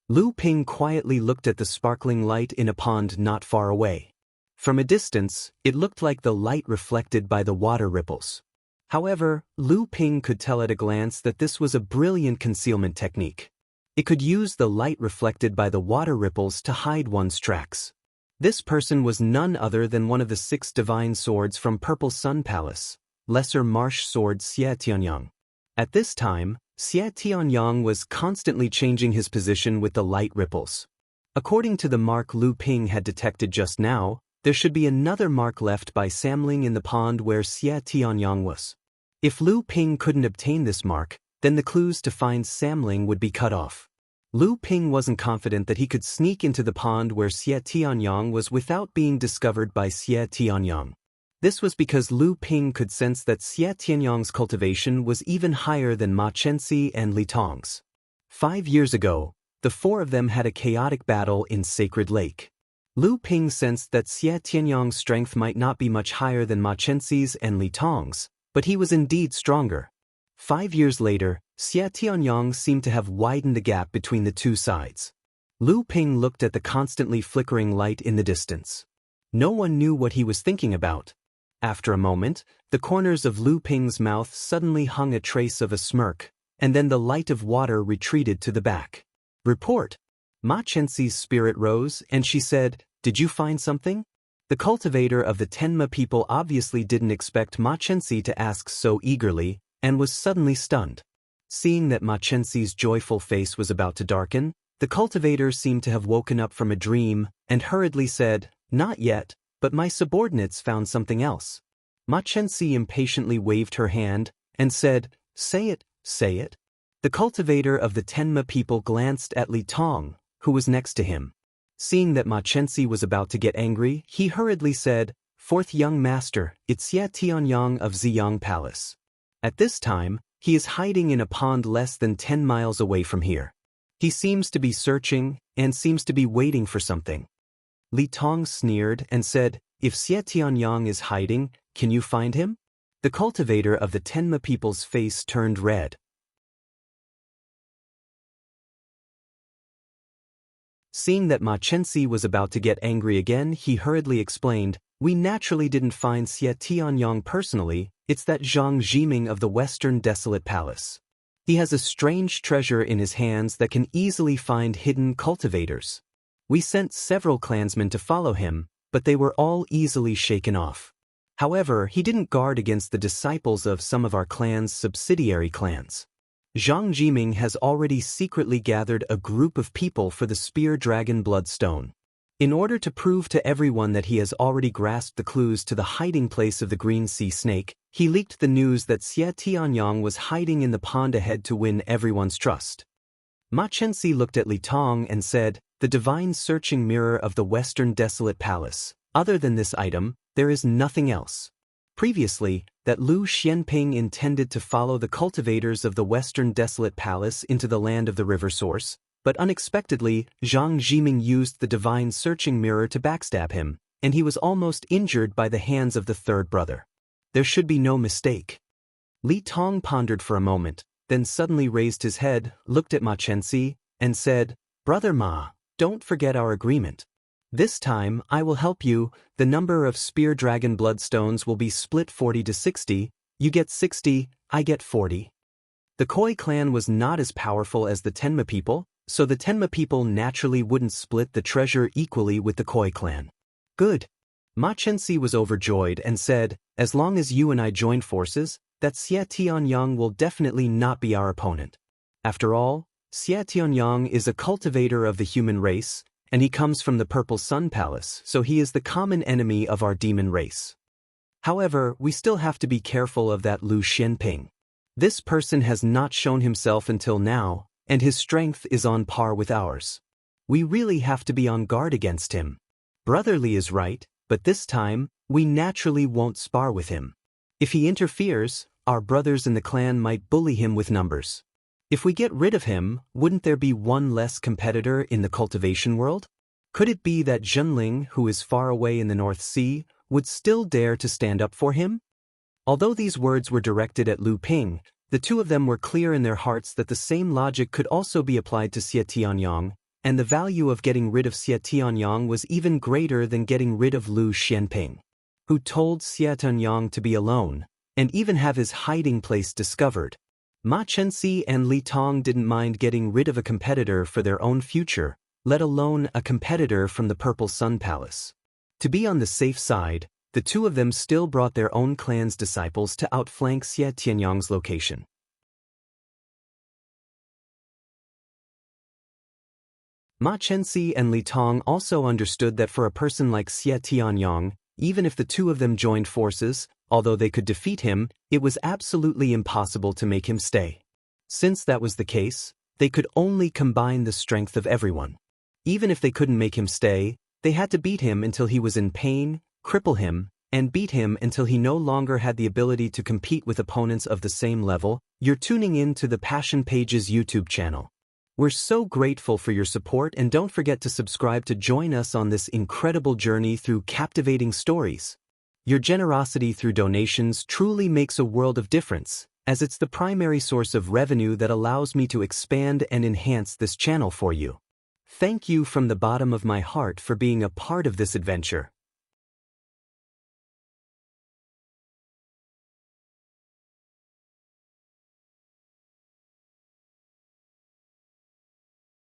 Lu Ping quietly looked at the sparkling light in a pond not far away. From a distance, it looked like the light reflected by the water ripples. However, Lu Ping could tell at a glance that this was a brilliant concealment technique. It could use the light reflected by the water ripples to hide one's tracks. This person was none other than one of the 6 divine swords from Purple Sun Palace, Lesser Marsh Sword Xie Tianyang. At this time, Xie Tianyang was constantly changing his position with the light ripples. According to the mark Lu Ping had detected just now, there should be another mark left by Samling in the pond where Xie Tianyang was. If Lu Ping couldn't obtain this mark, then the clues to find Samling would be cut off. Lu Ping wasn't confident that he could sneak into the pond where Xie Tianyang was without being discovered by Xie Tianyang. This was because Lu Ping could sense that Xie Tianyang's cultivation was even higher than Ma Chenxi and Li Tong's. 5 years ago, the 4 of them had a chaotic battle in Sacred Lake. Lu Ping sensed that Xie Tianyang's strength might not be much higher than Ma Chenxi's and Li Tong's, but he was indeed stronger. 5 years later, Xie Tianyang seemed to have widened the gap between the two sides. Lu Ping looked at the constantly flickering light in the distance. No one knew what he was thinking about. After a moment, the corners of Lu Ping's mouth suddenly hung a trace of a smirk, and then the light of water retreated to the back. "Report." Ma Chenxi's spirit rose, and she said, "Did you find something?" The cultivator of the Tenma people obviously didn't expect Ma Chenxi to ask so eagerly, and was suddenly stunned. Seeing that Ma Chenxi's joyful face was about to darken, the cultivator seemed to have woken up from a dream, and hurriedly said, "Not yet, but my subordinates found something else." Ma Chenxi impatiently waved her hand, and said, "Say it, say it." The cultivator of the Tenma people glanced at Li Tong, who was next to him. Seeing that Ma Chenxi was about to get angry, he hurriedly said, "Fourth young master, it's Xie Tianyang of Ziyang Palace. At this time, he is hiding in a pond less than 10 miles away from here. He seems to be searching, and seems to be waiting for something." Li Tong sneered and said, "If Xie Tianyang is hiding, can you find him?" The cultivator of the Tenma people's face turned red. Seeing that Ma Chenxi was about to get angry again, he hurriedly explained, "We naturally didn't find Xie Tianyang personally, it's that Zhang Jiming of the Western Desolate Palace. He has a strange treasure in his hands that can easily find hidden cultivators. We sent several clansmen to follow him, but they were all easily shaken off. However, he didn't guard against the disciples of some of our clan's subsidiary clans. Zhang Jiming has already secretly gathered a group of people for the Spear Dragon Bloodstone. In order to prove to everyone that he has already grasped the clues to the hiding place of the Green Sea Snake, he leaked the news that Xie Tianyang was hiding in the pond ahead to win everyone's trust." Ma Chenxi looked at Li Tong and said, "The divine searching mirror of the Western Desolate Palace. Other than this item, there is nothing else." Previously, that Lu Xianping intended to follow the cultivators of the Western Desolate Palace into the land of the river source, but unexpectedly, Zhang Jiming used the divine searching mirror to backstab him, and he was almost injured by the hands of the third brother. There should be no mistake. Li Tong pondered for a moment, then suddenly raised his head, looked at Ma Chenxi, and said, "Brother Ma, don't forget our agreement. This time, I will help you. The number of Spear Dragon Bloodstones will be split 40 to 60, you get 60, I get 40. The Koi clan was not as powerful as the Tenma people, so the Tenma people naturally wouldn't split the treasure equally with the Koi clan." "Good." Ma Chenxi was overjoyed and said, "As long as you and I join forces, that Xie Tianyang will definitely not be our opponent. After all, Xie Tianyang is a cultivator of the human race, and he comes from the Purple Sun Palace, so he is the common enemy of our demon race. However, we still have to be careful of that Lu Xianping. This person has not shown himself until now, and his strength is on par with ours. We really have to be on guard against him. Brother Li is right, but this time, we naturally won't spar with him. If he interferes, our brothers in the clan might bully him with numbers. If we get rid of him, wouldn't there be one less competitor in the cultivation world? Could it be that Zhenling, who is far away in the North Sea, would still dare to stand up for him?" Although these words were directed at Lu Ping, the two of them were clear in their hearts that the same logic could also be applied to Xie Tianyang, and the value of getting rid of Xie Tianyang was even greater than getting rid of Lu Xianping, who told Xie Tianyang to be alone, and even have his hiding place discovered. Ma Chenxi and Li Tong didn't mind getting rid of a competitor for their own future, let alone a competitor from the Purple Sun Palace. To be on the safe side, the two of them still brought their own clan's disciples to outflank Xie Tianyang's location. Ma Chenxi and Li Tong also understood that for a person like Xie Tianyang, even if the two of them joined forces, although they could defeat him, it was absolutely impossible to make him stay. Since that was the case, they could only combine the strength of everyone. Even if they couldn't make him stay, they had to beat him until he was in pain, cripple him, and beat him until he no longer had the ability to compete with opponents of the same level. You're tuning in to the Passion Pages YouTube channel. We're so grateful for your support, and don't forget to subscribe to join us on this incredible journey through captivating stories. Your generosity through donations truly makes a world of difference, as it's the primary source of revenue that allows me to expand and enhance this channel for you. Thank you from the bottom of my heart for being a part of this adventure.